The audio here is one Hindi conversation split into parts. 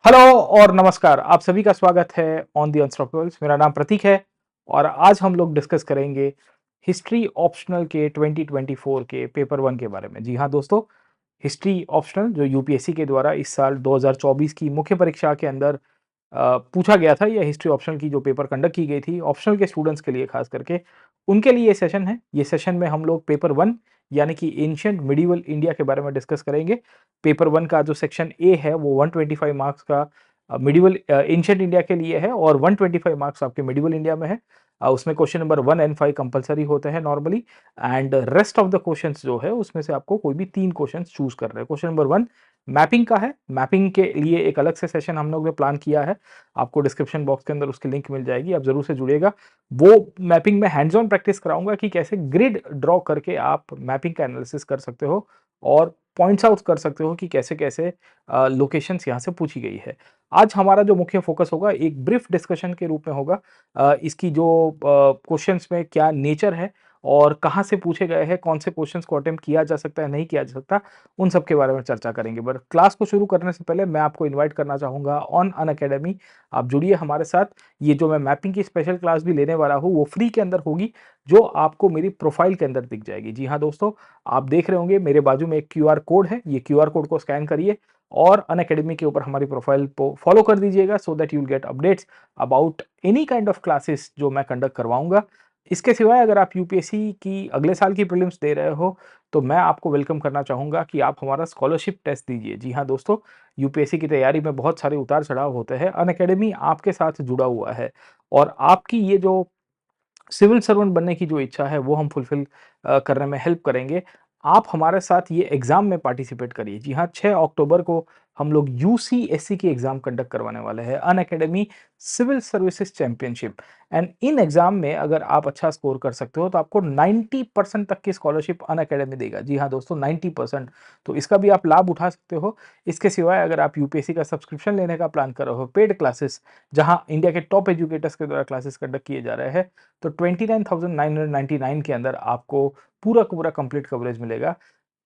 हेलो और नमस्कार, आप सभी का स्वागत है ऑन द अनस्टॉपेबल्स। मेरा नाम प्रतीक है और आज हम लोग डिस्कस करेंगे हिस्ट्री ऑप्शनल के 2024 के पेपर वन के बारे में। जी हाँ दोस्तों, हिस्ट्री ऑप्शनल जो यूपीएससी के द्वारा इस साल 2024 की मुख्य परीक्षा के अंदर पूछा गया था। यह हिस्ट्री ऑप्शनल की जो पेपर कंडक्ट की गई थी ऑप्शनल के स्टूडेंट्स के लिए खास करके, उनके लिए ये सेशन है। ये सेशन में हम लोग पेपर वन यानी कि एंशिएंट मिडिवल इंडिया के बारे में डिस्कस करेंगे। पेपर वन का जो सेक्शन ए है वो 125 मार्क्स का मिडिवल एंशिएंट इंडिया के लिए है और 125 मार्क्स आपके मिडिवल इंडिया में है। उसमें क्वेश्चन नंबर 1 एंड 5 कंपलसरी होते हैं normally, and rest of the questions जो है उसमें से आपको कोई भी 3 क्वेश्चंस चूज कर रहे हैं। क्वेश्चन नंबर 1 मैपिंग का है। मैपिंग के लिए एक अलग से सेशन हम लोग ने प्लान किया है। आपको डिस्क्रिप्शन बॉक्स के अंदर उसकी लिंक मिल जाएगी, आप जरूर से जुड़िएगा। वो मैपिंग में हैंड्स ऑन प्रैक्टिस कराऊंगा कि कैसे ग्रिड ड्रॉ करके आप मैपिंग का एनालिसिस कर सकते हो और पॉइंट्स आउट कर सकते हो कि कैसे कैसे लोकेशंस यहाँ से पूछी गई है। आज हमारा जो मुख्य फोकस होगा एक ब्रीफ डिस्कशन के रूप में होगा। इसकी जो क्वेश्चंस में क्या नेचर है और कहाँ से पूछे गए हैं, कौन से क्वेश्चंस को अटेम्प्ट किया जा सकता है, नहीं किया जा सकता, उन सब के बारे में चर्चा करेंगे। बट क्लास को शुरू करने से पहले मैं आपको इनवाइट करना चाहूँगा ऑन अनअकैडमी। आप जुड़िए हमारे साथ। ये जो मैं मैपिंग की स्पेशल क्लास भी लेने वाला हूँ वो फ्री के अंदर होगी, जो आपको मेरी प्रोफाइल के अंदर दिख जाएगी। जी हाँ दोस्तों, आप देख रहे होंगे मेरे बाजू में एक क्यूआर कोड है। ये क्यूआर कोड को स्कैन करिए और अनअकैडमी के ऊपर हमारी प्रोफाइल को फॉलो कर दीजिएगा so that you will get updates about any kind of classes जो मैं कंडक्ट करवाऊंगा। इसके सिवाय अगर आप यूपीएससी की अगले साल की प्रीलिम्स दे रहे हो तो मैं आपको वेलकम करना चाहूँगा कि आप हमारा स्कॉलरशिप टेस्ट दीजिए। जी हाँ दोस्तों, यूपीएससी की तैयारी में बहुत सारे उतार-चढ़ाव होते हैं। अनअकैडमी आपके साथ जुड़ा हुआ है और आपकी ये जो सिविल सर्वेंट बनने की जो इच्छा है वो हम फुलफिल करने में हेल्प करेंगे। आप हमारे साथ ये एग्ज़ाम में पार्टिसिपेट करिए। जी हाँ, 6 अक्टूबर को हम लोग यूसीएससी की एग्ज़ाम कंडक्ट करवाने वाले हैं, Unacademy civil services championship. And in exam में अगर आप अच्छा स्कोर कर सकते हो तो आपको 90% तक की स्कॉलरशिप अनअकैडमी देगा। जी हाँ दोस्तों, 90%। तो इसका भी आप लाभ उठा सकते हो। इसके सिवाय अगर आप यूपीएससी का सब्सक्रिप्शन लेने का प्लान कर रहे हो, पेड क्लासेस जहाँ इंडिया के टॉप एजुकेटर्स के द्वारा क्लासेस कंडक्ट किए जा रहे हैं, तो 29,999 के अंदर आपको पूरा का पूरा कंप्लीट कवरेज मिलेगा।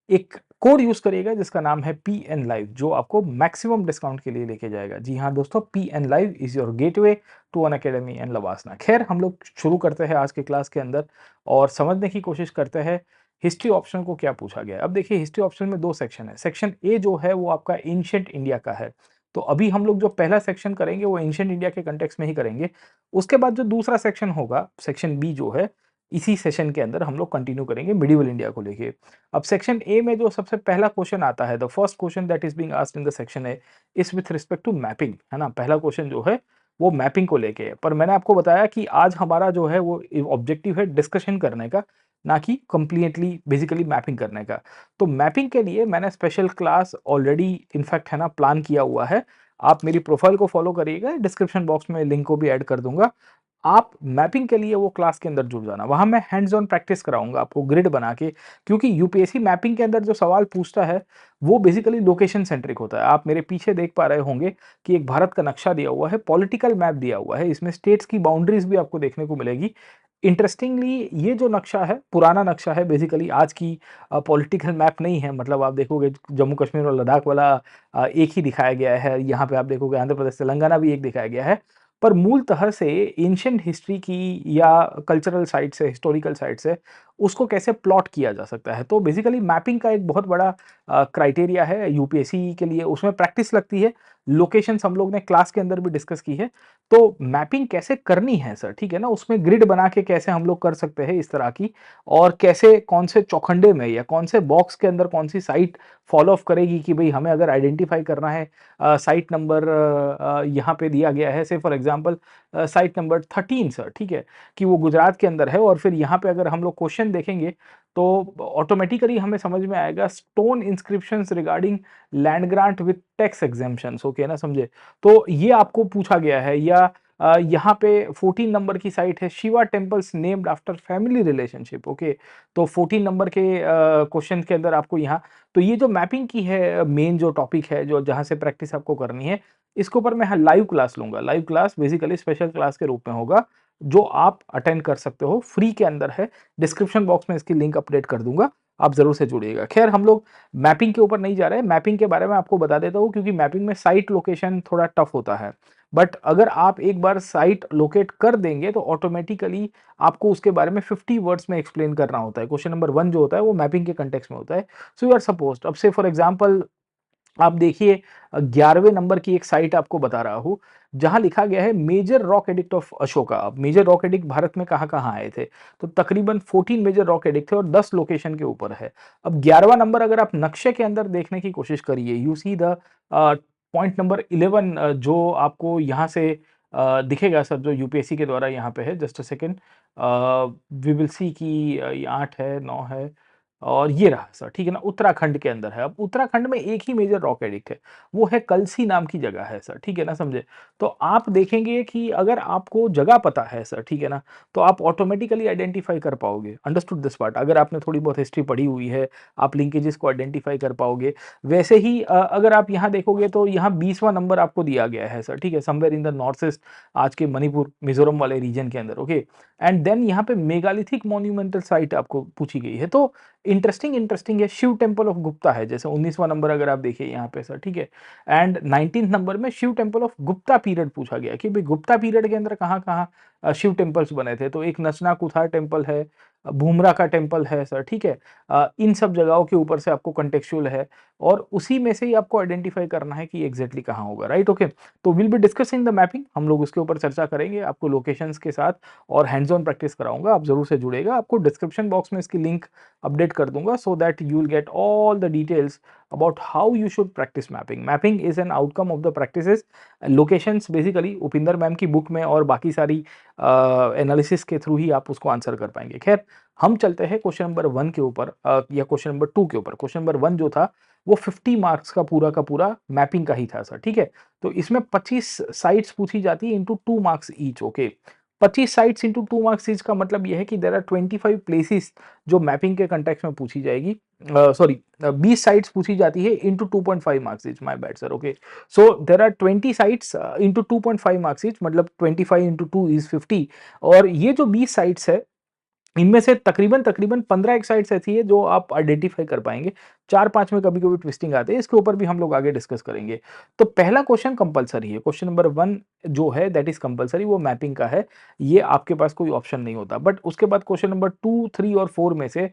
एक कोड यूज़ करिएगा जिसका नाम है पीएन लाइव, जो आपको मैक्सिमम डिस्काउंट के लिए लेके जाएगा। जी हाँ दोस्तों, PN live is your gateway to Unacademy and लवासना। खैर, हम लोग शुरू करते हैं आज के क्लास के अंदर और समझने की कोशिश करते हैं हिस्ट्री ऑप्शन को क्या पूछा गया है। अब देखिए, हिस्ट्री ऑप्शन में 2 सेक्शन है। सेक्शन ए जो है वो आपका एंशिएंट इंडिया का है। तो अभी हम लोग जो पहला सेक्शन करेंगे वो एंशिएंट इंडिया के कॉन्टेक्स्ट में ही करेंगे। उसके बाद जो दूसरा सेक्शन होगा, सेक्शन बी जो है, इसी सेशन के अंदर हम लोग कंटिन्यू करेंगे मिडिवल इंडिया को लेके। अब सेक्शन ए में जो सबसे पहला क्वेश्चन आता है, the first question that is being asked in the section A is with respect to mapping, है ना। पहला क्वेश्चन जो है वो मैपिंग को लेके है। पर मैंने आपको बताया कि आज हमारा जो है वो ऑब्जेक्टिव है डिस्कशन करने का, ना कि कंप्लीटली बेसिकली मैपिंग करने का। तो मैपिंग के लिए मैंने स्पेशल क्लास ऑलरेडी इनफैक्ट है ना प्लान किया हुआ है। आप मेरी प्रोफाइल को फॉलो करिएगा, डिस्क्रिप्शन बॉक्स में लिंक को भी ऐड कर दूंगा। आप मैपिंग के लिए वो क्लास के अंदर जुड़ जाना। वहाँ मैं हैंड्स ऑन प्रैक्टिस कराऊँगा आपको ग्रिड बना के, क्योंकि यूपीएससी मैपिंग के अंदर जो सवाल पूछता है, वो बेसिकली लोकेशन सेंट्रिक होता है। आप मेरे पीछे देख पा रहे होंगे कि एक भारत का नक्शा दिया हुआ है, पॉलिटिकल मैप दिया हुआ है। इसमें स्टेट्स की बाउंड्रीज़ भी आपको देखने को मिलेगी। इंटरेस्टिंगली ये जो नक्शा है, पुराना नक्शा है, बेसिकली आज की पॉलिटिकल मैप नहीं है। मतलब आप देखोगे जम्मू कश्मीर और लद्दाख वाला एक ही दिखाया गया है। यहाँ पे आप देखोगे आंध्र प्रदेश, तेलंगाना भी एक दिखाया गया है। पर मूलतः से एंशिएंट हिस्ट्री की या कल्चरल साइट से, हिस्टोरिकल साइट से उसको कैसे प्लॉट किया जा सकता है। तो बेसिकली मैपिंग का एक बहुत बड़ा क्राइटेरिया है यूपीएससी के लिए, उसमें प्रैक्टिस लगती है। लोकेशंस हम लोग ने क्लास के अंदर भी डिस्कस की है। तो मैपिंग कैसे करनी है सर, ठीक है ना, उसमें ग्रिड बना के कैसे हम लोग कर सकते हैं इस तरह की, और कैसे कौन से चौखंडे में या कौन से बॉक्स के अंदर कौन सी साइट फॉलो अप करेगी कि भाई हमें अगर आइडेंटिफाई करना है साइट नंबर यहाँ पे दिया गया है, से for example site number 13 sir, ठीक है, कि वो गुजरात के अंदर है। और फिर यहाँ पे अगर हम लोग क्वेश्चन देखेंगे तो ऑटोमेटिकली हमें समझ में आएगा stone inscriptions regarding land grant with tax exemptions, okay ना, समझे। तो ये आपको पूछा गया है। या यहाँ पे 14 नंबर की साइट है, Shiva temples named after family relationship, okay. तो 14 नंबर के क्वेश्चन के अंदर आपको यहाँ, तो ये जो मैपिंग की है मेन जो टॉपिक है, जो जहाँ से प्रैक्टिस आपको करनी है, इसके ऊपर मैं लाइव क्लास लूँगा। Live class basically special class के रूप में होगा, जो आप अटेंड कर सकते हो, फ्री के अंदर है। डिस्क्रिप्शन बॉक्स में इसकी लिंक अपडेट कर दूँगा। आप ज़रूर से जुड़िएगा। ख़ैर हम लोग मैपिंग के ऊपर नहीं जा रहे हैं, मैपिंग के बारे में आपको बता देता हूँ क्योंकि मैपिंग में साइट लोकेशन थोड़ा टफ होता है। बट अगर आप एक बार साइट लोकेट कर देंगे तो ऑटोमेटिकली आपको उसके बारे में 50 वर्ड्स में एक्सप्लेन करना होता है। क्वेश्चन नंबर 1 जो होता है वो मैपिंग के कॉन्टेक्स्ट में होता है। सो यू आर सपोज्ड, अब से फॉर एग्जांपल आप देखिए 11वें नंबर की एक साइट आपको बता रहा हूँ, जहाँ लिखा गया है major rock edict of Ashoka. अब मेजर रॉक एडिक्ट भारत में कहाँ-कहाँ आए थे? तो तकरीबन 14 मेजर रॉक एडिक्ट थे और 10 लोकेशन के ऊपर है। अब 11वां नंबर अगर आप नक्शे के अंदर देखने की कोशिश करिए, you see the point number 11 जो आपको यहाँ से दिखेगा सर, जो यूपीएससी के द्वारा यहाँ पे है, just a second we will see कि ये 8 है, 9 है और ये रहा सर, ठीक है ना? उत्तराखंड के अंदर है। अब उत्तराखंड में एक ही मेजर रॉक एडिक्ट है, वो है कलसी नाम की जगह है सर, ठीक है ना समझे? तो आप देखेंगे कि अगर आपको जगह पता है सर, ठीक है ना? तो आप ऑटोमेटिकली आइडेंटिफ़ाई कर पाओगे। Understood this part? अगर आपने थोड़ी बहुत हिस्ट्री पढ़ी हुई है, आप लिंकेजेस को आइडेंटिफ़ाई कर पाओगे। वैसे ही अगर आप यहाँ देखोगे तो यहाँ 20वां नंबर आपको दिया गया है सर, ठीक है? Somewhere in the north east, आज के मणिपुर, मिज़ोरम वाले रीजन के अंदर, ओके? एंड देन यहाँ पे मेगालिथिक मॉन्यूमेंटल साइट आपको पूछी गई है। तो इंटरेस्टिंग है, शिव टेम्पल ऑफ गुप्ता है, जैसे 19वां नंबर अगर आप देखिए यहाँ पे सर, ठीक है? एंड 19th नंबर में Shiv temple of Gupta period पूछा गया कि भाई गुप्ता पीरियड के अंदर कहाँ-कहाँ शिव टेम्पल्स बने थे। तो एक नचना कुथार टेम्पल है, भूमरा का टेम्पल है सर, ठीक है? इन सब जगहों के ऊपर से आपको कॉन्टेक्सचुअल है और उसी में से ही आपको आइडेंटिफाई करना है कि एग्ज़ैक्टली कहाँ होगा, राइट? ओके। तो will be discussing the mapping, हम लोग उसके ऊपर चर्चा करेंगे, आपको लोकेशंस के साथ और हैंड्स ऑन प्रैक्टिस कराऊँगा, आप ज़रूर से जुड़िएगा। आपको डिस्क्रिप्शन बॉक्स में इसकी लिंक अपडेट कर दूँगा so that you will get all the details about how you should practice mapping. Mapping is an outcome of the practices. Locations basically Upinder ma'am की बुक में और बाकी सारी एनालिसिस के थ्रू ही आप उसको आंसर कर पाएँगे। ख़ैर हम चलते हैं क्वेश्चन नंबर 1 के ऊपर या क्वेश्चन नंबर 2 के ऊपर। क्वेश्चन नंबर 1 जो था वो 50 मार्क्स का पूरा मैपिंग का ही था सर, ठीक है? तो इसमें 25 साइट्स पूछी जाती है into 2 marks each, okay? 25 sites into 2 marks each का मतलब ये है कि देयर आर 25 प्लेसेस जो मैपिंग के कॉन्टेक्स्ट में पूछी जाएगी। सॉरी 20 साइट्स पूछी जाती है into 2.5 marks each, my bad sir, okay? So there are 20 sites into 2.5 marks each, मतलब 25 इंटू 2 इज 50 और ये जो 20 साइट्स है इनमें से तकरीबन 15 एक साइट्स ऐसी है जो आप आइडेंटिफाई कर पाएँगे। 4-5 में कभी-कभी ट्विस्टिंग आते हैं, इसके ऊपर भी हम लोग आगे डिस्कस करेंगे। तो पहला क्वेश्चन कंपल्सरी है, क्वेश्चन नंबर 1 जो है दैट इज़ कंपल्सरी, वो मैपिंग का है। ये आपके पास कोई ऑप्शन नहीं होता। बट उसके बाद क्वेश्चन नंबर 2, 3 और 4 में से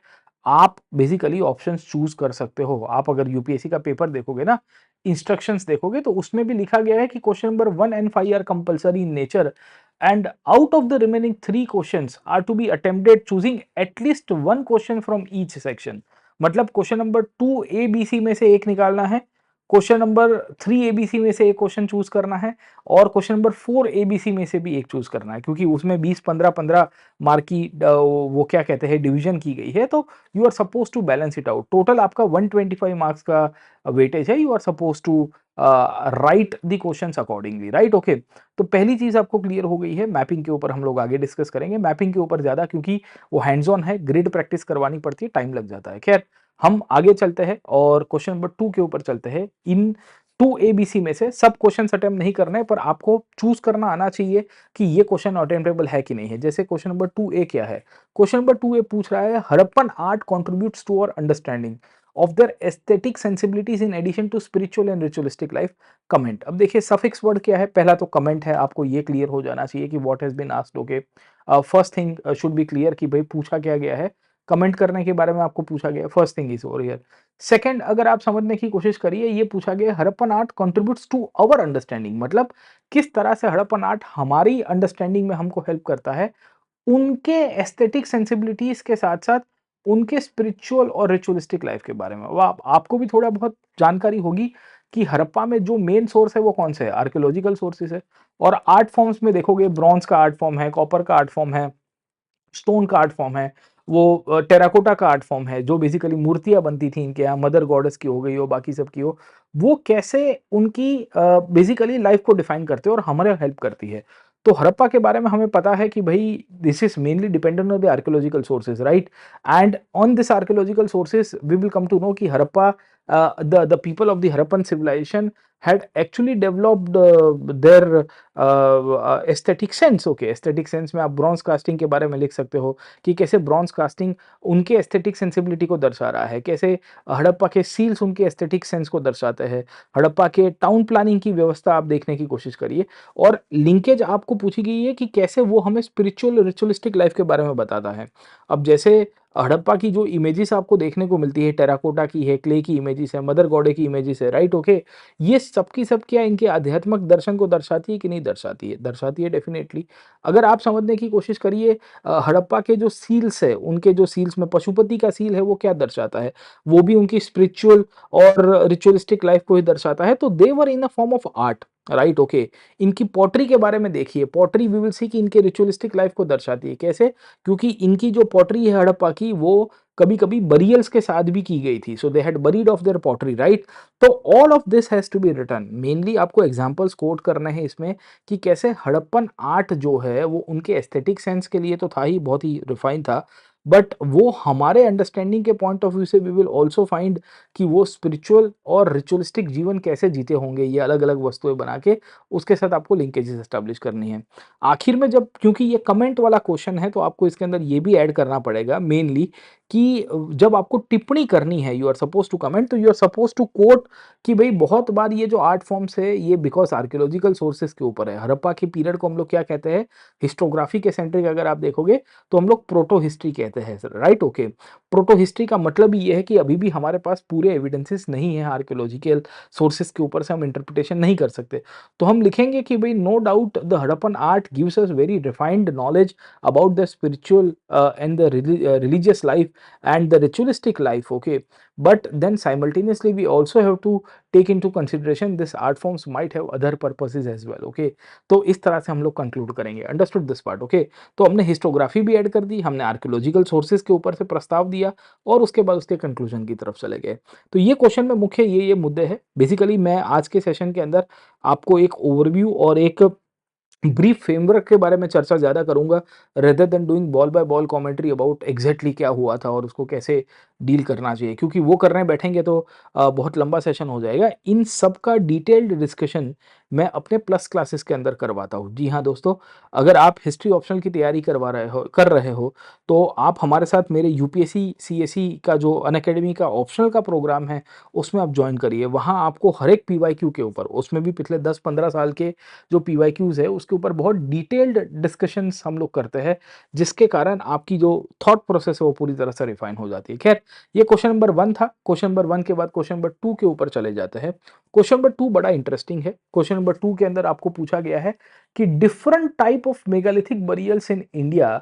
आप बेसिकली ऑप्शंस चूज़ कर सकते हो। आप अगर यूपीएससी का पेपर देखोगे ना, इंस्ट्रक्शंस देखोगे तो उसमें भी लिखा गया है कि question number 1 and 5 are compulsory in nature and out of the remaining 3 questions are to be attempted choosing at least one question from each section. मतलब question number 2 A B C में से एक निकालना है, question number 3 A B C में से एक क्वेश्चन चूज करना है और question number 4 A B C में से भी एक चूज करना है, क्योंकि उसमें 20 15 मार्क की वो क्या कहते हैं डिवीजन की गई है, तो you are suppose to balance it out. Total आपका 125 मार्क्स का वेटेज है, you are suppose to write the questions accordingly, right? Okay. तो पहली चीज आपको क्लियर हो गई है। मैपिंग के ऊपर हम लोग आगे डिस्कस करेंगे, मैपिंग के ऊपर ज्यादा, क्योंकि वो हैंड्स ऑन है, ग्रिड प्रैक्टिस करवानी पड़ती है, टाइम लग जाता है। खैर हम आगे चलते हैं और क्वेश्चन नंबर 2 के ऊपर चलते हैं। इन 2 एबीसी में से सब क्वेश्चन अटेम्प्ट नहीं करना है, पर आपको चूज करना आना चाहिए कि ये क्वेश्चन अटेम्प्टेबल है कि नहीं है। जैसे क्वेश्चन नंबर 2 ए क्या है? क्वेश्चन नंबर 2 ए पूछ रहा है Harappan art contributes to our understanding of their aesthetic sensibilities in addition to spiritual and ritualistic life, comment. अब देखिए सफिक्स वर्ड क्या है? पहला तो कमेंट है, आपको ये क्लियर हो जाना चाहिए कि what has been asked, okay? First thing should be clear कि भाई पूछा क्या गया है, कमेंट करने के बारे में आपको पूछा गया है, first thing is over here. Second, अगर आप समझने की कोशिश करिए, ये पूछा गया Harappan art contributes to our understanding, मतलब किस तरह से हड़प्पन आर्ट हमारी अंडरस्टैंडिंग में हमको हेल्प करता है, उनके एस्थेटिक सेंसिबिलिटीज के साथ-साथ उनके स्पिरिचुअल और रिचुअलिस्टिक लाइफ के बारे में। वो आपको भी थोड़ा बहुत जानकारी होगी कि हड़प्पा में जो मेन सोर्स है वो कौन से है? आर्कियोलॉजिकल सोर्सेस है। और आर्ट फॉर्म्स में देखोगे ब्रॉन्ज का आर्ट फॉर्म है, कॉपर का आर्ट फॉर्म है, स्टोन का आर्ट फॉर्म है, वो टेराकोटा का आर्ट फॉर्म है, जो बेसिकली मूर्तियाँ बनती थी इनके यहाँ, मदर गॉडेस की हो गई हो, बाकी सब की हो, वो कैसे उनकी बेसिकली लाइफ को डिफाइन करते हैं और हमारे हेल्प करती है। तो हड़प्पा के बारे में हमें पता है कि भई this is mainly dependent on the archaeological sources, right? And on this archaeological sources we will come to know कि Harappa the people of the Harappan civilization had actually developed their aesthetic sense. Okay, aesthetic sense में आप ब्रॉन्ज कास्टिंग के बारे में लिख सकते हो कि कैसे ब्रॉन्ज कास्टिंग उनके एस्थेटिक सेंसिबिलिटी को दर्शा रहा है, कैसे हड़प्पा के सील्स उनके एस्थेटिक सेंस को दर्शाते हैं, हड़प्पा के टाउन प्लानिंग की व्यवस्था आप देखने की कोशिश करिए। और लिंकेज आपको पूछी गई है कि कैसे वो हमें स्पिरिचुअल रिचुअलिस्टिक लाइफ के बारे में बताता है। अब जैसे हड़प्पा की जो इमेजेस आपको देखने को मिलती है, टेराकोटा की है, क्ले की इमेजेस है, मदर गॉडे की इमेजेस है, राइट? ओके, ये सब की सब क्या इनके आध्यात्मिक दर्शन को दर्शाती है कि नहीं दर्शाती है? दर्शाती है डेफिनेटली। अगर आप समझने की कोशिश करिए हड़प्पा के जो सील्स है, उनके जो सील्स में पशुपति का सील है वो क्या दर्शाता है? वो भी उनकी स्पिरिचुअल और रिचुअलिस्टिक लाइफ को ही दर्शाता है। तो they were in a form of art, right? Okay, इनकी पॉटरी के बारे में देखिए, पॉटरी वी विल सी कि इनके रिचुअलिस्टिक लाइफ को दर्शाती है। कैसे? क्योंकि इनकी जो पॉटरी है हड़प्पा की, वो कभी-कभी बरियल्स के साथ भी की गई थी। So they had buried of their pottery, right? तो all of this has to be written. Mainly आपको एग्जांपल्स कोट करने हैं इसमें कि कैसे हड़प्पन आर्ट जो है वो उनके एस्थेटिक सेंस के लिए तो था ही, बहुत ही रिफाइन था, बट वो हमारे अंडरस्टैंडिंग के पॉइंट ऑफ व्यू से वी विल आल्सो फाइंड कि वो स्पिरिचुअल और रिचुअलिस्टिक जीवन कैसे जीते होंगे ये अलग-अलग वस्तुएँ बना के, उसके साथ आपको लिंकेजेस एस्टेब्लिश करनी है। आखिर में जब, क्योंकि ये कमेंट वाला क्वेश्चन है, तो आपको इसके अंदर ये भी ऐड करना पड़ेगा मेनली कि जब आपको टिप्पणी करनी है, you are supposed to comment, तो you are supposed to quote कि भई बहुत बार ये जो आर्ट फॉर्म्स है ये बिकॉज़ आर्कियोलॉजिकल सोर्सेज़ के ऊपर है। हड़प्पा के पीरियड को हम लोग क्या कहते हैं? हिस्टोग्राफी के सेंट्रिक अगर आप देखोगे तो हम लोग प्रोटो हिस्ट्री कहते हैं sir, right? Okay. Proto history का मतलब ही ये है कि अभी भी हमारे पास पूरे एविडेंसेस नहीं है आर्कियोलॉजिकल सोर्सेज़ के ऊपर से हम इंटरप्रिटेशन नहीं कर सकते। तो हम लिखेंगे कि भई no doubt the Harappan art gives us very refined knowledge about the spiritual and the religious life and the ritualistic life, okay, but then simultaneously we also have to take into consideration this art forms might have other purposes as well, okay। तो इस तरह से हम लोग कंक्लूड करेंगे, अंडरस्टूड दिस पार्ट, ओके। तो हमने हिस्टोग्राफी भी ऐड कर दी, हमने आर्कियोलॉजिकल सोर्सेज के ऊपर से प्रस्ताव दिया और उसके बाद उसके कंक्लूजन की तरफ चले गए। तो ये क्वेश्चन में मुख्य ये मुद्दे हैं। बेसिकली मैं आज के सेशन के अंदर आपको एक ओवरव्यू और एक ब्रीफ फ्रेमवर्क के बारे में चर्चा ज़्यादा करूँगा, rather than doing ball by ball commentary about exactly क्या हुआ था और उसको कैसे डील करना चाहिए, क्योंकि वो करने बैठेंगे तो बहुत लंबा सेशन हो जाएगा। इन सब का डिटेल्ड डिस्कशन मैं अपने प्लस क्लासेस के अंदर करवाता हूँ। जी हाँ दोस्तों, अगर आप हिस्ट्री ऑप्शनल की तैयारी कर रहे हो, तो आप हमारे साथ मेरे यूपीएससी, सीएसई का जो अनअकैडमी का ऑप्शनल का प्रोग्राम है, उसमें आप जॉइन करिए। वहाँ आपको हर एक पीवाईक्यू के ऊपर, उसमें भी पिछले 10-15 साल के जो पीवाईक्यूज़ है उसके ऊपर बहुत डिटेल्ड डिस्कशंस हम लोग करते हैं, जिसके कारण आपकी जो थॉट प्रोसेस है वो पूरी तरह से रिफाइन हो जाती है। खैर, ये क्वेश्चन नंबर 1 था। क्वेश्चन नंबर 1 के बाद क्वेश्चन नंबर 2 के ऊपर चले जाते हैं। क्वेश्चन नंबर 2 बड़ा इंटरेस्टिंग है। क्वेश्चन नंबर 2 के अंदर आपको पूछा गया है कि different type of megalithic burials in India,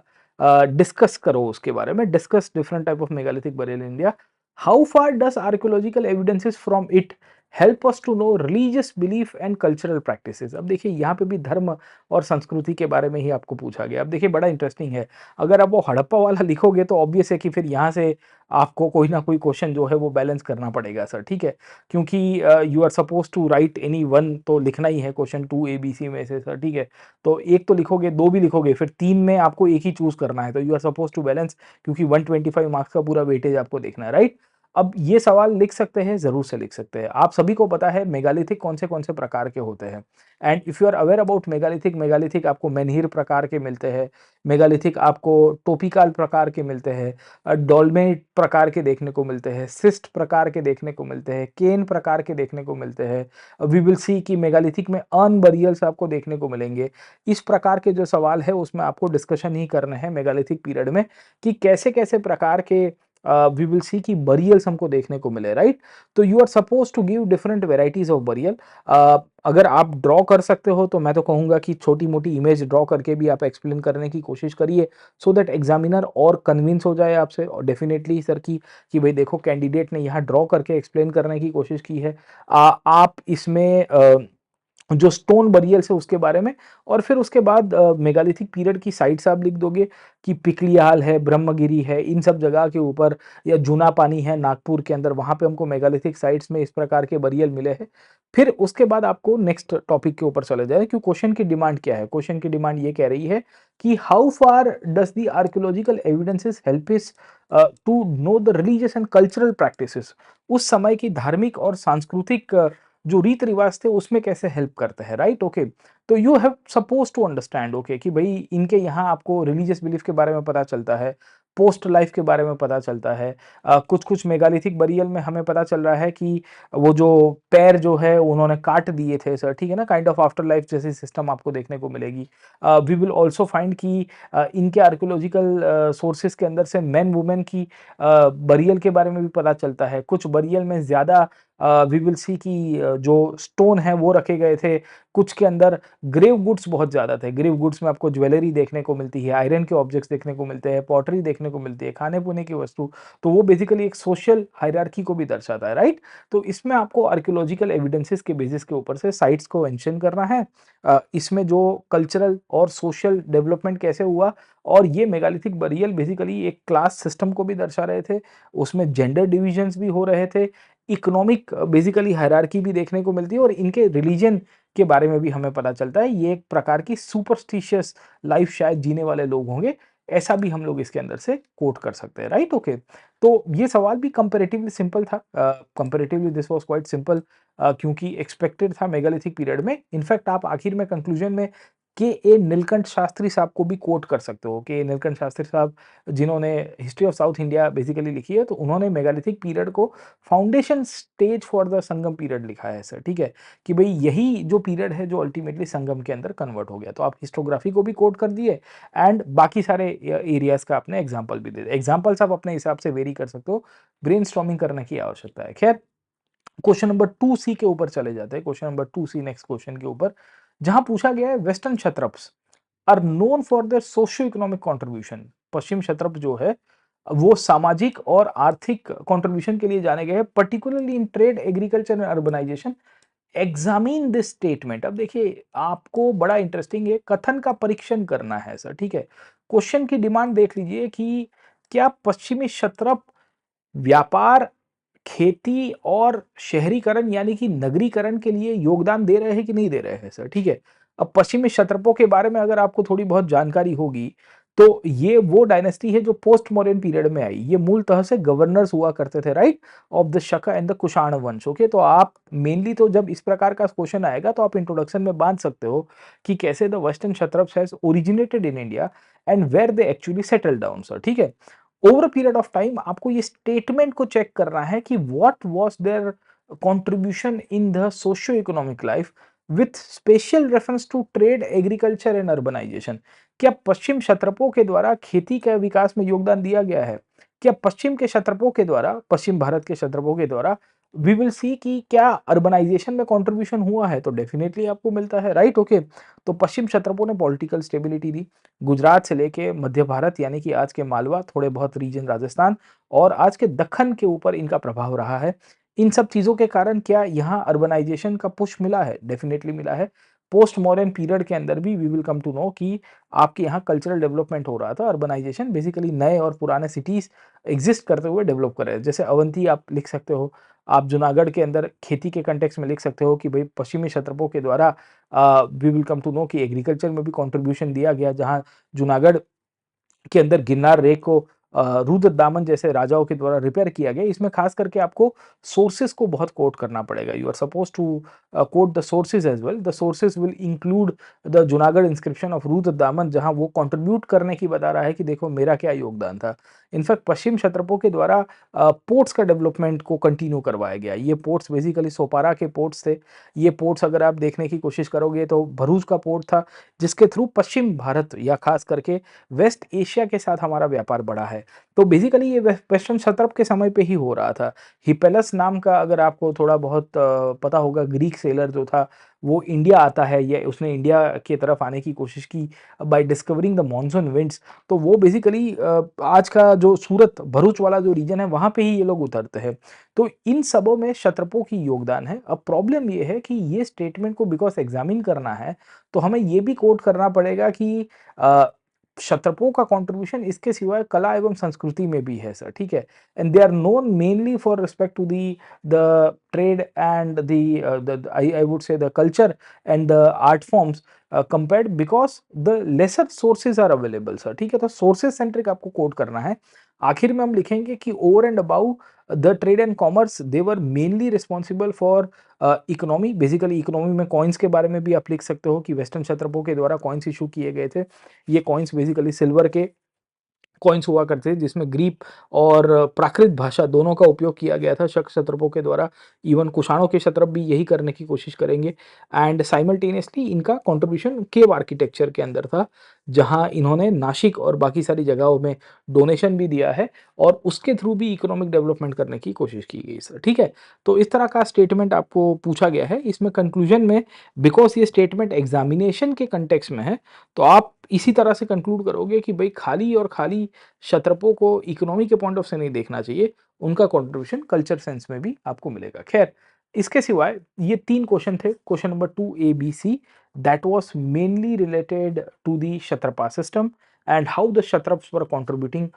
discuss करो उसके बारे में। Discuss different type of megalithic burial in India. How far does archaeological evidences from it help us to know religious belief and cultural practices. अब देखिए यहाँ पे भी धर्म और संस्कृति के बारे में ही आपको पूछा गया। अब देखिए बड़ा इंटरेस्टिंग है, अगर आप वो हड़प्पा वाला लिखोगे तो ऑब्वियस है कि फिर यहाँ से आपको कोई ना कोई क्वेश्चन जो है वो बैलेंस करना पड़ेगा सर, ठीक है? क्योंकि you are suppose to write any one, तो लिखना ही है क्वेश्चन 2 ए बी सी में से सर, ठीक है? तो एक तो लिखोगे, दो भी लिखोगे, फिर तीन में आपको एक ही चूज करना है, तो you are suppose to balance, क्योंकि 125 मार्क्स का पूरा वेटेज आपको देखना है, राइट? अब ये सवाल लिख सकते हैं, ज़रूर से लिख सकते हैं। आप सभी को पता है मेगालिथिक कौन से प्रकार के होते हैं, and if you are aware about megalithic, megalithic आपको मेन्हिर प्रकार के मिलते हैं, मेगालिथिक आपको टोपिकाल प्रकार के मिलते हैं, डोलमेट प्रकार के देखने को मिलते हैं, सिस्ट प्रकार के देखने को मिलते हैं, केन प्रकार के देखने को मिलते हैं। वी विल सी कि मेगालिथिक में अर्न बरियल्स आपको देखने को मिलेंगे। इस प्रकार के जो सवाल है उसमें आपको डिस्कशन ही करने हैं मेगालिथिक पीरियड में कि कैसे-कैसे प्रकार के वी विल सी कि बरियल्स हमको देखने को मिले, राइट? तो you are suppose to give different varieties of burial. अगर आप ड्रॉ कर सकते हो तो मैं तो कहूंगा कि छोटी-मोटी इमेज ड्रॉ करके भी आप एक्सप्लेन करने की कोशिश करिए, सो दैट एग्जामिनर और कन्विंस हो जाए आपसे, और डेफिनेटली सर कि भाई देखो कैंडिडेट ने यहाँ ड्रॉ करके एक्सप्लेन करने की कोशिश की है। आप इसमें जो स्टोन बरियल्स है उसके बारे में, और फिर उसके बाद मेगालिथिक पीरियड की साइट्स आप लिख दोगे कि पिकलियाल है, ब्रह्मगिरी है, इन सब जगह के ऊपर, या जूना पानी है नागपुर के अंदर, वहाँ पे हमको मेगालिथिक साइट्स में इस प्रकार के बरियल मिले हैं। फिर उसके बाद आपको नेक्स्ट टॉपिक के ऊपर चले जाए कि क्वेश्चन की डिमांड क्या है। क्वेश्चन की डिमांड ये कह रही है कि how far does the archaeological evidences help us to know the religious and cultural practices. उस समय की धार्मिक और सांस्कृतिक जो रीत रिवाज थे उसमें कैसे हेल्प करते हैं, राइट? ओके, तो you have suppose to understand, okay, कि भाई इनके यहाँ आपको रिलीजियस बिलीफ के बारे में पता चलता है, पोस्ट लाइफ के बारे में पता चलता है। कुछ कुछ मेगालिथिक बरियल में हमें पता चल रहा है कि वो जो पैर जो है उन्होंने काट दिए थे सर, ठीक है ना, काइंड ऑफ आफ्टर लाइफ जैसी सिस्टम आपको देखने को मिलेगी। वी विल ऑल्सो फाइंड कि इनके आर्कियोलॉजिकल सोर्सेज के अंदर से मैन वुमेन की बरियल के बारे में भी पता चलता है। कुछ बरियल में ज़्यादा वी विल सी कि जो स्टोन है वो रखे गए थे, कुछ के अंदर ग्रेव गुड्स बहुत ज़्यादा थे। ग्रेव गुड्स में आपको ज्वेलरी देखने को मिलती है, आयरन के ऑब्जेक्ट्स देखने को मिलते हैं, पॉटरी देखने को मिलती है, खाने-पीने की वस्तु। तो वो बेसिकली एक सोशल हायरार्की को भी दर्शाता है, राइट? तो इसमें आपको आर्कियोलॉजिकल एविडेंसेस के बेसिस के ऊपर से साइट्स को मेंशन करना है। इसमें जो कल्चरल और सोशल डेवलपमेंट कैसे हुआ, और ये मेगालिथिक बरियल बेसिकली एक क्लास सिस्टम को भी दर्शा रहे थे, उसमें जेंडर डिविजन्स भी हो रहे थे, इकोनॉमिक बेसिकली हायरार्की भी देखने को मिलती है, और इनके रिलीजन के बारे में भी हमें पता चलता है। ये एक प्रकार की सुपरस्टिशियस लाइफ शायद जीने वाले लोग होंगे, ऐसा भी हम लोग इसके अंदर से कोट कर सकते हैं, राइट? ओके, तो ये सवाल भी कंपैरेटिवली सिंपल था। Comparatively this was quite simple, क्योंकि एक्सपेक्टेड था मेगालिथिक पीरियड में। इनफैक्ट आप आखिर में कंक्लूजन में के ए नीलकंठ शास्त्री साहब को भी कोट कर सकते हो। के ए नीलकंठ शास्त्री साहब, जिन्होंने history of south India basically लिखी है, तो उन्होंने मेगालिथिक पीरियड को foundation stage for the Sangam period लिखा है सर, ठीक है? कि भई यही जो पीरियड है जो अल्टीमेटली संगम के अंदर कन्वर्ट हो गया। तो आप हिस्टोग्राफी को भी कोट कर दिए, एंड बाकी सारे एरियाज़ का आपने एग्ज़ाम्पल भी दे दिया। एग्ज़ाम्पल्स आप अपने हिसाब से वेरी कर सकते हो, ब्रेनस्टॉर्मिंग करने की आवश्यकता है। खैर, क्वेश्चन नंबर 2C के ऊपर चले जाते हैं। Question number 2C next question के ऊपर, जहां पूछा गया है western Kshatrapas are known for their socio economic contribution. पश्चिम क्षत्रप जो है वो सामाजिक और आर्थिक कंट्रीब्यूशन के लिए जाने गए हैं, particularly in trade, agriculture and urbanisation. Examine this statement. अब देखिए, आपको बड़ा इंटरेस्टिंग है, कथन का परीक्षण करना है सर, ठीक है? क्वेश्चन की डिमांड देख लीजिए कि क्या पश्चिमी क्षत्रप व्यापार, खेती और शहरीकरण यानी कि नगरीकरण के लिए योगदान दे रहे हैं कि नहीं दे रहे हैं सर, ठीक है? अब पश्चिमी क्षत्रपों के बारे में अगर आपको थोड़ी बहुत जानकारी होगी, तो ये वो डायनेस्टी है जो पोस्ट मॉडर्न पीरियड में आई। ये मूलतः से गवर्नर्स हुआ करते थे, right? Of the Shaka and the Kushan वंश। ओके, तो आप मेनली तो जब इस प्रकार का क्वेश्चन आएगा तो आप इंट्रोडक्शन में बांध सकते हो कि कैसे the western Kshatrapas has originated in India and where they actually settle down sir, ठीक है? Over a period of time आपको ये स्टेटमेंट को चेक करना है कि what was their contribution in the socio economic life with special reference to trade, agriculture and urbanization. क्या पश्चिम क्षत्रपों के द्वारा खेती के विकास में योगदान दिया गया है? क्या पश्चिम के क्षत्रपों के द्वारा, पश्चिम भारत के क्षत्रपों के द्वारा वी विल सी कि क्या अर्बनाइजेशन में कंट्रीब्यूशन हुआ है? तो डेफिनेटली आपको मिलता है, राइट? ओके, तो पश्चिम क्षत्रपों ने पॉलिटिकल स्टेबिलिटी दी। गुजरात से लेके मध्य भारत यानी कि आज के मालवा, थोड़े बहुत रीजन राजस्थान और आज के दक्खन के ऊपर इनका प्रभाव रहा है। इन सब चीज़ों के कारण क्या यहाँ अर्बनाइजेशन का पुश मिला है? डेफिनेटली मिला है। पोस्ट मॉडर्न पीरियड के अंदर भी we will come to know कि आपके यहाँ कल्चरल डेवलपमेंट हो रहा था। अर्बनाइजेशन बेसिकली नए और पुराने सिटीज़ एक्सिस्ट करते हुए डेवलप कर रहे हैं। जैसे अवंती आप लिख सकते हो, आप जूनागढ़ के अंदर खेती के कॉन्टेक्स्ट में लिख सकते हो कि भई पश्चिमी क्षत्रपों के द्वारा we will come to know कि एग्रीकल्चर में भी कंट्रीब्यूशन दिया गया, जहाँ जूनागढ़ के अंदर गिरनार रेक को रुद्रदामन जैसे राजाओं के द्वारा रिपेयर किया गया। इसमें खास करके आपको सोर्सेस को बहुत कोट करना पड़ेगा। You are supposed to quote the sources as well. The sources will include the Junagadh inscription of Rudradaman, जहां वो कंट्रीब्यूट करने की बता रहा है कि देखो मेरा क्या योगदान था। इनफैक्ट पश्चिम क्षत्रपों के द्वारा पोर्ट्स का डेवलपमेंट को कंटिन्यू करवाया गया। ये पोर्ट्स बेसिकली सोपारा के पोर्ट्स थे। ये पोर्ट्स अगर आप देखने की कोशिश करोगे तो भरूच का पोर्ट था, जिसके थ्रू पश्चिम भारत या खास करके वेस्ट एशिया के साथ हमारा व्यापार बढ़ा है। तो बेसिकली ये वेस्टर्न क्षत्रप के समय पे ही हो रहा था। हिपेलस नाम का अगर आपको थोड़ा बहुत पता होगा, ग्रीक सेलर जो था वो इंडिया आता है, या उसने इंडिया की तरफ आने की कोशिश की by discovering the monsoon winds. तो वो बेसिकली आज का जो सूरत भरूच वाला जो रीजन है वहाँ पे ही ये लोग उतरते हैं। तो इन सबों में क्षत्रपों की योगदान है। अब प्रॉब्लम ये है कि ये स्टेटमेंट को बिकॉज़ एग्ज़ामिन करना है, तो हमें ये भी कोट करना पड़ेगा कि अ, क्षत्रपों का कंट्रीब्यूशन इसके सिवाय कला एवं संस्कृति में भी है सर, ठीक है? And they are known mainly for respect to the trade and the I would say the culture and the art forms compared, because the lesser sources are available sir, ठीक है? तो सोर्सेज़ सेंट्रिक आपको कोट करना है। आखिर में हम लिखेंगे कि over and about the trade and commerce they were mainly responsible for economy. Basically economy में कॉइन्स के बारे में भी आप लिख सकते हो कि वेस्टर्न क्षत्रपों के द्वारा कॉइन्स इशू किए गए थे। ये कॉइन्स बेसिकली सिल्वर के कॉइन्स हुआ करते थे जिसमें ग्रीक और प्राकृत भाषा दोनों का उपयोग किया गया था शक क्षत्रपों के द्वारा। इवन कुषाणों के क्षत्रप भी यही करने की कोशिश करेंगे। एंड साइमल्टेनियसली इनका कंट्रीब्यूशन केव आर्किटेक्चर के अंदर था, जहां इन्होंने नासिक और बाकी सारी जगहों में डोनेशन भी दिया है और उसके थ्रू भी इकोनॉमिक डेवलपमेंट करने की कोशिश की गई सर। ठीक है, तो इस तरह का स्टेटमेंट आपको पूछा गया है। इसमें कंक्लूजन में, बिकॉज ये स्टेटमेंट एग्जामिनेशन के कंटेक्स्ट में है, तो आप इसी तरह से कंक्लूड करोगे कि भाई खाली और खाली क्षत्रपों को इकोनॉमी के पॉइंट ऑफ से नहीं देखना चाहिए, उनका कंट्रीब्यूशन कल्चर सेंस में भी आपको मिलेगा। खैर, इसके सिवाय ये 3 क्वेश्चन थे, question number 2 A, B, C, that was mainly related to the Kshatrapa system and how the Kshatrapas were contributing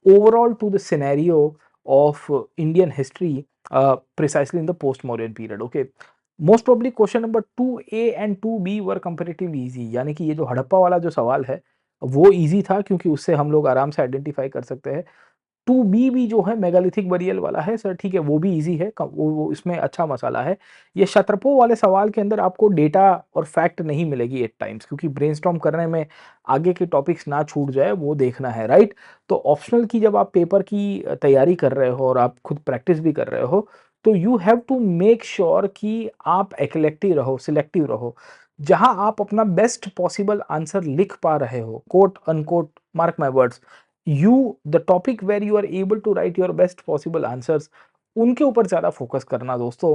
overall to the scenario of Indian history precisely in the post-Mauryan period. Okay. Most probably question number 2A and 2B were comparatively easy, यानी कि ये जो हड़प्पा वाला जो सवाल है वो इजी था क्योंकि उससे हम लोग आराम से आइडेंटिफाई कर सकते हैं। 2B भी जो है मेगालिथिक बरियल वाला है सर, ठीक है, वो भी इजी है, वो इसमें अच्छा मसाला है। ये क्षत्रपों वाले सवाल के अंदर आपको डेटा और फैक्ट नहीं मिलेगी एट टाइम्स, क्योंकि ब्रेनस्टॉर्म करने में आगे के टॉपिक्स ना छूट जाए वो देखना है, राइट। तो ऑप्शनल की जब आप पेपर की तैयारी कर रहे हो और आप खुद प्रैक्टिस भी कर रहे हो, तो you have to make sure कि आप एक्लेक्टिव रहो, सिलेक्टिव रहो, जहां आप अपना बेस्ट पॉसिबल आंसर लिख पा रहे हो, quote unquote, mark my words, the topic where you are able to write your best possible answers, उनके ऊपर ज्यादा फोकस करना दोस्तों।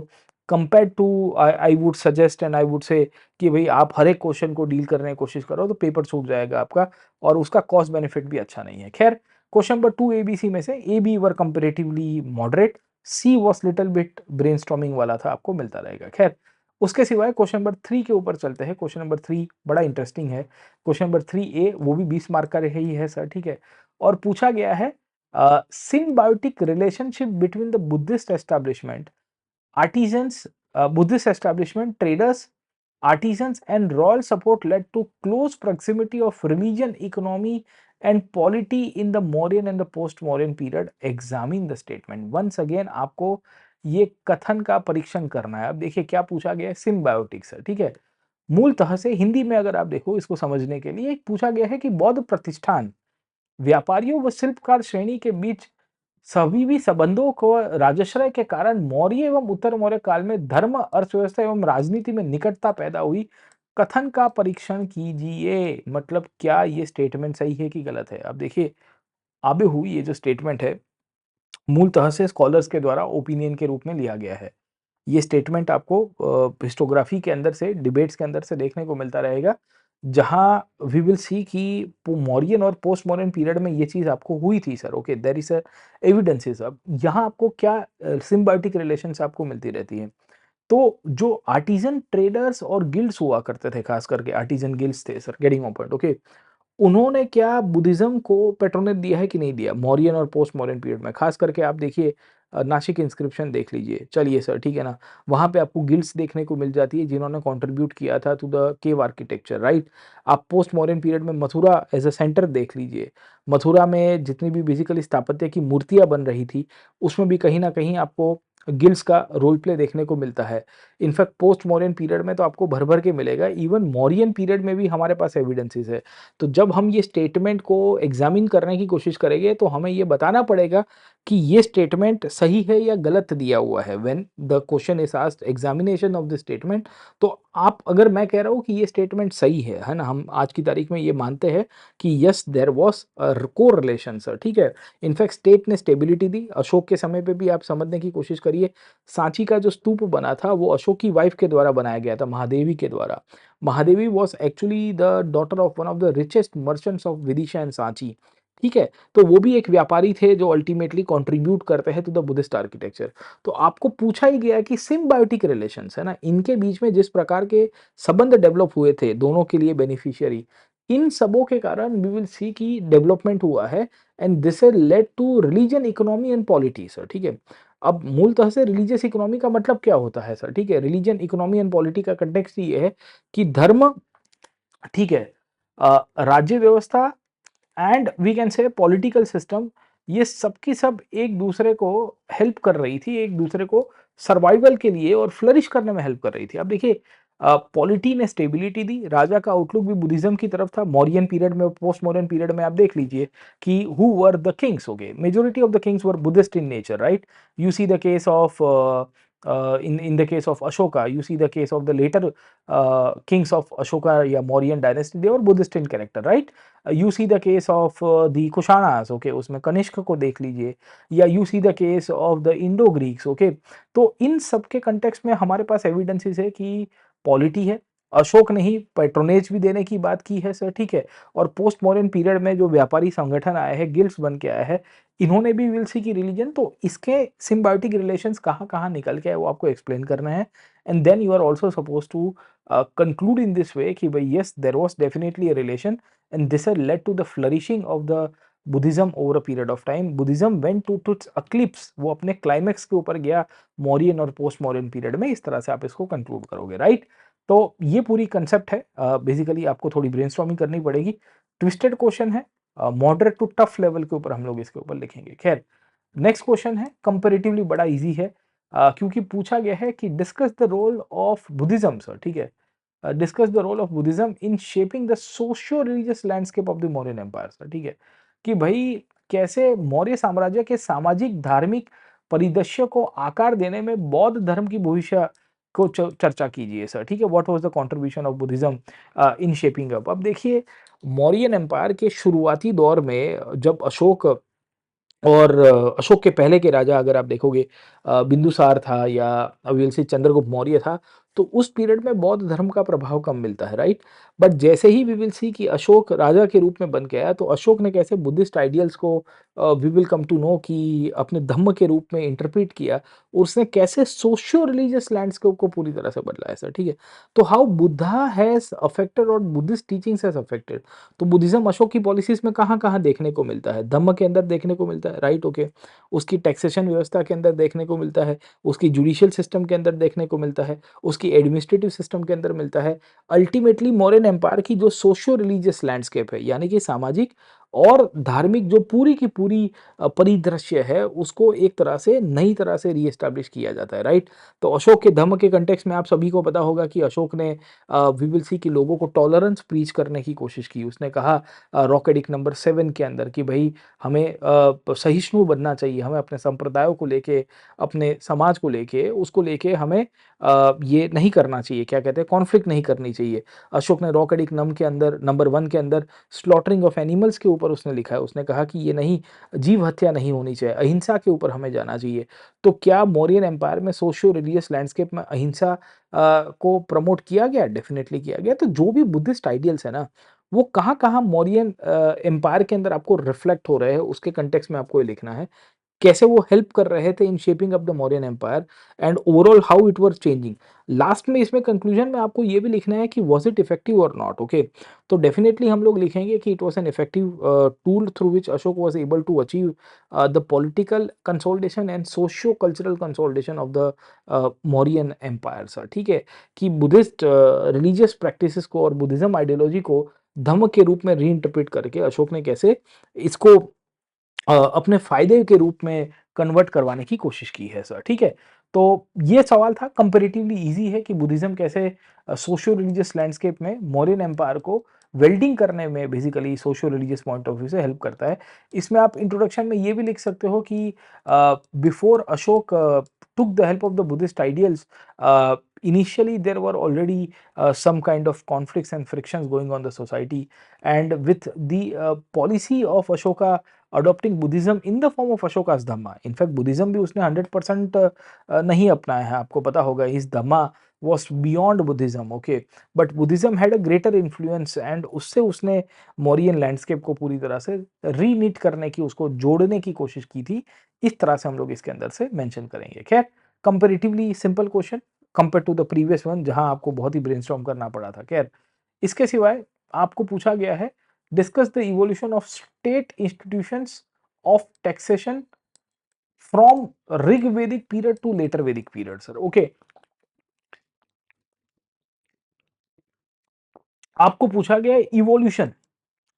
Compare to, I would suggest and I would say कि भाई आप हर एक क्वेश्चन को डील करने की कोशिश करो तो पेपर छूट जाएगा आपका और उसका कॉस्ट बेनिफिट भी अच्छा नहीं है। खैर, क्वेश्चन नंबर 2 एबीसी में से A B were comparatively moderate, C was little bit brainstorming वाला था, आपको मिलता रहेगा। खैर, उसके सिवाय क्वेश्चन नंबर 3 के ऊपर चलते हैं। क्वेश्चन नंबर 3 बड़ा इंटरेस्टिंग है। क्वेश्चन नंबर 3A वो भी 20 मार्क का ही है सर, ठीक है, और पूछा गया है symbiotic relationship between the Buddhist establishment, artisans, Buddhist establishment, traders, artisans, and royal support led to close proximity of religion, economy, and polity in the Mauryan and the post-Mauryan period. Examine the statement. Once again, आपको ये कथन का परीक्षण करना है। अब देखिए क्या पूछा गया है, सिम्बायोटिक सर, ठीक है। मूलतः से हिंदी में अगर आप देखो इसको समझने के लिए, पूछा गया है कि बौद्ध प्रतिष्ठान व्यापारियों व शिल्पकार श्रेणी के बीच सभी संबंधों को राजश्रय के कारण मौर्य एवं उत्तर मौर्य काल में धर्म, अर्थव्यवस्था एवं राजनीति में निकटता पैदा हुई। कथन का परीक्षण कीजिए, मतलब क्या ये स्टेटमेंट सही है कि गलत है। अब देखिए, आबे हुई ये जो स्टेटमेंट है मूलतः से स्कॉलर्स के द्वारा ओपिनियन के रूप में लिया गया है। ये स्टेटमेंट आपको हिस्टोग्राफी के अंदर से, डिबेट्स के अंदर से देखने को मिलता रहेगा, जहाँ वी विल सी कि मौर्यन और पोस्ट मॉडर्न पीरियड में ये चीज़ आपको हुई थी sir. Okay, there is a evidences. अब यहाँ आपको क्या सिम्बायोटिक रिलेशंस आपको मिलती रहती हैं। तो जो आर्टिज़न ट्रेडर्स और गिल्ड्स हुआ करते थे, खास करके आर्टिज़न गिल्ड्स थे sir, getting my point, okay. उन्होंने क्या बुद्धिज़्म को पैट्रोनेट दिया है कि नहीं दिया मौर्यन और पोस्ट मॉडर्न पीरियड में? खास करके आप देखिए नासिक इंस्क्रिप्शन देख लीजिए। चलिए सर, ठीक है ना? वहाँ पे आपको गिल्ड्स देखने को मिल जाती है जिन्होंने कंट्रीब्यूट किया था to the cave architecture, right? आप पोस्ट मॉडर्न पीरियड में मथुरा एज़ अ सेंटर देख लीजिए। मथुरा में जितनी भी बेसिकली स्थापत्य की मूर्तियाँ बन रही थी, उसमें भी कहीं न कहीं आपको गिल्ड्स का रोल प्ले देखने को मिलता है। इनफैक्ट पोस्ट मॉडर्न पीरियड में तो आपको भर-भर के मिलेगा। इवन मौर्यन पीरियड में भी हमारे पास एविडेंसेस है। तो जब हम ये स्टेटमेंट को एग्जामिन करने की कोशिश करेंगे तो हमें ये बताना पड़ेगा कि ये स्टेटमेंट सही है या गलत दिया हुआ है। When the question is asked examination of the statement, तो आप, अगर मैं कह रहा हूँ कि ये स्टेटमेंट सही है ना, हम आज की तारीख में ये मानते हैं कि yes there was a correlation sir, ठीक है। इनफैक्ट स्टेट ने स्टेबिलिटी दी। अशोक के समय पे भी आप समझने की कोशिश करिए, सांची का जो स्तूप बना था वो अशोक की वाइफ के द्वारा बनाया गया था, महादेवी के द्वारा। Mahadevi was actually the daughter of one of the richest merchants of Vidisha and Sanchi, ठीक है। तो वो भी एक व्यापारी थे जो अल्टीमेटली कंट्रीब्यूट करते हैं टू द बुद्धिस्ट आर्किटेक्चर। तो आपको पूछा ही गया कि सिम्बायोटिक रिलेशंस है ना, इनके बीच में जिस प्रकार के संबंध डेवलप हुए थे दोनों के लिए बेनिफिशियरी, इन सबों के कारण वी विल सी कि डेवलपमेंट हुआ है and this has led to religion, economy and polity sir, ठीक है। अब मूलतः से रिलीजियस इकोनॉमी का मतलब क्या होता है सर, ठीक है। रिलीजन, इकोनॉमी एंड पॉलिटी का कंटेक्स्ट ये है कि धर्म, ठीक है, राज्य व्यवस्था and we can say political system, ये सब की सब एक दूसरे को हेल्प कर रही थी, एक दूसरे को सर्वाइवल के लिए और फ्लरिश करने में हेल्प कर रही थी। अब देखिए पॉलिटी ने स्टेबिलिटी दी, राजा का आउटलुक भी बुद्धिज्म की तरफ था। मौर्यन पीरियड में, पोस्ट मॉडर्न पीरियड में आप देख लीजिए कि who were the Kings, okay, majority of the Kings were Buddhist in nature, right? You see the case of in the case of Ashoka, you see the case of the later kings of Ashoka या Mauryan dynasty, they were Buddhist in character, right? You see the case of the Kushanas, okay, उसमें कनिष्क को देख लीजिए, या you see the case of the Indo Greeks, okay? तो इन सब के कंटेक्स्ट में हमारे पास एविडेंसेस है कि पॉलिटी है। अशोक ने ही पैट्रोनेज भी देने की बात की है सर, ठीक है? और पोस्ट मॉडर्न पीरियड में जो व्यापारी संगठन आया है, गिल्ड्स बन के आया है, इन्होंने भी विल सी की रिलीजन, तो इसके सिम्बायोटिक रिलेशंस कहाँ-कहाँ निकल के आए वो आपको एक्सप्लेन करना है। And then you are also supposed to conclude in this way कि भाई yes there was definitely a relation and this had led to the flourishing of the Buddhism over a period of time. Buddhism went to its eclipse, वो अपने क्लाइमेक्स के ऊपर गया मौर्यन और पोस्ट मौर्यन पीरियड में। इस तरह से आप इसको कंक्लूड करोगे, राइट? तो ये पूरी कंसेप्ट है। बेसिकली आपको थोड़ी ब्रेनस्टॉर्मिंग करनी पड़ेगी। ट्विस्टेड क्वेश्चन है, मॉडरेट टू टफ लेवल के ऊपर हम लोग इसके ऊपर लिखेंगे। खैर, नेक्स्ट क्वेश्चन है कंपैरेटिवली बड़ा इजी है, क्योंकि पूछा गया है कि discuss the role of Buddhism sir, ठीक है? Discuss the role of Buddhism in shaping the socio religious landscape of the Mauryan empire sir, ठीक है? कि भाई कैसे मौर्य साम्राज्य के सामाजिक धार्मिक परिदृश्य को आकार देने में बौद्ध धर्म की भविष्य को चर्चा कीजिए सर, ठीक है? What was the contribution of Buddhism in shaping up? अब देखिए मौर्यन एम्पायर के शुरुआती दौर में जब अशोक और अशोक के पहले के राजा अगर आप देखोगे बिंदुसार था या विल से चंद्रगुप्त मौर्य था, तो उस पीरियड में बौद्ध धर्म का प्रभाव कम मिलता है, राइट? बट जैसे ही वी विल सी कि अशोक राजा के रूप में बन के आया, तो अशोक ने कैसे बुद्धिस्ट आइडियल्स को we will come to know कि अपने धम्म के रूप में इंटरप्रेट किया, और उसने कैसे सोशियो रिलीजियस लैंडस्केप को पूरी तरह से बदला है सर, ठीक है? तो हाउ बुद्धा हैज़ अफेक्टेड और बुद्धिस्ट टीचिंग्स हैज़ अफेक्टेड, तो बुद्धिज्म अशोक की पॉलिसीज़ में कहाँ-कहाँ देखने को मिलता है? धम्म के अंदर देखने को मिलता है, राइट? ओके। उसकी टैक्सेशन व्यवस्था के अंदर देखने को मिलता है, उसकी जुडिशियल सिस्टम के अंदर देखने को मिलता है, उसकी एडमिनिस्ट्रेटिव सिस्टम के अंदर मिलता है। अल्टीमेटली मौर्यन एम्पायर की जो सोशियो रिलीजियस लैंडस्केप है, यानी कि सामाजिक और धार्मिक जो पूरी की पूरी परिदृश्य है, उसको एक तरह से नई तरह से रीएस्टैब्लिश किया जाता है, राइट? तो अशोक के धम्म के कॉन्टेक्स्ट में आप सभी को पता होगा कि अशोक ने वी विल सी कि लोगों को टॉलरेंस प्रीच करने की कोशिश की। उसने कहा रॉक एडिक्ट नंबर 7 के अंदर कि भई हमें सहिष्णु बनना चाहिए, हमें अपने संप्रदायों को लेके, अपने समाज को लेके, उसको लेके हमें ये नहीं करना चाहिए, क्या कहते हैं, कॉन्फ्लिक्ट नहीं करनी चाहिए। अशोक ने रॉक एडिक्ट नम के अंदर नंबर 1 के अंदर स्लॉटरिंग ऑफ एनिमल्स के ऊपर उसने लिखा है। उसने कहा कि ये नहीं, जीव हत्या नहीं होनी चाहिए, अहिंसा के ऊपर हमें जाना चाहिए। तो क्या मौर्यन एम्पायर में सोशियो रिलीजियस लैंडस्केप में अहिंसा को प्रमोट किया गया? डेफ़िनेटली किया गया। तो जो भी बुद्धिस्ट आइडियल्स है ना, वो कहाँ-कहाँ मौर्यन एम्पायर के अंदर आपको रिफ्लेक्ट हो रहे हैं, उसके कॉन्टेक्स्ट में आपको ये लिखना है। कैसे वो हेल्प कर रहे थे in shaping up the Mauryan empire and overall how it was changing. Last में इसमें कंक्लूजन में आपको ये भी लिखना है कि वाज़ इट इफेक्टिव और नॉट, ओके? तो डेफिनिटली हम लोग लिखेंगे कि it was an effective tool through which Ashok was able to achieve the political consolidation and socio cultural consolidation of the Mauryan empire sir, ठीक है? कि बुद्धिस्ट रिलीजियस प्रैक्टिसेस को और बुद्धिज्म आइडियोलॉजी को धम्म के रूप में रीइंटरप्रेट करके अशोक ने कैसे इसको अपने फ़ायदे के रूप में कन्वर्ट करवाने की कोशिश की है सर, ठीक है? तो ये सवाल था, कंपैरेटिवली ईज़ी है कि बुद्धिज़्म कैसे सोशियो रिलीजियस लैंडस्केप में मौर्यन एम्पायर को वेल्डिंग करने में basically socio religious point of view से हेल्प करता है। इसमें आप इंट्रोडक्शन में ये भी लिख सकते हो कि before Ashok took the help of the Buddhist ideals, initially there were already some kind of conflicts and frictions going on the society, and with the policy of Ashoka adopting Buddhism in the form of Ashoka's Dhamma. In fact, Buddhism भी उसने 100% नहीं अपनाया है, आपको पता होगा। His Dhamma was beyond Buddhism, okay, but Buddhism had a greater influence, and उससे उसने मौर्यन लैंडस्केप को पूरी तरह से रीनीट करने की, उसको जोड़ने की कोशिश की थी। इस तरह से हम लोग इसके अंदर से मेंशन करेंगे। खैर, comparatively simple question compare to the previous one जहां आपको बहुत ही ब्रेनस्टॉर्म करना पड़ा था। खैर, इसके सिवाय आपको पूछा गया है discuss the evolution of state institutions of taxation from Rig वैदिक पीरियड टू लेटर वैदिक पीरियड सर, ओके। आपको पूछा गया है इवोल्यूशन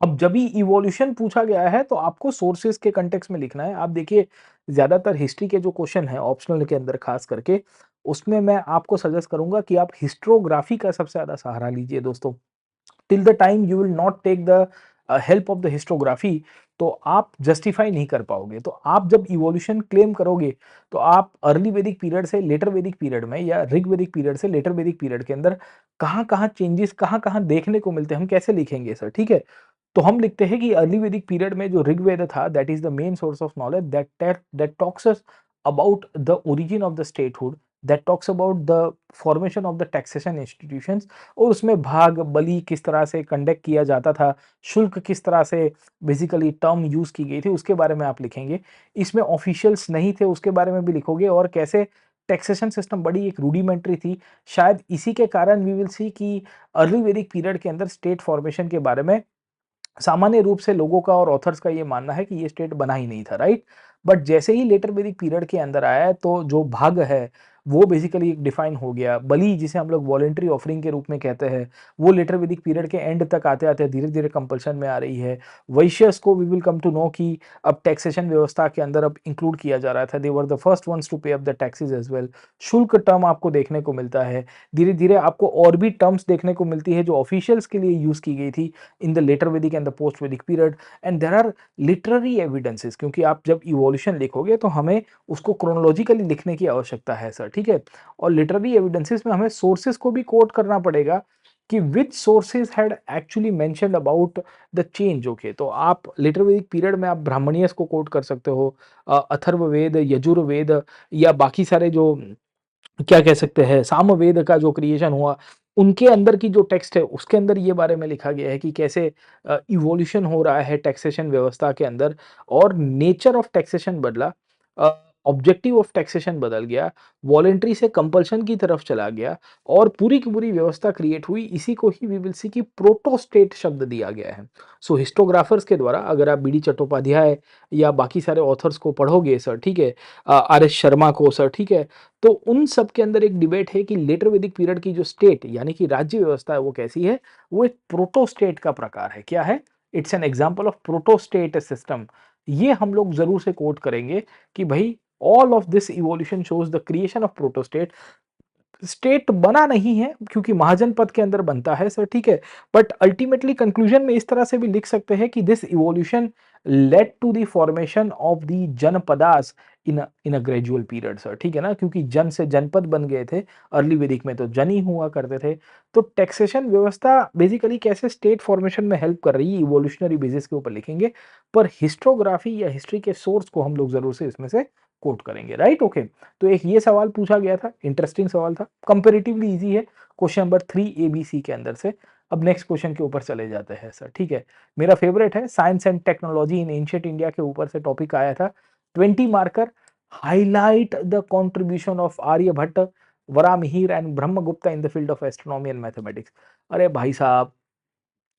अब जब भी इवोल्यूशन पूछा गया है तो आपको सोर्सेस के कंटेक्स्ट में लिखना है। आप देखिए ज़्यादातर हिस्ट्री के जो क्वेश्चन हैं ऑप्शनल के अंदर खास करके, उसमें मैं आपको सजेस्ट करूँगा कि आप हिस्टोग्राफी का सबसे ज़्यादा सहारा लीजिए दोस्तों। Till the time you will not take the help of the historiography, तो आप जस्टिफाई नहीं कर पाओगे। तो आप जब इवोल्यूशन क्लेम करोगे तो आप अर्ली वैदिक पीरियड से लेटर वैदिक पीरियड में या ऋग वैदिक पीरियड से लेटर वैदिक पीरियड के अंदर कहाँ कहाँ चेंजेस कहाँ कहाँ देखने को मिलते हैं, हम कैसे लिखेंगे सर, ठीक है। तो हम लिखते हैं कि अर्ली वैदिक पीरियड में जो ऋग्वेद था that is the main source of knowledge that talks us about the origin of the statehood, that talks about the formation of the taxation institutions, और उसमें भाग बलि किस तरह से कंडक्ट किया जाता था, शुल्क किस तरह से बेसिकली टर्म यूज की गई थी, उसके बारे में आप लिखेंगे। इसमें ऑफिशियल्स नहीं थे उसके बारे में भी लिखोगे, और कैसे टैक्सेशन सिस्टम बड़ी एक रूडिमेंट्री थी। शायद इसी के कारण वी विल सी कि अर्ली वैदिक पीरियड के अंदर स्टेट फॉर्मेशन के बारे में सामान्य रूप से लोगों का और ऑथर्स का ये मानना है कि ये स्टेट बना ही नहीं था, राइट। बट जैसे ही लेटर वैदिक पीरियड के अंदर आया है तो जो भाग है वो बेसिकली एक डिफाइन हो गया। बलि जिसे हम लोग वॉलेंट्री ऑफरिंग के रूप में कहते हैं, वो लेटर वैदिक पीरियड के एंड तक आते आते धीरे धीरे कंपल्शन में आ रही है। वैश्यस को we will come to know कि अब टैक्सेशन व्यवस्था के अंदर अब इंक्लूड किया जा रहा था, they were the first ones to pay up the taxes as well. शुल्क टर्म आपको देखने को मिलता है। धीरे धीरे आपको और भी टर्म्स देखने को मिलती है जो ऑफिशियल्स के लिए यूज की गई थी in the later Vedic and the post Vedic period. And there are literary evidences, क्योंकि आप जब इवोल्यूशन लिखोगे तो हमें उसको क्रोनोलॉजिकली लिखने की आवश्यकता है सर, ठीक है। और लिटरेरी एविडेंसेस में हमें सोर्सेस को भी कोट करना पड़ेगा कि which sources had actually mentioned about the change. Okay, तो आप लेटर वैदिक पीरियड में आप ब्राह्मणियस को कोट कर सकते हो, अथर्ववेद, यजुर्वेद, या बाकी सारे जो क्या कह सकते हैं सामवेद का जो क्रिएशन हुआ, उनके अंदर की जो टेक्स्ट है उसके अंदर ये बारे में लिखा गया है कि कैसे इवोल्यूशन हो रहा है टैक्सेशन व्यवस्था के अंदर, और नेचर ऑफ टैक्सेशन बदला, ऑब्जेक्टिव ऑफ टैक्सेशन बदल गया, वॉलेंट्री से कंपल्शन की तरफ चला गया, और पूरी की पूरी व्यवस्था क्रिएट हुई। इसी को ही वी विल सी कि प्रोटोस्टेट शब्द दिया गया है। सो हिस्टोग्राफर्स के द्वारा, अगर आप बी डी चट्टोपाध्याय या बाकी सारे ऑथर्स को पढ़ोगे सर, ठीक है, आर एस शर्मा को सर, ठीक है, तो उन सब के अंदर एक डिबेट है कि लेटर वैदिक पीरियड की जो स्टेट यानी कि राज्य व्यवस्था है वो कैसी है, वो एक प्रोटोस्टेट का प्रकार है। क्या है? It's an example of protostate system. ये हम लोग जरूर से कोट करेंगे कि भाई all of this evolution shows the creation of protostate. State बना नहीं है क्योंकि महाजनपद के अंदर बनता है सर, ठीक है। बट अल्टीमेटली कंक्लूजन में इस तरह से भी लिख सकते हैं कि this evolution led to the formation of the Janapadas in a gradual period sir, ठीक है ना, क्योंकि जन से जनपद बन गए थे। अर्ली वैदिक में तो जन ही हुआ करते थे। तो टैक्सेशन व्यवस्था बेसिकली कैसे स्टेट फॉर्मेशन में हेल्प कर रही है इवोल्यूशनरी बेसिस के ऊपर लिखेंगे, पर हिस्टोग्राफी या हिस्ट्री के सोर्स को हम लोग जरूर से इसमें से कोट करेंगे, राइट। ओके, तो एक ये सवाल पूछा गया था, इंटरेस्टिंग सवाल था, कंपैरेटिवली इजी है, क्वेश्चन नंबर 3 एबीसी के अंदर से। अब नेक्स्ट क्वेश्चन के ऊपर चले जाते हैं सर, ठीक है। मेरा फेवरेट है science and technology in ancient India के ऊपर से टॉपिक आया था। 20 marker, highlight the contribution of Aryabhata, Varahamihira and Brahmagupta in the field of astronomy and mathematics. अरे भाई साहब,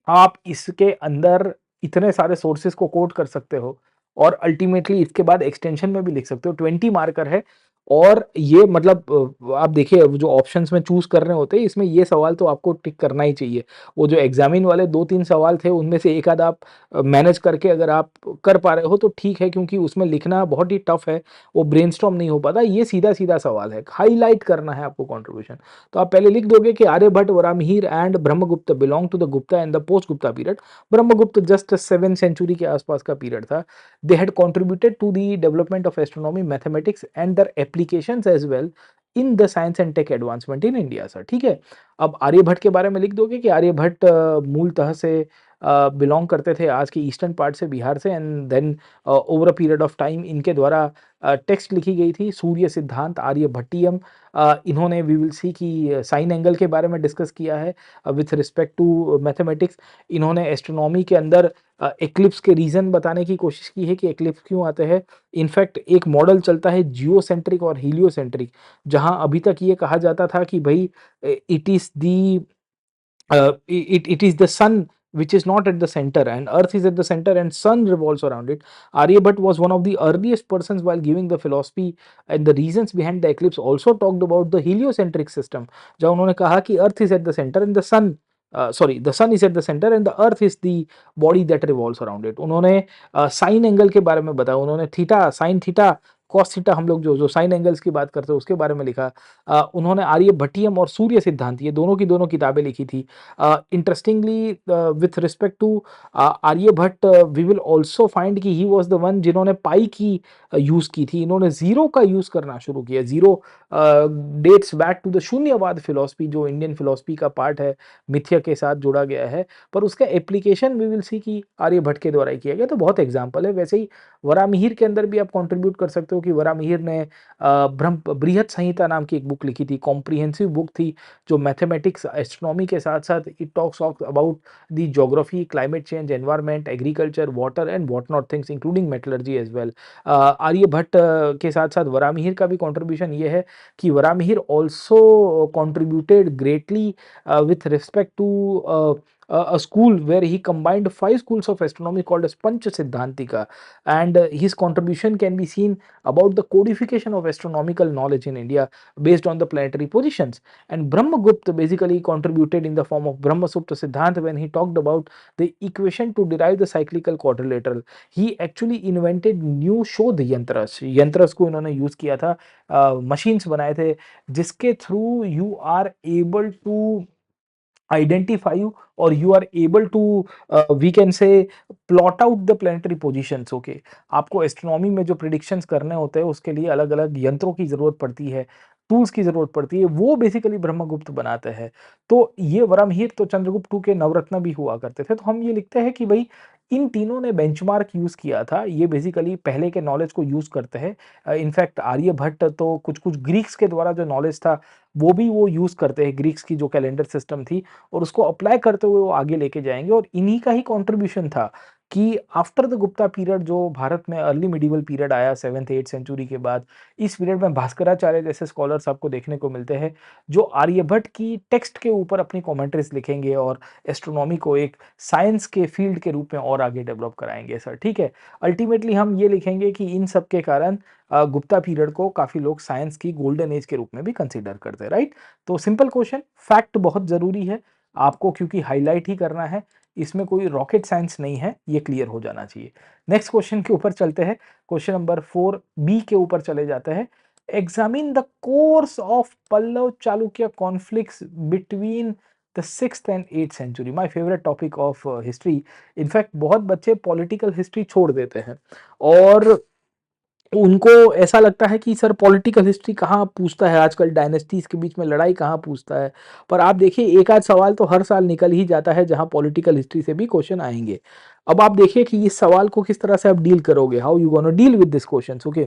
आप इसके अंदर इतने सारे सोर्सेस को कोट कर सकते हो और अल्टीमेटली इसके बाद एक्सटेंशन में भी लिख सकते हो। 20 मार्कर है, और ये मतलब आप देखिए जो ऑप्शंस में चूज कर रहे होते हैं इसमें ये सवाल तो आपको टिक करना ही चाहिए। वो जो एग्जामिन वाले 2-3 सवाल थे उनमें से एक आध आप मैनेज करके अगर आप कर पा रहे हो तो ठीक है, क्योंकि उसमें लिखना बहुत ही टफ है, वो ब्रेनस्टॉर्म नहीं हो पाता। ये सीधा सीधा सवाल है, हाईलाइट करना है आपको कंट्रीब्यूशन। तो आप पहले लिख दोगे कि Aryabhata, Varahamihira and Brahmagupta belong to the Gupta and the post Gupta period. Brahmagupta just 7th century के आसपास का पीरियड था। They had contributed to the development of astronomy, mathematics and their applications as well in the science and tech advancement in India sir, ठीक है। अब आर्यभट्ट के बारे में लिख दोगे कि आर्यभट्ट मूलतः से बिलोंग करते थे आज के ईस्टर्न पार्ट से, बिहार से, and then over a period of time इनके द्वारा टेक्स्ट लिखी गई थी, सूर्य सिद्धांत, आर्यभट्टियम। इन्होंने वी विल सी कि साइन एंगल के बारे में डिस्कस किया है विथ रिस्पेक्ट टू मैथमेटिक्स। इन्होंने एस्ट्रोनॉमी के अंदर एक्लिप्स के रीजन बताने की कोशिश की है कि एक्लिप्स क्यों आते हैं। इनफैक्ट एक मॉडल चलता है जियोसेंट्रिक और हीलियोसेंट्रिक, जहां अभी तक ये कहा जाता था कि भाई it is the it is the sun which is not at the center and earth is at the center and sun revolves around it. Aryabhatta was one of the earliest persons while giving the philosophy and the reasons behind the eclipse, also talked about the heliocentric system, जहाँ उन्होंने कहा कि earth is at the center and the sun sorry, the sun is at the centre and the earth is the body that revolves around it. उन्होंने साइन एंगल के बारे में बताया, उन्होंने theta, sine theta, cos theta, हम लोग जो जो साइन एंगल्स की बात करते हैं उसके बारे में लिखा। उन्होंने आर्यभट्टियम और सूर्य सिद्धांत, ये दोनों की दोनों किताबें लिखी थी। Interestingly with respect to Aryabhata, we will also find कि ही वॉज द वन जिन्होंने पाई की यूज की थी। इन्होंने जीरो का यूज करना शुरू किया। Zero dates back to the Shunyavada philosophy, जो इंडियन फिलॉसफी का पार्ट है, मिथ्या के साथ जुड़ा गया है, पर उसका एप्लीकेशन वी विल सी कि आर्यभट्ट के द्वारा ही किया गया। तो बहुत एग्जाम्पल है। वैसे ही वरामिहिर के अंदर भी आप कंट्रीब्यूट कर सकते हो कि वरामिहिर ने ब्रह्म बृहत संहिता नाम की एक बुक लिखी थी, कॉम्प्रिहेंसिव बुक थी, जो मैथमेटिक्स, एस्ट्रोनॉमी के साथ साथ it talks about the geography, climate change, environment, agriculture, water and what not things including metallurgy as well. Aryabhata के साथ साथ वरामिहिर का भी कंट्रीब्यूशन ये है कि वरामिहिर also contributed greatly with respect to a school where he combined 5 schools of astronomy called as Panch Siddhantika, and his contribution can be seen about the codification of astronomical knowledge in India based on the planetary positions. And Brahmagupta basically contributed in the form of Brahma Supta Siddhant when he talked about the equation to derive the cyclical quadrilateral. He actually invented new शोध यंत्रस, यंत्रस को इन्होंने यूज किया था, मशीन्स बनाए थे जिसके through you are able to identify you or you are able to we can say plot out the planetary positions. Okay, आपको एस्ट्रोनॉमी में जो प्रिडिक्शंस करने होते हैं उसके लिए अलग अलग यंत्रों की जरूरत पड़ती है, टूल्स की जरूरत पड़ती है, वो बेसिकली ब्रह्मगुप्त बनाते हैं। तो ये वराहमिहिर तो चंद्रगुप्त टू के नवरत्न भी हुआ करते थे। तो हम ये लिखते हैं कि भाई इन तीनों ने बेंचमार्क यूज किया था, ये बेसिकली पहले के नॉलेज को यूज करते हैं। इनफैक्ट आर्यभट्ट तो कुछ कुछ ग्रीक्स के द्वारा जो नॉलेज था वो भी वो यूज करते हैं, ग्रीक्स की जो कैलेंडर सिस्टम थी, और उसको अप्लाई करते हुए वो आगे लेके जाएंगे। और इन्हीं का ही कंट्रीब्यूशन था कि आफ्टर द गुप्ता पीरियड, जो भारत में अर्ली मिडिवल पीरियड आया 7th-8th सेंचुरी के बाद, इस पीरियड में भास्कराचार्य जैसे स्कॉलर्स आपको देखने को मिलते हैं जो आर्यभट्ट की टेक्स्ट के ऊपर अपनी कमेंट्रीज लिखेंगे और एस्ट्रोनॉमी को एक साइंस के फील्ड के रूप में और आगे डेवलप कराएंगे सर। ठीक है, अल्टीमेटली हम ये लिखेंगे कि इन सब के कारण गुप्ता पीरियड को काफी लोग साइंस की गोल्डन एज के रूप में भी कंसीडर करते हैं, राइट। तो सिंपल क्वेश्चन, फैक्ट बहुत जरूरी है आपको क्योंकि हाईलाइट ही करना है, इसमें कोई रॉकेट साइंस नहीं है, ये क्लियर हो जाना चाहिए। नेक्स्ट क्वेश्चन के ऊपर चलते हैं, क्वेश्चन नंबर 4B के ऊपर चले जाते हैं। Examine the course of Pallava Chalukya conflicts between the 6th and 8th century. My favourite topic of history. In fact बहुत बच्चे पॉलिटिकल हिस्ट्री छोड़ देते हैं और उनको ऐसा लगता है कि सर पॉलिटिकल हिस्ट्री कहाँ पूछता है, आजकल डायनेस्टीज के बीच में लड़ाई कहाँ पूछता है। पर आप देखिए एक आध सवाल तो हर साल निकल ही जाता है जहाँ पॉलिटिकल हिस्ट्री से भी क्वेश्चन आएंगे। अब आप देखिए कि इस सवाल को किस तरह से आप डील करोगे, how you gonna deal with this question. Okay,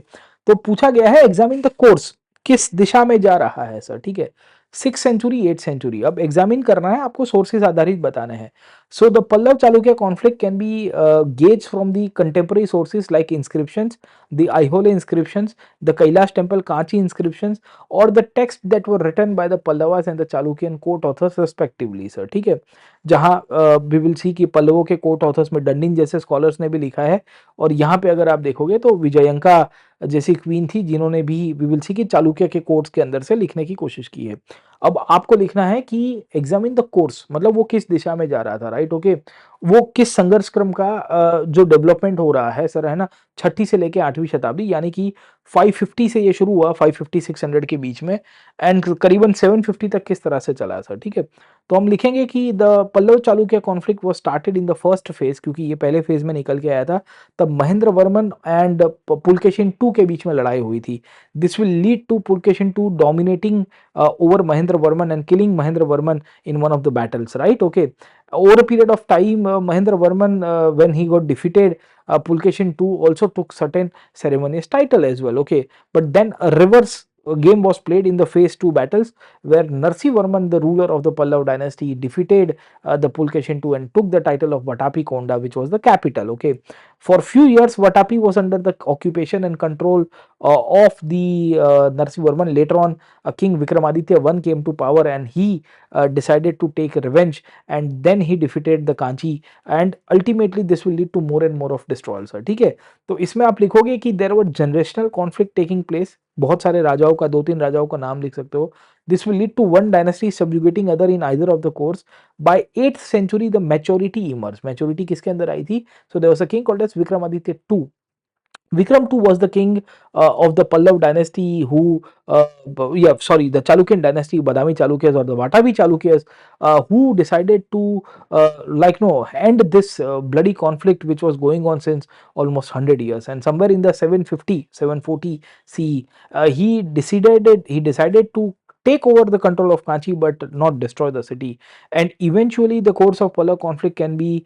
तो पूछा गया है एग्जामिन द कोर्स, किस दिशा में जा रहा है सर। ठीक है, 6th सेंचुरी 8th सेंचुरी, अब एग्जामिन करना है आपको, सोर्सेज आधारित बताने हैं। So the Pallav Chalukya conflict can be gauged from the contemporary sources like inscriptions, the Aihole inscriptions, the Kailash temple Kanchi inscriptions, or the text that were written by the Pallavas and the Chalukyan court authors respectively, sir. ठीक है, जहाँ we will see कि पल्लवों के कोर्ट ऑथर्स में डंडिन जैसे स्कॉलर्स ने भी लिखा है, और यहाँ पे अगर आप देखोगे तो विजयंका जैसी क्वीन थी जिन्होंने भी we will see कि चालुक्य के कोर्ट्स के अंदर से लिखने की कोशिश की है। अब आपको लिखना है कि एग्जामिन द कोर्स, मतलब वो किस दिशा में जा रहा था, राइट। ओके, वो किस संघर्ष क्रम का जो डेवलपमेंट हो रहा है सर, है ना, 6ठी से लेके 8वीं शताब्दी, यानी कि 550 से ये शुरू हुआ, 550-600 के बीच में, एंड करीबन 750 तक किस तरह से चला सर। ठीक है, तो हम लिखेंगे कि the Pallava Chalukya conflict was started in the first phase, क्योंकि ये पहले फेज में निकल के आया था, तब महेंद्र वर्मन एंड पुलकेशिन टू के बीच में लड़ाई हुई थी। This will lead to Pulakeshin two dominating over Mahendra Varman and killing Mahendra Varman in one of the battles, right? Okay, over a period of time, Mahendra Varman, when he got defeated, Pulkeshin II also took certain ceremonious title as well. Okay, but then a reverse game was played in the phase 2 battles where Narsi Varman, the ruler of the Pallav dynasty, defeated the Pulkeshin II and took the title of Vatapi Konda, which was the capital. Okay, for few years Vatapi was under the occupation and control of the Narsi Varman. Later on, King Vikramaditya I came to power and he decided to take revenge, and then he defeated the Kanchi, and ultimately this will lead to more and more of destroyals, ठीक है। तो इसमें आप लिखोगे कि there were generational conflict taking place, बहुत सारे राजाओं का, 2-3 राजाओं का नाम लिख सकते हो। This will lead to one dynasty subjugating other in either of the course. By 8th century the maturity emerged. Maturity किसके अंदर आई थी? So there was a king called as Vikramaditya II. Vikram II was the king of the Pallav dynasty who, the Chalukyan dynasty, Badami Chalukyas or the Vatavi Chalukyas, who decided to, end this bloody conflict which was going on since almost 100 years. And somewhere in the 740 CE, he decided to take over the control of Kanchi but not destroy the city. And eventually the course of Pallav conflict can be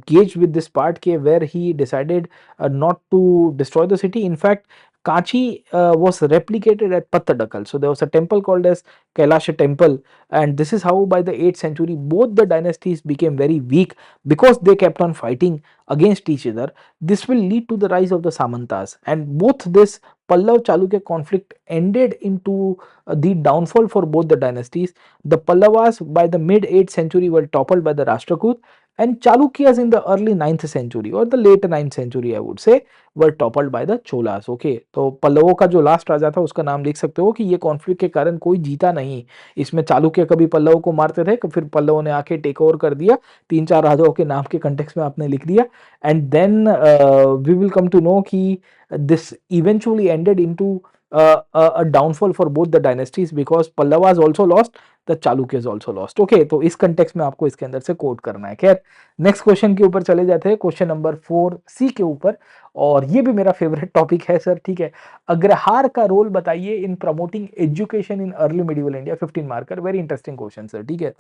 gauged with this part where he decided not to destroy the city. In fact, Kachi was replicated at Pattadakal. So there was a temple called as Kailasha temple, and this is how by the 8th century both the dynasties became very weak because they kept on fighting against each other. This will lead to the rise of the Samantas, and both this Pallav Chalukya conflict ended into the downfall for both the dynasties. The Pallavas by the mid 8th century were toppled by the Rashtrakud, and Chalukyas in the early 9th century or the late 9th century I would say were toppled by the Cholas. Okay, तो पल्लवों का जो लास्ट राजा था उसका नाम लिख सकते हो कि ये कॉन्फ्लिक्ट के कारण कोई जीता नहीं। इसमें चालुक्य कभी पल्लवों को मारते थे, फिर पल्लवों ने आके टेक ओवर कर दिया। 3-4 राजाओं के नाम के कंटेक्स्ट में आपने लिख दिया, and then we will come to know कि this eventually ended into a downfall for both the dynasties because Pallavas also lost, the Chalukyas also lost. Okay, तो इस कंटेक्स्ट में आपको इसके अंदर से कोट करना है। खैर, नेक्स्ट क्वेश्चन के ऊपर चले जाते हैं, क्वेश्चन नंबर 4C के ऊपर, और ये भी मेरा फेवरेट टॉपिक है सर, ठीक है। अग्रहार का रोल बताइए इन promoting education in early medieval India, 15 marker, very interesting question sir, ठीक है।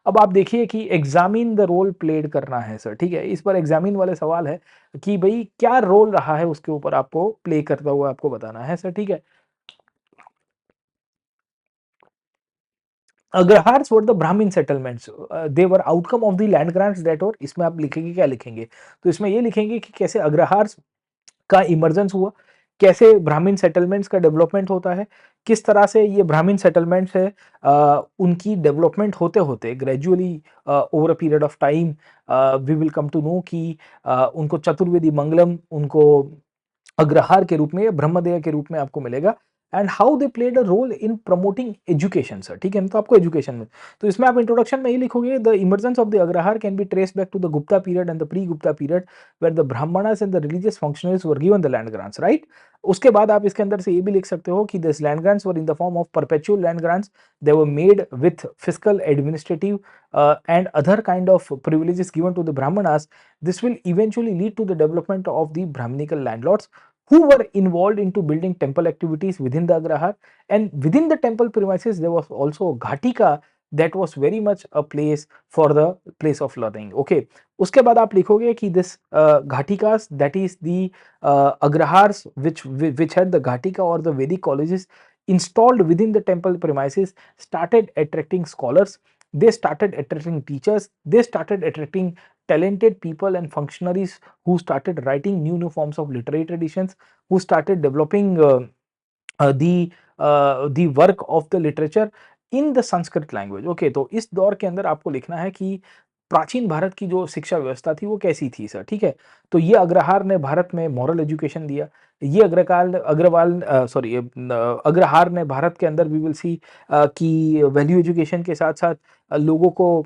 अब आप देखिए कि एग्जामिन द रोल प्लेड करना है सर, ठीक है। इस पर एग्जामिन वाले सवाल है कि भाई क्या रोल रहा है उसके ऊपर आपको प्ले करता हुआ आपको बताना है सर, ठीक है। Agrahars were the Brahmin settlements. They were outcome of the land grants that were, इसमें आप लिखेंगे क्या लिखेंगे? तो इसमें ये लिखेंगे कि कैसे अग्रहार्स का इमर्जेंस हुआ, कैसे ब्राह्मीण सेटलमेंट्स का डेवलपमेंट होता है, किस तरह से ये ब्राह्मीण सेटलमेंट्स है उनकी डेवलपमेंट होते होते gradually over a period of time we will come to know कि उनको चतुर्वेदी मंगलम उनको अग्रहार के रूप में या ब्रह्मदेव के रूप में आपको मिलेगा, and how they played a role in promoting education sir, ठीक है। तो आपको एजुकेशन में, तो इसमें आप इंट्रोडक्शन में ही लिखोगे the emergence of the agrahara can be trace back to the Gupta period and the pre Gupta period where the Brahmanas and the religious functionaries were given the land grants, right. उसके बाद आप इसके अंदर से ये भी लिख सकते हो कि this land grants were in the form of perpetual land grants, they were made with physical administrative and other kind of privileges given to the brahmanas. This will eventually lead to the development of the brahminical landlords who were involved into building temple activities within the agrahar, and within the temple premises there was also ghatika that was very much a place for the place of learning. Okay, उसके बाद आप लिखोगे कि this घाटिकास, that is the agrahars which had the ghatika or the Vedic colleges installed within the temple premises started attracting scholars, they started attracting teachers, they started attracting talented people and functionaries who started writing new forms of literary traditions, who started developing the work of the literature in the Sanskrit language. Okay, तो इस दौर के अंदर आपको लिखना है कि प्राचीन भारत की जो शिक्षा व्यवस्था थी वो कैसी थी सर, ठीक है। तो ये अग्रहार ने भारत में मॉरल एजुकेशन दिया, ये अग्रहार ने भारत के अंदर वी विल सी कि वैल्यू एजुकेशन के साथ साथ लोगों को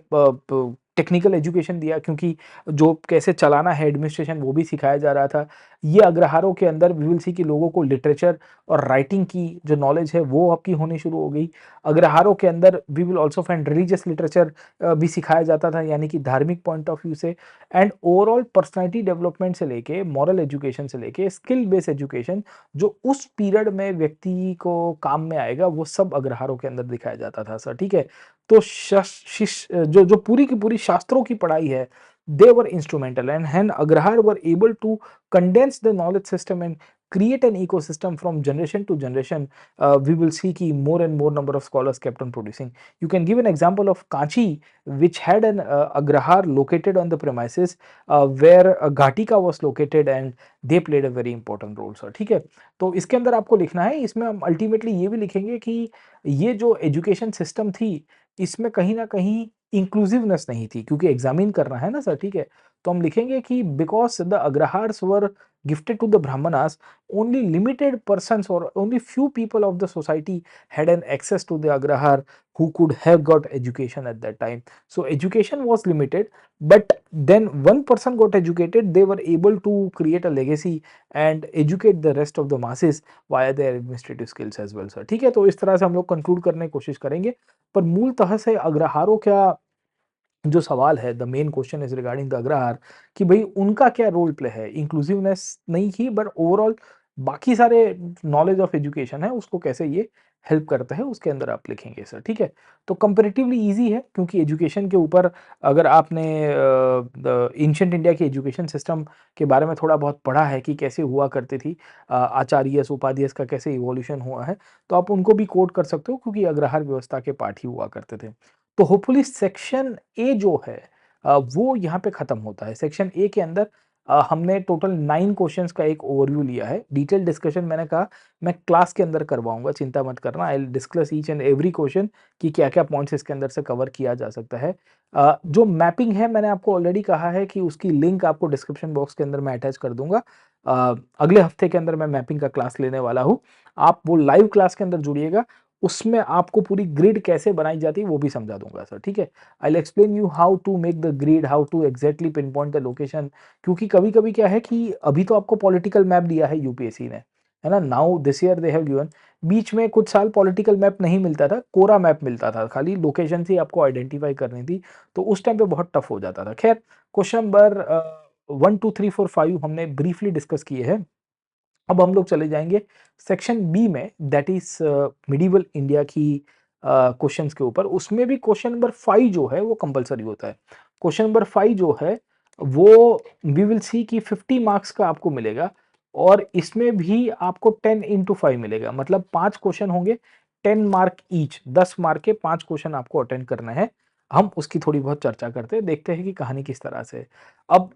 टेक्निकल एजुकेशन दिया, क्योंकि जो कैसे चलाना है एडमिनिस्ट्रेशन वो भी सिखाया जा रहा था। ये अग्रहारों के अंदर वी विल सी कि लोगों को लिटरेचर और राइटिंग की जो नॉलेज है वो आपकी होनी शुरू हो गई। अग्रहारों के अंदर we will also find religious literature भी सिखाया जाता था, यानी कि धार्मिक पॉइंट ऑफ व्यू से, एंड ओवरऑल पर्सनैलिटी डेवलपमेंट से लेके मॉरल एजुकेशन से लेके स्किल बेस्ड एजुकेशन जो उस पीरियड में व्यक्ति को काम में आएगा वो सब अग्रहारों के अंदर दिखाया जाता था सर, ठीक है। तो जो जो पूरी की पूरी शास्त्रों की पढ़ाई है, they were instrumental, and hence Agrahar were able to condense the knowledge system and create an ecosystem from generation to generation. We will see कि more and more number of scholars kept on producing. You can give an example of Kanchi which had an Agrahar located on the premises where Ghatika was located, and they played a very important role sir, ठीक है। तो इसके अंदर आपको लिखना है, इसमें हम अल्टीमेटली ये भी लिखेंगे कि ये जो एजुकेशन सिस्टम थी इसमें कहीं न कहीं इंक्लूसिवनेस नहीं थी, क्योंकि एग्ज़ामिन करना है ना सर, ठीक है? तो हम लिखेंगे कि because the agraharas were gifted to the Brahmanas, only limited persons or only few people of the society had an access to the agrahar who could have got education at that time. So education was limited, but then one person got educated, they were able to create a legacy and educate the rest of the masses via their administrative skills as well, sir. ठीक है, तो इस तरह से हम लोग कंक्लूड करने की कोशिश करेंगे, पर मूलतः से अग्रहारों का जो सवाल है, the main question is regarding the agrahara, कि भाई उनका क्या रोल प्ले है, इंक्लूसिवनेस नहीं की, बट ओवरऑल बाकी सारे नॉलेज ऑफ एजुकेशन है उसको कैसे ये हेल्प करता है, उसके अंदर आप लिखेंगे सर, ठीक है? तो कंपैरेटिवली इजी है, क्योंकि एजुकेशन के ऊपर अगर आपने द एंशिएंट इंडिया के एजुकेशन सिस्टम के बारे में थोड़ा बहुत पढ़ा है कि कैसे हुआ करती थी, आचार्यस उपाध्यस का कैसे इवोल्यूशन हुआ है, तो आप उनको भी कोट कर सकते हो, क्योंकि अग्रहार व्यवस्था के पाठ ही हुआ करते थे। तो होपफुली सेक्शन ए जो है वो यहाँ पे खत्म होता है। सेक्शन ए के अंदर हमने टोटल 9 क्वेश्चंस का एक ओवरव्यू लिया है। डिटेल डिस्कशन मैंने कहा मैं क्लास के अंदर करवाऊँगा, चिंता मत करना। I will discuss each and every question कि क्या-क्या पॉइंट्स इसके अंदर से कवर किया जा सकता है। जो मैपिंग है मैंने आपको ऑलरेडी कहा है कि उसकी लिंक आपको डिस्क्रिप्शन बॉक्स के अंदर मैं अटैच कर दूँगा। अगले हफ्ते के अंदर मैं मैपिंग का क्लास लेने वाला हूँ। आप वो लाइव क्लास के अंदर जुड़िएगा, उसमें आपको पूरी ग्रिड कैसे बनाई जाती है वो भी समझा दूँगा सर, ठीक है? I will explain you how to make the grid, how to exactly pin point the location, क्योंकि कभी-कभी क्या है कि अभी तो आपको पॉलिटिकल मैप दिया है यूपीएससी ने, है ना? Now this year they have given, बीच में कुछ साल पॉलिटिकल मैप नहीं मिलता था, कोरा मैप मिलता था, खाली लोकेशंस ही आपको आइडेंटिफ़ाई करनी थी, तो उस टाइम पे बहुत टफ हो जाता था। ख़ैर क्वेश्चन नंबर 1, 2, 3, 4, 5 हमने ब्रीफली डिस्कस किए हैं। अब हम लोग चले जाएँगे सेक्शन बी में, दैट इज़ मिडीवल इंडिया की क्वेश्चंस के ऊपर। उसमें भी क्वेश्चन नंबर 5 जो है वो कंपल्सरी होता है। क्वेश्चन नंबर 5 जो है वो वी विल सी कि 50 मार्क्स का आपको मिलेगा, और इसमें भी आपको 10 इंटू 5 मिलेगा, मतलब 5 क्वेश्चन होंगे, 10 मार्क ईच, 10 मार्क के 5 क्वेश्चन आपको अटेंड करना है। हम उसकी थोड़ी बहुत चर्चा करते हैं, देखते हैं कि कहानी किस तरह से है। अब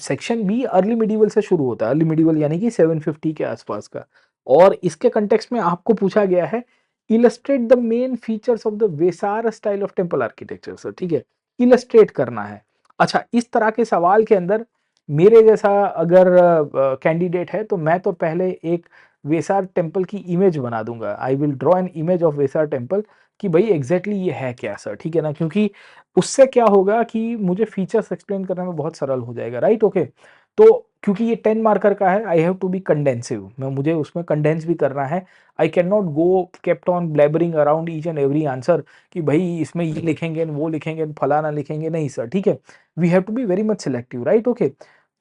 सेक्शन बी अर्ली मिडीवल से शुरू होता है, अर्ली मिडीवल यानी कि 750 के आसपास का, और इसके कंटेक्स्ट में आपको पूछा गया है illustrate the main features of the Vesara style of temple architecture, sir, ठीक है? इलस्ट्रेट करना है। अच्छा, इस तरह के सवाल के अंदर मेरे जैसा अगर कैंडिडेट है, तो मैं तो पहले एक वेसार टेम्पल की इमेज बना दूंगा। I will draw an image of Vesara temple कि भाई एग्जैक्टली ये है क्या सर, ठीक है ना? क्योंकि उससे क्या होगा कि मुझे फीचर्स एक्सप्लेन करने में बहुत सरल हो जाएगा, राइट? ओके, तो क्योंकि ये 10 मार्कर का है, आई हैव टू बी कंडेंसिव, मैं मुझे उसमें कंडेंस भी करना है। I can not go kept on blabbering around each and every answer कि भाई इसमें ये लिखेंगे वो लिखेंगे फलाना लिखेंगे, नहीं सर, ठीक है? We have to be very much selective, right? Okay,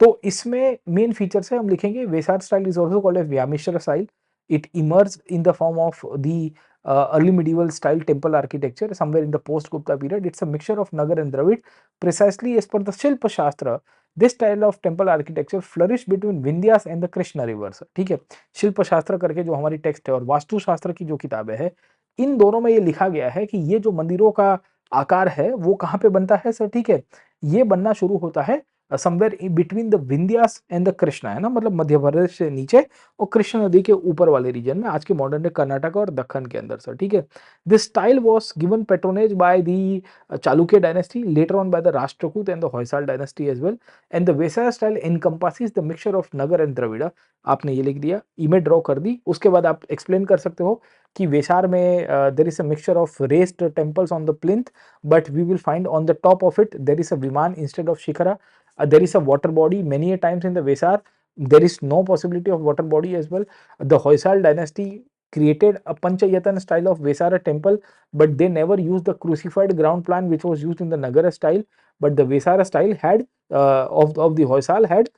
तो इसमें मेन फीचर्स है, हम लिखेंगे Vesara style is also called as vyamishra style. It emerge in the form of the early medieval style temple architecture somewhere in the post Gupta period. It's a mixture of Nagar and Dravid. Precisely as per the Shilpa Shastra, this style of temple architecture flourished between Vindhyas and the Krishna rivers. ठीक है, शिल्प शास्त्र करके जो हमारी टेक्स्ट है और वास्तु शास्त्र की जो किताबें है, इन दोनों में ये लिखा गया है कि ये जो मंदिरों का आकार है वो कहाँ पे बनता है सर, ठीक है? ये बनना शुरू होता है somewhere between the Vindhyas and the Krishna, है ना? मतलब मध्य प्रदेश से नीचे और कृष्णा नदी के ऊपर वाले रीजन में, आज के मॉडर्न डे कर्नाटक और दक्कन के अंदर सर, ठीक है? This style was given patronage by the Chalukya dynasty, later on by the Rashtrakuta and the Hoysala dynasty as well, and the Vesara style encompasses the mixture of Nagara and Dravida. आपने ये लिख दिया, इमेज ड्रॉ कर दी, उसके बाद आप एक्सप्लेन कर सकते हो कि वेसार में there is a mixture of raised temples on the plinth, but we will find on the top of it there is a vimana instead of shikhara. There is a water body many a times in the Vesar. There is no possibility of water body as well. The Hoysal dynasty created a Panchayatan style of Vesara temple, but they never used the crucified ground plan which was used in the Nagara style. But the Vesara style had of the Hoysal had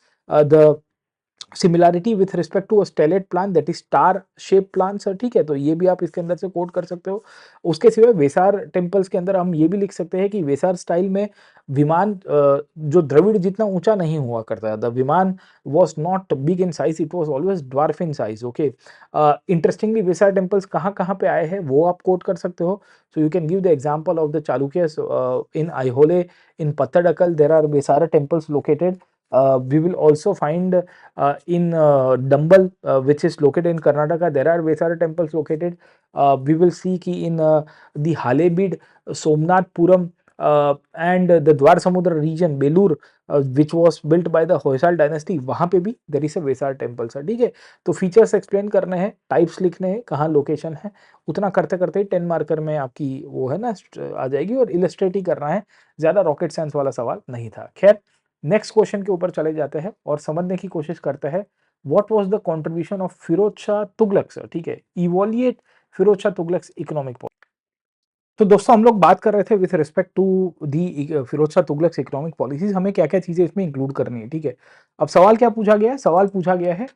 the similarity with respect to a stellate plan, that is star shape plan sir, ठीक है? तो ये भी आप इसके अंदर से कोट कर सकते हो। उसके सिवाय वेसार टेम्पल्स के अंदर हम ये भी लिख सकते हैं कि वेसार स्टाइल में विमान जो द्रविड़ जितना ऊंचा नहीं हुआ करता, the vimana was not big in size, it was always dwarf in size, okay? Interestingly Vesara temples कहाँ कहाँ पे आए हैं वो आप कोट कर सकते हो। So you can give the example of the Chalukyas in Aihole, in Pattadakal there are Vesara temples located. We will also find in Dambal, which is located in Karnataka, there are Vesara temples located. We will see ki in the Halebid, Somnath Puram, and the Dwar Samudra region, Belur, which was built by the Hoysal dynasty, वहाँ पे भी there is a Vesar temple sir, ठीक है। तो फीचर्स एक्सप्लेन करने हैं, टाइप्स लिखने हैं, कहाँ लोकेशन है, उतना करते करते 10 मार्कर में आपकी वो है ना आ जाएगी, और इलस्ट्रेट ही करना है, ज़्यादा रॉकेट साइंस वाला सवाल नहीं था। खैर, नेक्स्ट क्वेश्चन के ऊपर चले जाते हैं और समझने की कोशिश करते हैं what was the contribution of Firoz Shah Tughlaq sir, ठीक है। Evaluate Firoz Shah Tughlaq economic. तो दोस्तों हम लोग बात कर रहे थे with respect to the Firoz Shah Tughlaq economic policies, हमें क्या क्या चीजें इसमें इंक्लूड करनी है, ठीक है। अब सवाल क्या पूछा गया है, सवाल पूछा गया है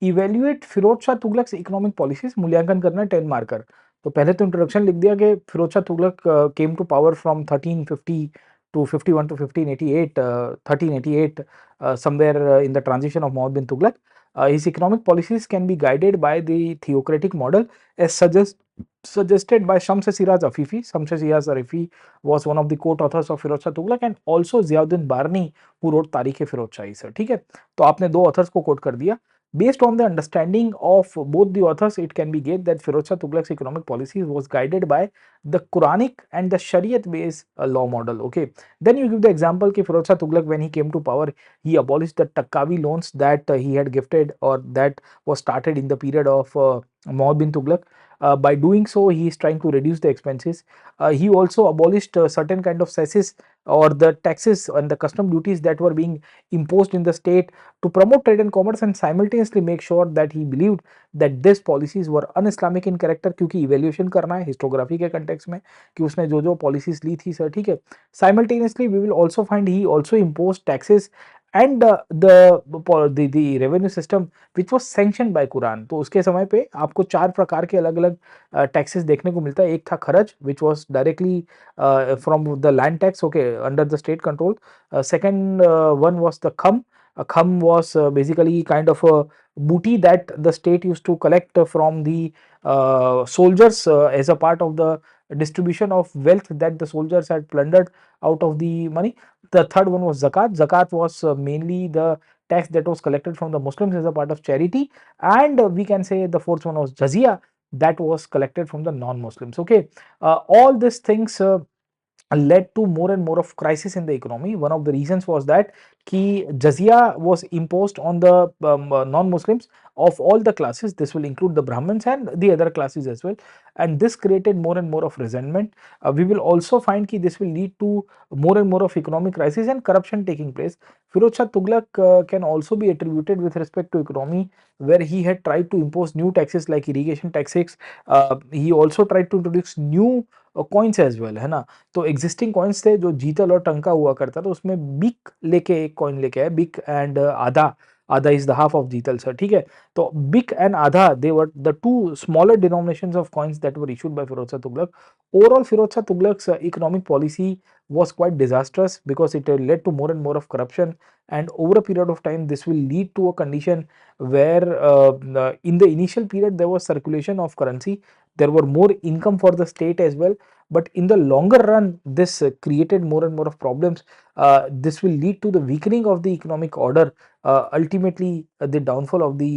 evaluate Firoz Shah Tughlaq economic policies, मूल्यांकन करना है 10 मार्कर। तो पहले तो इंट्रोडक्शन लिख दिया कि Firoz Shah Tughlaq came to power from 1350 to 51 to 1588, 1388, somewhere in the transition of Muhammad bin Tughlaq. His economic policies can be guided by the theocratic model as suggested by Shams Siraj Afifi. Shams Siraj Afifi was one of the co-authors of Firoz Shah Tughlaq, and also Ziauddin Barni who wrote Tarikh-e-Firoz Shahi sir, ठीक है। तो आपने दो ऑथर्स को कोट कर दिया। Based on the understanding of both the authors, it can be gauged that Firoz Shah Tughlaq's economic policies was guided by the Quranic and the Shariat-based law model. Okay, then you give the example कि Firoz Shah Tughlaq, when he came to power, he abolished the Takkawi loans that he had gifted or that was started in the period of Muhammad bin Tughlaq. By doing so, he is trying to reduce the expenses. He also abolished certain kind of cesses or the taxes and the custom duties that were being imposed in the state to promote trade and commerce, and simultaneously make sure that he believed that these policies were un-Islamic in character, क्योंकि इवेल्यूएशन करना है हिस्टोग्राफी के कंटेक्स्ट में कि उसने जो जो पॉलिसीज ली थी सर, ठीक है। Simultaneously we will also find he also impose taxes and the revenue system which was sanction by Quran. तो उसके समय पे आपको 4 प्रकार के अलग अलग टैक्सेस देखने को मिलता है। एक था kharaj which was directly from the land tax, okay, under the state control. Second one was the kham. Kham was basically kind of a booty that the state used to collect from the soldiers as a part of the distribution of wealth that the soldiers had plundered out of the money. The third one was zakat. Zakat was mainly the tax that was collected from the Muslims as a part of charity, and we can say the fourth one was jizya, that was collected from the non-Muslims. Okay, all these things led to more and more of crisis in the economy. One of the reasons was that ki jizya was imposed on the non-Muslims of all the classes. This will include the Brahmins and the other classes as well, and this created more and more of resentment. We will also find ki this will lead to more and more of economic crisis and corruption taking place. Firoz Shah Tughlaq can also be attributed with respect to economy, where he had tried to impose new taxes like irrigation taxes. He also tried to introduce new coins as well, है ना। तो एग्जिस्टिंग कॉइन्स थे जो जीतल और टंका हुआ करता था, उसमें बिक लेके एक कॉइन लेके आए, बिक and adha, adha is the half of jital sir, ठीक है। तो bikh and adha, they were the two smaller denominations of coins that were issued by Firoz Shah Tughlaq. Overall, Firoz Shah Tughlaq's economic policy was quite disastrous because it led to more and more of corruption, and over a period of time this will lead to a condition where in the initial period there was circulation of currency, there were more income for the state as well, but in the longer run this created more and more of problems. This will lead to the weakening of the economic order. Ultimately the downfall of the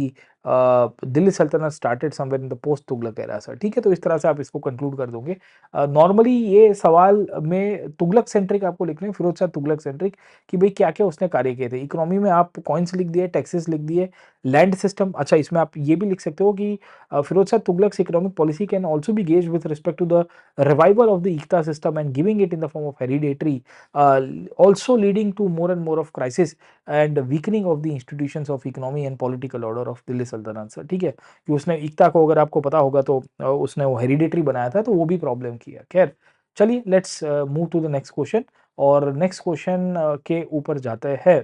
Delhi Sultanate started somewhere in the post Tughlaq era sir, ठीक है। तो इस तरह से आप इसको कंक्लूड कर दोगे। नॉर्मली ये सवाल में तुगलक सेंट्रिक आपको लिखने, फिरोज शाह तुगलक सेंट्रिक, कि भाई क्या क्या उसने कार्य किए थे। इकोनॉमी में आप कॉइन्स लिख दिए, टैक्सेस लिख दिए, लैंड सिस्टम। अच्छा, इसमें आप ये भी लिख सकते हो कि Firoz Shah Tughlaq economic policy can also be gauge with respect to the revival of the iqta system and giving it in the form of hereditary, also leading to more and more of crisis and weakening of the institutions of economy and political order of Delhi Sultanate sir, ठीक है। कि उसने इक्ता को, अगर आपको पता होगा तो उसने वो हेरिडेटरी बनाया था, तो वो भी प्रॉब्लम किया। खैर चलिए, let's move to the next question, और नेक्स्ट क्वेश्चन के ऊपर जाते हैं।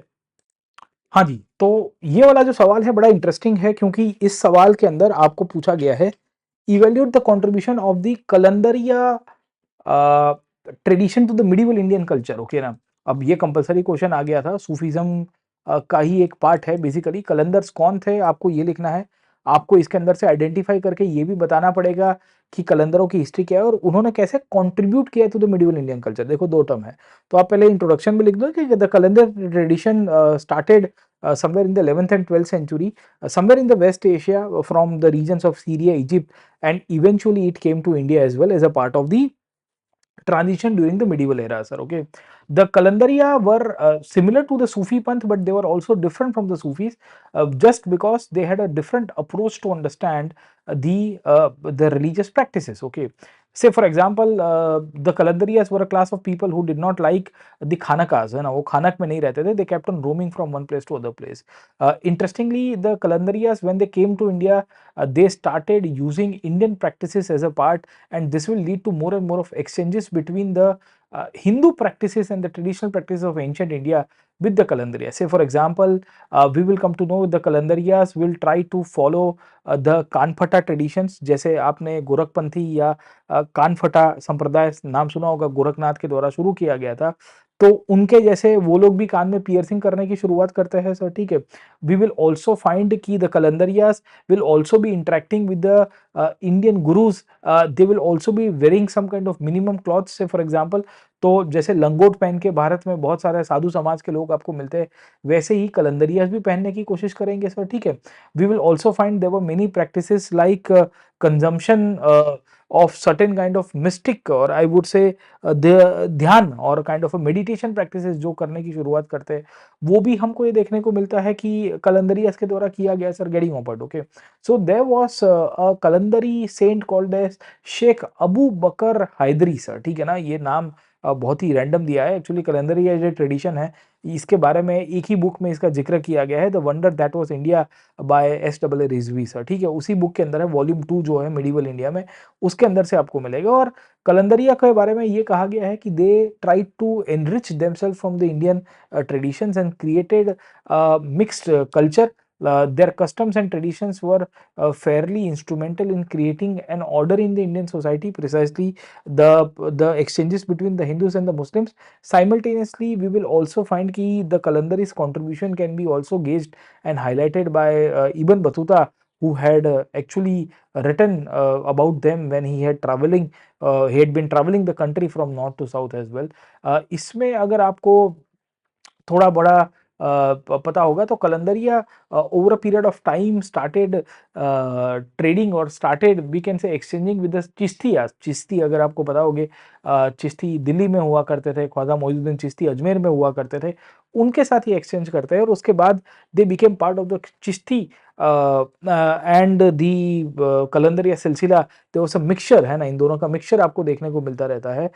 हाँ जी, तो ये वाला जो सवाल है बड़ा इंटरेस्टिंग है, क्योंकि इस सवाल के अंदर आपको पूछा गया है evaluate the contribution of the Qalandariya tradition to the medieval Indian culture, okay ना। अब ये कंपलसरी क्वेश्चन आ गया था, सूफीज्म का ही एक पार्ट है बेसिकली। कलंदर्स कौन थे आपको ये लिखना है, आपको इसके अंदर से आइडेंटिफाई करके ये भी बताना पड़ेगा कि कलंदरों की हिस्ट्री क्या है और उन्होंने कैसे कंट्रीब्यूट किया to the medieval Indian culture. देखो 2 टर्म है, तो आप पहले इंट्रोडक्शन में लिख दो कि the Qalandar tradition started somewhere in the 11th and 12th century, somewhere in the West Asia, from the regions of Syria, Egypt, and eventually it came to India as well as a part of the transition during the medieval era, sir. Okay, the Kalandariya were similar to the Sufi Panth, but they were also different from the Sufis, just because they had a different approach to understand the religious practices. Okay, say for example, the Kalandariyas were a class of people who did not like the Khanakas, है ना, वो खानक में नहीं रहते थे. They kept on roaming from one place to other place. Interestingly, the Kalandariyas, when they came to India, they started using Indian practices as a part, and this will lead to more and more of exchanges between the Hindu practices and the traditional practices of ancient India with the Kalandariya. Say for example, we will come to know the Kalandariyas will try to follow the Kanphata traditions. जैसे आपने गोरखपंथी या कानफटा संप्रदाय नाम सुना होगा, गोरखनाथ के द्वारा शुरू किया गया था, तो उनके जैसे वो लोग भी कान में पियर्सिंग करने की शुरुआत करते हैं, सर. ठीक है, वी विल ऑल्सो फाइंड कि the कलंदरियास will also be interacting with the Indian gurus. They will also be wearing some kind of minimum clothes. Say for example, तो जैसे लंगोट पहन के भारत में बहुत सारे साधु समाज के लोग आपको मिलते हैं, वैसे ही कलंदरियास भी पहनने की कोशिश करेंगे, सर. ठीक है, we will also find there were many practices like consumption of certain kind of mystic, or I would say ध्यान और काइंड ऑफ मेडिटेशन प्रैक्टिसेस जो करने की शुरुआत करते हैं, वो भी हमको ये देखने को मिलता है कि कलंदरियास के द्वारा किया गया, sir. Getting offered. Okay, so there was a Kalandari saint called as Sheikh Abu Bakr Haidari, sir. ठीक है ना, ये नाम बहुत ही रैंडम दिया है. एक्चुअली कलंदरी जो ट्रेडिशन है, इसके बारे में एक ही बुक में इसका जिक्र किया गया है, the wonder that was India by S. Rizvi, sir. ठीक है, उसी बुक के अंदर है, वॉल्यूम 2 जो है मिडिवल इंडिया में, उसके अंदर से आपको मिलेगा. और कलंदरिया के बारे में ये कहा गया है कि they try to enrich themselves from the Indian traditions and created mixed culture. Their customs and traditions were fairly instrumental in creating an order in the Indian society, precisely the exchanges between the Hindus and the Muslims. Simultaneously, we will also find कि the Kalandari's contribution can be also gauged and highlighted by Ibn Battuta, who had actually written about them when he had been traveling the country from north to south as well. इसमें अगर आपको थोड़ा बड़ा पता होगा, तो Qalandariya over a period of time started trading और started we can say exchanging with the Chishtiyas. Chishti अगर आपको पता होगे, चिश्ती दिल्ली में हुआ करते थे, ख्वाजा मोइनुद्दीन चिश्ती अजमेर में हुआ करते थे, उनके साथ ही एक्सचेंज करते हैं. और उसके बाद they became part of the Chishti and the Qalandariya silsila. तो वो सब मिक्सचर है ना, इन दोनों का मिक्सचर आपको देखने को मिलता रहता है.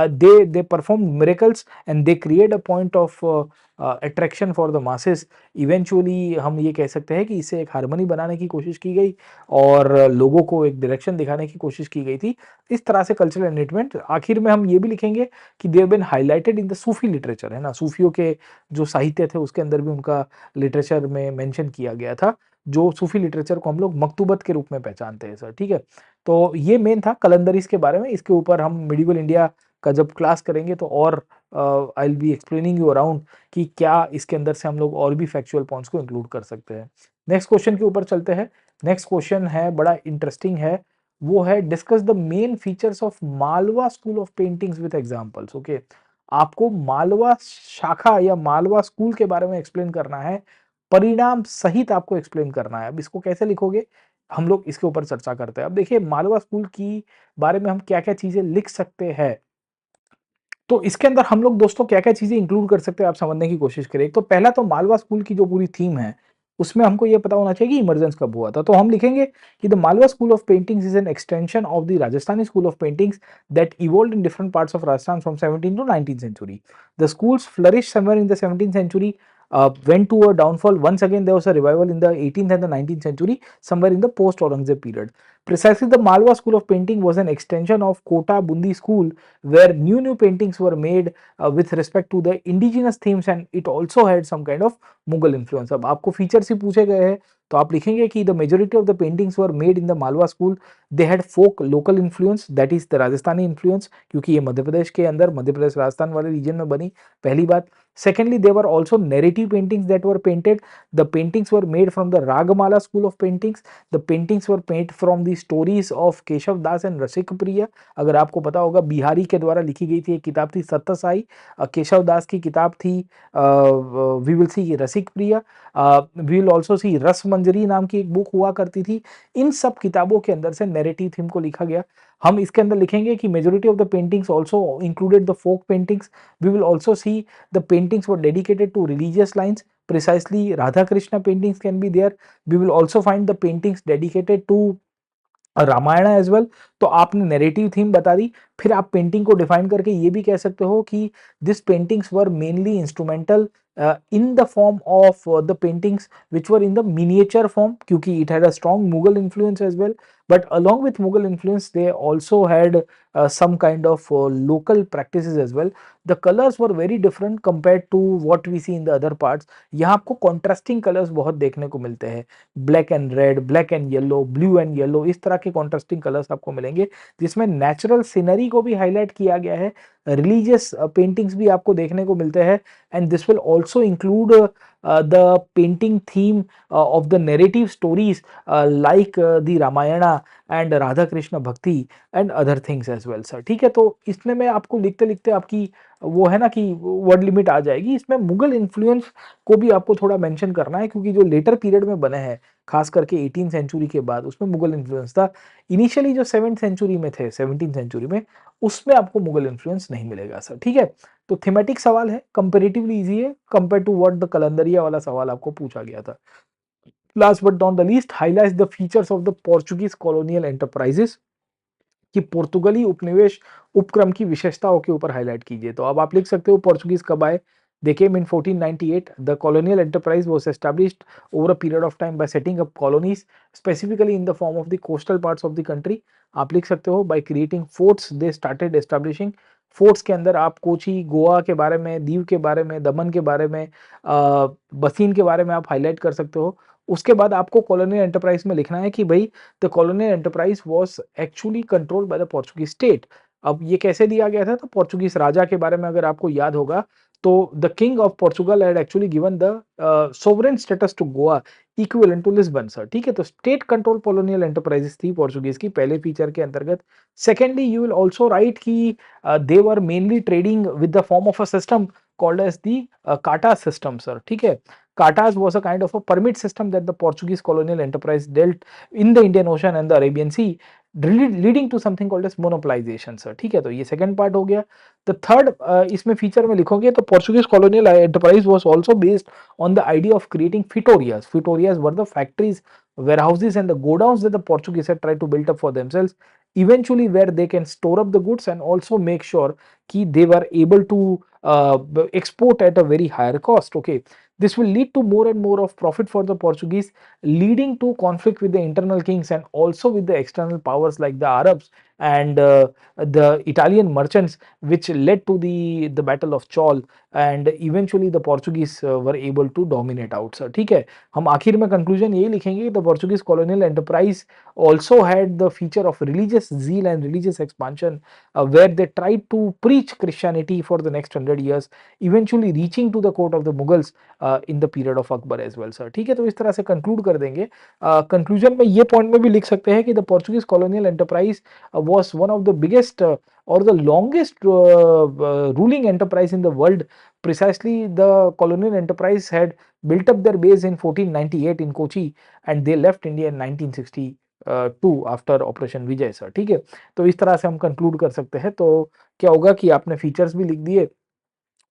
They perform miracles and they create a point of attraction for the masses. Eventually हम ये कह सकते हैं कि इसे एक हार्मनी बनाने की कोशिश की गई और लोगों को एक डायरेक्शन दिखाने की कोशिश की गई थी. इस तरह से कल्चरल एनरिचमेंट. आखिर में हम ये भी लिखेंगे कि they have been highlighted in the Sufi literature, है ना, सूफियों के जो साहित्य थे उसके अंदर भी उनका लिटरेचर में मेंशन किया गया था, जो सूफी लिटरेचर को हम लोग मकतूबत के रूप में पहचानते हैं, सर. ठीक है, तो ये मेन था कलंदरीज के बारे में. इसके ऊपर हम मिडिवल इंडिया का जब क्लास करेंगे तो और I will be explaining you around कि क्या इसके अंदर से हम लोग और भी फैक्चुअल पॉइंट्स को इंक्लूड कर सकते हैं. नेक्स्ट क्वेश्चन के ऊपर चलते हैं. नेक्स्ट क्वेश्चन है, बड़ा इंटरेस्टिंग है, वो है discuss the main features of Malwa school of paintings with examples. Okay, आपको मालवा शाखा या मालवा स्कूल के बारे में एक्सप्लेन करना है, परिणाम सहित आपको एक्सप्लेन करना है. अब इसको कैसे लिखोगे, हम लोग इसके ऊपर चर्चा करते हैं. अब देखिए, मालवा स्कूल की बारे में हम क्या-क्या चीजें लिख सकते हैं, तो इसके अंदर हम लोग दोस्तों क्या-क्या चीजें इंक्लूड कर सकते हैं, आप समझने की कोशिश करिए. तो पहला तो मालवा स्कूल की जो पूरी थीम है, उसमें हमको ये पता होना चाहिए कि इमर्जेंस कब हुआ था. तो हम लिखेंगे कि the Malwa school of paintings is an extension of the Rajasthani school of paintings that evolved in different parts of Rajasthan from 17th to 19th century. The schools flourished somewhere in the 17th century, went to a downfall. Once again, there was a revival in the 18th and the 19th century, somewhere in the post-Aurangzeb period. Precisely, the Malwa school of painting was an extension of Kota Bundi school, where new paintings were made with respect to the indigenous themes, and it also had some kind of Mughal influence. अब आपको फीचर्स ही पूछे गए हैं, तो आप लिखेंगे कि the majority of the paintings were made in the Malwa school. They had folk local influence, that is the Rajasthani influence, क्योंकि ये मध्य प्रदेश के अंदर, मध्य प्रदेश राजस्थान वाले रीजन में बनी, पहली बात. Secondly, there were also narrative paintings that were painted. The paintings were made from the Ragamala school of paintings. The paintings were made from the the stories of Keshav Das and Rasik Priya. अगर आपको पता होगा बिहारी के द्वारा लिखी गई थी, एक किताब थी सत्यसाई, केशव दास की किताब थी we will see Rasik Priya, we will also see Ras Manjari नाम की एक बुक हुआ करती थी। इन सब किताबों के अंदर से नैरेटिव थीम को लिखा गया। हम इसके अंदर लिखेंगे कि majority of the paintings also included the folk paintings. We will also see the paintings were dedicated to religious lines, precisely Radha Krishna paintings can be there. We will also find the paintings dedicated to Ramayana as well. तो आपने नैरेटिव थीम बता दी, फिर आप पेंटिंग को डिफाइन करके ये भी कह सकते हो कि this paintings were mainly instrumental in the form of the paintings which were in the miniature form, क्योंकि it had a strong Mughal influence as well, but along with Mughal influence they also had some kind of local practices as well. The colors were very different compared to what we see in the other parts. यहाँ आपको contrasting colors बहुत देखने को मिलते हैं, black and red, black and yellow, blue and yellow, इस तरह के कॉन्ट्रास्टिंग कलर्स आपको मिलेंगे, जिसमें नेचुरल सीनरी को भी हाईलाइट किया गया है। रिलीजियस पेंटिंग्स भी आपको देखने को मिलते हैं, and this will also include the painting theme of the narrative stories like the Ramayana and Radha Krishna Bhakti and other things as well sir। ठीक है, तो इसमें मैं आपको लिखते लिखते आपकी वो है ना कि वर्ड लिमिट आ जाएगी। इसमें मुगल इन्फ्लुएंस को भी आपको थोड़ा मेंशन करना है, क्योंकि जो लेटर पीरियड में बने हैं खास करके 18 सेंचुरी के बाद, उसमें मुगल इन्फ्लुएंस था। इनिशियली जो 7th सेंचुरी में थे, 17th सेंचुरी में, उसमें आपको मुगल इन्फ्लुएंस नहीं मिलेगा सर। ठीक है, तो थीमेटिक सवाल है, कंपेरेटिवली इजी है compare to what the Kalandaria वाला सवाल आपको पूछा गया था। Last but not the least, highlights the features of the Portuguese colonial enterprises, कि पोर्तुगली उपनिवेश उपक्रम की विशेषताओं के ऊपर हाईलाइट कीजिए। तो अब आप लिख सकते हो पोर्चुगीज कब आए। They came in 1498. The colonial enterprise was established over a period of time by setting up colonies, specifically in the form of the coastal parts of the country. आप लिख सकते हो by creating forts they started establishing. Forts के अंदर आप कोची, गोवा के बारे में, दीव के बारे में, दमन के बारे में, बसीन के बारे में आप हाईलाइट कर सकते हो। उसके बाद आपको कॉलोनियल एंटरप्राइज में लिखना है कि भाई the colonial enterprise was actually controlled by the Portuguese state. अब ये कैसे दिया गया था, तो पोर्चुगीज राजा के बारे में अगर आपको याद होगा, तो the king of Portugal had actually given the sovereign status to Goa equivalent to Lisbon sir. ठीक है, तो स्टेट कंट्रोल कॉलोनियल एंटरप्राइजेस थी पोर्चुगीज की पहले फीचर के अंतर्गत। Secondly you will also write कि they were mainly trading with the form of a system called as the kata system sir। ठीक है, katas was a kind of a permit system that the Portuguese colonial enterprise dealt in the Indian Ocean and the Arabian Sea, leading to something called as monopolization sir। ठीक है, तो ये सेकंड पार्ट हो गया। द थर्ड इसमें फीचर में लिखोगे तो Portuguese colonial enterprise was also based on the idea of creating fitorias। Fitorias were the factories, warehouses and the godowns that the Portuguese had tried to build up for themselves, eventually where they can store up the goods and also make sure कि they were able to export at a very higher cost। Okay, this will lead to more and more of profit for the Portuguese, leading to conflict with the internal kings and also with the external powers like the Arabs and the Italian merchants, which led to the Battle of Chaul, and eventually the Portuguese were able to dominate out sir। ठीक है, हम आखिर में कंक्लूजन यही लिखेंगे, the Portuguese colonial enterprise also had the feature of religious zeal and religious expansion, where they tried to preach Christianity for the next 100 years, eventually reaching to the court of the Mughals in the period of Akbar as well sir। ठीक है, तो इस तरह से कंक्लूड कर देंगे। कंक्लूजन में ये पॉइंट में भी लिख सकते हैं कि the Portuguese colonial enterprise was one of the biggest or the longest ruling enterprise in the world। Precisely, the colonial enterprise had built up their base in 1498 in Kochi and they left India in 1962 after Operation Vijay sir। ठीक है, तो इस तरह से हम कंक्लूड कर सकते हैं। तो क्या होगा कि आपने फीचर्स भी लिख दिए,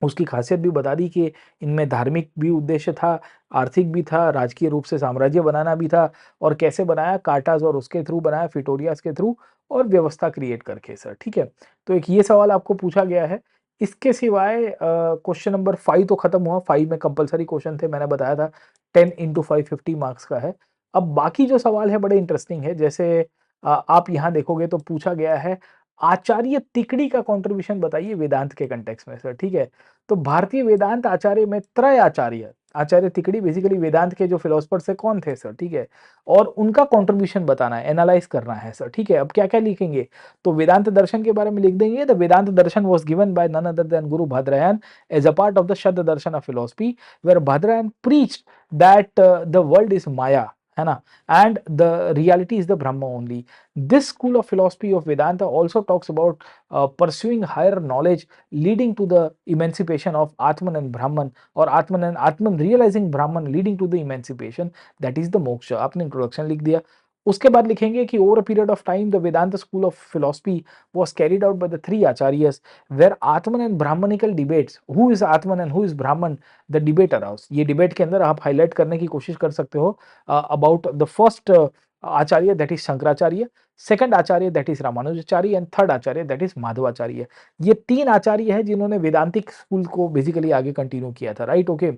उसकी खासियत भी बता दी कि इनमें धार्मिक भी उद्देश्य था, आर्थिक भी था, राजकीय रूप से साम्राज्य बनाना भी था, और कैसे बनाया, काटास और उसके थ्रू बनाया, फिटोरियास के थ्रू, और व्यवस्था क्रिएट करके सर। ठीक है, तो एक ये सवाल आपको पूछा गया है। इसके सिवाय क्वेश्चन नंबर 5 तो खत्म हुआ, 5 में कंपलसरी क्वेश्चन थे, मैंने बताया था 10 इंटू 5 50 मार्क्स का है। अब बाकी जो सवाल है बड़े इंटरेस्टिंग है, जैसे आप यहाँ देखोगे तो पूछा गया है आचार्य तिकड़ी का कंट्रीब्यूशन बताइए वेदांत के कंटेक्स्ट में सर। ठीक है, तो भारतीय वेदांत आचार्य में त्रय आचार्य, आचार्य तिकड़ी बेसिकली वेदांत के जो फिलोसफर्स है कौन थे सर। ठीक है, और उनका कंट्रीब्यूशन बताना है, एनालाइज करना है सर। ठीक है, अब क्या क्या लिखेंगे, तो वेदांत दर्शन के बारे में लिख देंगे। The Vedanta darshan was given by none other than guru Bhadrayan as a part of the shabd darshan of philosophy, where Bhadrayan preached that the world is maya है ना, and the reality is the Brahma only. This school of philosophy of Vedanta also talks about pursuing higher knowledge leading to the emancipation of Atman and Brahman, or Atman realizing Brahman leading to the emancipation, that is the moksha. आपने इंट्रोडक्शन लिख दिया. उसके बाद लिखेंगे कि over a period of time the Vedanta school of philosophy was carried out by the three acharyas, where Atman and Brahmanical debates, who is Atman and who is Brahman, the debate aroused. ये डिबेट के अंदर आप हाईलाइट करने की कोशिश कर सकते हो about the first acharya, that is Shankaracharya, second acharya that is Ramanujacharya, and third acharya that is Madhvacharya. ये तीन आचार्य है जिन्होंने वेदांतिक स्कूल को बेसिकली आगे कंटिन्यू किया था, right. Okay.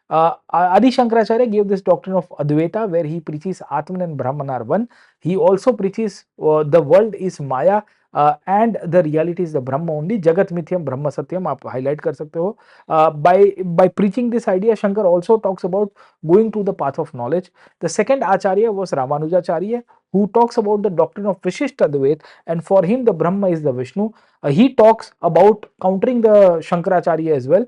Adi Shankaracharya gave this doctrine of Advaita, where he preaches Atman and Brahman are one. He also preaches the world is Maya and the reality is the Brahma only. Jagat Mithyam Brahma Satyam आप highlight कर सकते हो. By preaching this idea, Shankar also talks about going to the path of knowledge. The second Acharya was Ramanujacharya, who talks about the doctrine of Vishishta Advaita, and for him the Brahma is the Vishnu. He talks about countering the Shankaracharya as well.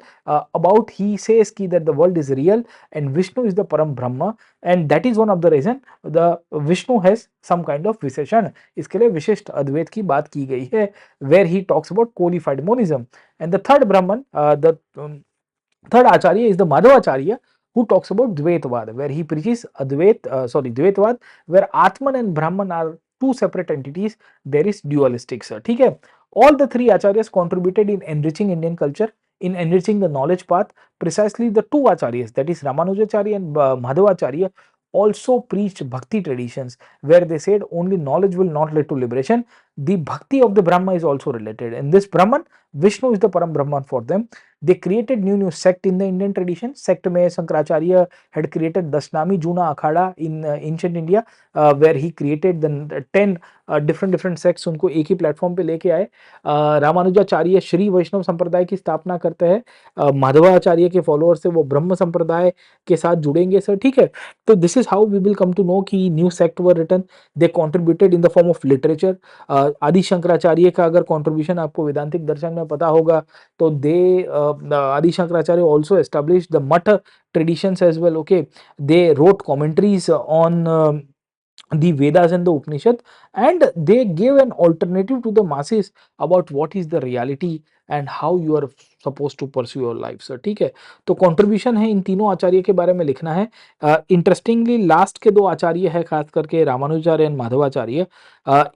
About he says ki that the world is real and Vishnu is the Param Brahma, and that is one of the reason the Vishnu has some kind of विशेषण. इसके लिए विशिष्ट अद्वैत की बात की गई है, where he talks about qualified monism. And the third Brahman, the third Acharya is the Madhavacharya, who talks about Dvaitavad, where he preaches Dvaitavad, where Atman and Brahman are two separate entities. There is dualistic, sir. ठीक है. All the three acharyas contributed in enriching Indian culture, in enriching the knowledge path. Precisely the two acharyas, that is Ramanujacharya and Madhavacharya, also preached bhakti traditions, where they said only knowledge will not lead to liberation. The bhakti of the Brahma is also related. In this Brahman, Vishnu is the Param Brahman for them. They created new sect in the Indian tradition. Sect में Shankaracharya had created Dasnami Juna Akhada in ancient India, where he created the 10 different sects. उनको एक ही प्लेटफॉर्म पे लेके आए. रामानुजाचार्य श्री वैष्णव संप्रदाय की स्थापना करते हैं. माधवाचार्य के फॉलोअर्स से वो ब्रह्म संप्रदाय के साथ जुड़ेंगे, सर. ठीक है. तो this is how we will come to know कि new sect were written. They contributed in the form of literature. Adi Shankaracharya का अगर कॉन्ट्रीब्यूशन आपको वेदांतिक दर्शन में पता होगा, तो दे Adi Shankaracharya also established the Matha traditions as well. Okay, they wrote commentaries on the Vedas and the Upanishad, and they gave an alternative to the masses about what is the reality and how you are supposed to pursue your life, sir. ठीक है. तो कंट्रीब्यूशन है इन तीनों आचार्य के बारे में लिखना है. इंटरेस्टिंगली लास्ट के दो आचार्य है, खास करके रामानुजाचार्य एंड माधवाचार्य.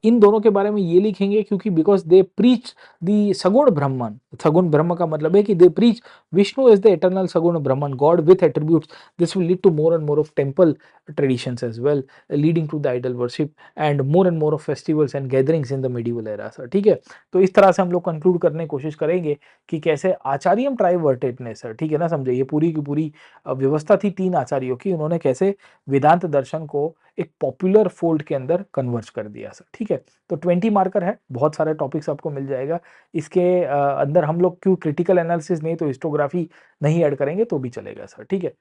इन दोनों के बारे में ये लिखेंगे क्योंकि बिकॉज दे प्रीच द सगुण ब्रह्मन. सगुण ब्रह्म का मतलब है कि they preach Vishnu is the eternal saguna Brahman, god with attributes. This will lead to more and more of temple traditions as well, leading to the idol worship and more of festivals and gatherings in the medieval era, sir. ठीक है. तो इस तरह से हम लोग कंक्लूड करने की कोशिश करेंगे कि कैसे आचार्यम ट्राइवर्टेड ने, सर, ठीक है ना, समझे, ये पूरी की पूरी व्यवस्था थी तीन आचार्यों की. उन्होंने कैसे वेदांत दर्शन को एक पॉपुलर फोल्ड के अंदर कन्वर्ज कर दिया, सर. ठीक है. तो 20 मार्कर है, बहुत सारे टॉपिक्स आपको मिल जाएगा. इसके अंदर हम लोग क्यों क्रिटिकल एनालिसिस नहीं तो हिस्टोग्राफी नहीं ऐड करेंगे तो भी चलेगा, सर. ठीक है.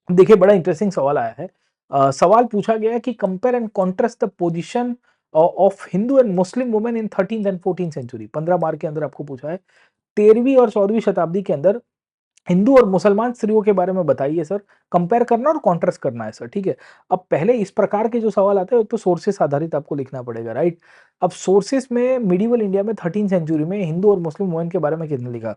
देखिए, बड़ा इंटरेस्टिंग सवाल आया है. सवाल पूछा गया है कि compare and contrast the position of Hindu and Muslim women in 13th and 14th century. 15 mark के अंदर आपको पूछा है. 13वीं और 14वीं शताब्दी के अंदर हिंदू और मुसलमान स्त्रियों के बारे में बताइए, सर. कंपेयर करना और कॉन्ट्रास्ट करना है, सर. ठीक है. अब पहले इस प्रकार के जो सवाल आते हैं तो सोर्सेस आधारित आपको लिखना पड़ेगा, राइट. अब सोर्सेस में मिडिवल इंडिया में 13th सेंचुरी में हिंदू और मुस्लिम वुमेन के बारे में किसने लिखा.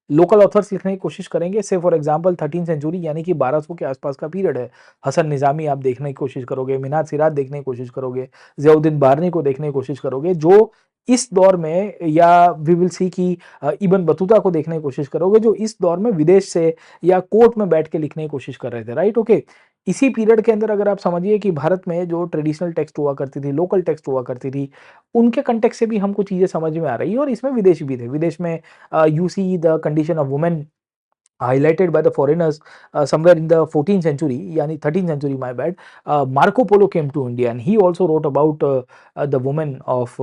लोकल ऑथर्स लिखने की कोशिश करेंगे. से फॉर एग्जांपल 13th सेंचुरी यानी कि 1200 के आसपास का पीरियड है. हसन निजामी आप देखने की कोशिश करोगे, मिन्हाज सिराज देखने की कोशिश करोगे, ज़ियाउद्दीन बारनी को देखने की कोशिश करोगे, जो इस दौर में, या वी विल सी कि इब्न बतूता को देखने की कोशिश करोगे, जो इस दौर में विदेश से या कोर्ट में बैठ के लिखने की कोशिश कर रहे थे, राइट. ओके. इसी पीरियड के अंदर अगर आप समझिए कि भारत में जो ट्रेडिशनल टेक्स्ट हुआ करती थी, लोकल टेक्स्ट हुआ करती थी, उनके कंटेक्स्ट से भी हमको चीज़ें समझ में आ रही है. और इसमें विदेशी भी थे. विदेश में you see the condition of women highlighted by the foreigners somewhere in the 14th century, yani 13th century, my bad. Marco Polo came to India and he also wrote about the women of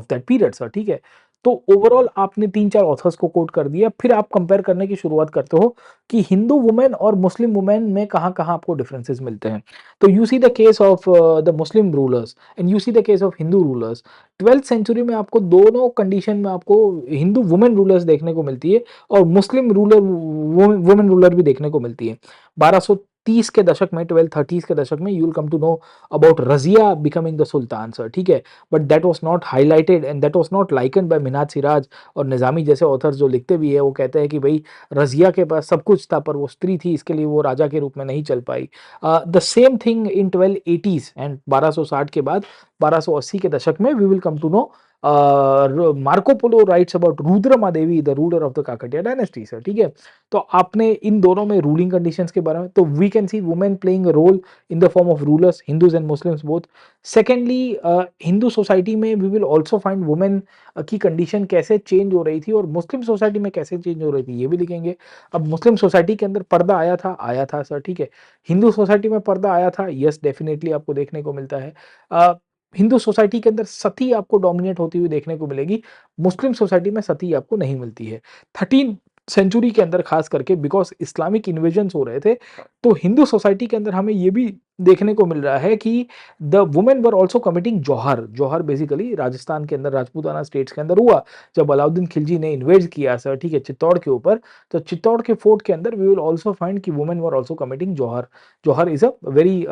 that period, sir. ठीक है. तो ओवरऑल आपने 3-4 ऑथर्स को कोट कर दिया, फिर आप कंपेयर करने की शुरुआत करते हो कि हिंदू वुमेन और मुस्लिम वुमेन में कहाँ-कहाँ आपको डिफरेंसेस मिलते हैं। तो you see the case of the Muslim rulers and you see the case of Hindu rulers. 12th century में आपको दोनों कंडीशन में आपको हिंदू वुमेन रूलर्स देखने को मिलती है और मुस्लिम वुमेन रूलर भी देखने को मिलती है। 1230 के दशक में, 1230s के दशक में, you will come to know about Razia becoming the sultan sir, ठीक है। But that was not highlighted and that was not liked by Minhaj Siraj और निज़ामी जैसे ऑथर्स जो लिखते भी है, वो कहते हैं कि भाई रज़िया के पास सब कुछ था पर वो स्त्री थी, इसके लिए वो राजा के रूप में नहीं चल पाई। The same thing in 1280s and 1260 के बाद 1280 के दशक में we will come to know Marco Polo writes about Rudrama Devi the ruler of the Kakatiya dynasty sir, ठीक है। तो आपने इन दोनों में रूलिंग कंडीशंस के बारे में, तो we can see women playing a role in the form of rulers, Hindus and Muslims both. Secondly, Hindu society में we will also find women की कंडीशन कैसे चेंज हो रही थी और मुस्लिम सोसाइटी में कैसे चेंज हो रही थी, ये भी लिखेंगे। अब मुस्लिम सोसाइटी के अंदर पर्दा आया था सर, ठीक है। हिंदू सोसाइटी में पर्दा आया था, यस डेफिनेटली आपको देखने को मिलता है। अ, हिंदू सोसाइटी के अंदर सती आपको डोमिनेट होती हुई देखने को मिलेगी, मुस्लिम सोसाइटी में सती आपको नहीं मिलती है। 13 सेंचुरी के अंदर खास करके बिकॉज इस्लामिक इन्वेजन्स हो रहे थे, तो हिंदू सोसाइटी के अंदर हमें ये भी देखने को मिल रहा है कि the women were also committing jauhar. Jauhar basically Rajasthan के अंदर, राजपूताना स्टेट्स के अंदर हुआ जब अलाउद्दीन खिलजी ने इन्वेड किया सर, ठीक है, चित्तौड़ के ऊपर। तो चित्तौड़ के फोर्ट के अंदर वी विल ऑल्सो फाइंड कि women were also committing jauhar. Jauhar is a very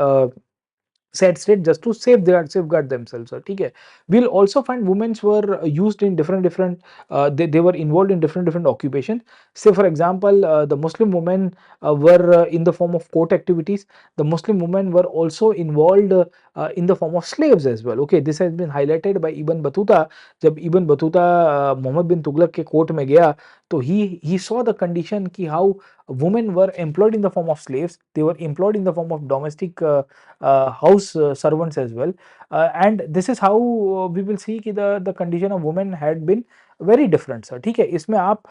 said state just to safeguard themselves, ठीक है। We'll also find women were used in different they were involved in different occupations. Say for example, the Muslim women were in the form of court activities. The Muslim women were also involved in the form of slaves as well. Okay, this has been highlighted by Ibn Battuta. जब इबन बतूता मोहम्मद बिन तुगलक के कोर्ट में गया, तो he saw the condition कि how women were employed in the form of slaves, they were employed in the form of domestic house servants as well, and this is how we will see कि the condition of women had been very different sir, ठीक है। इसमें आप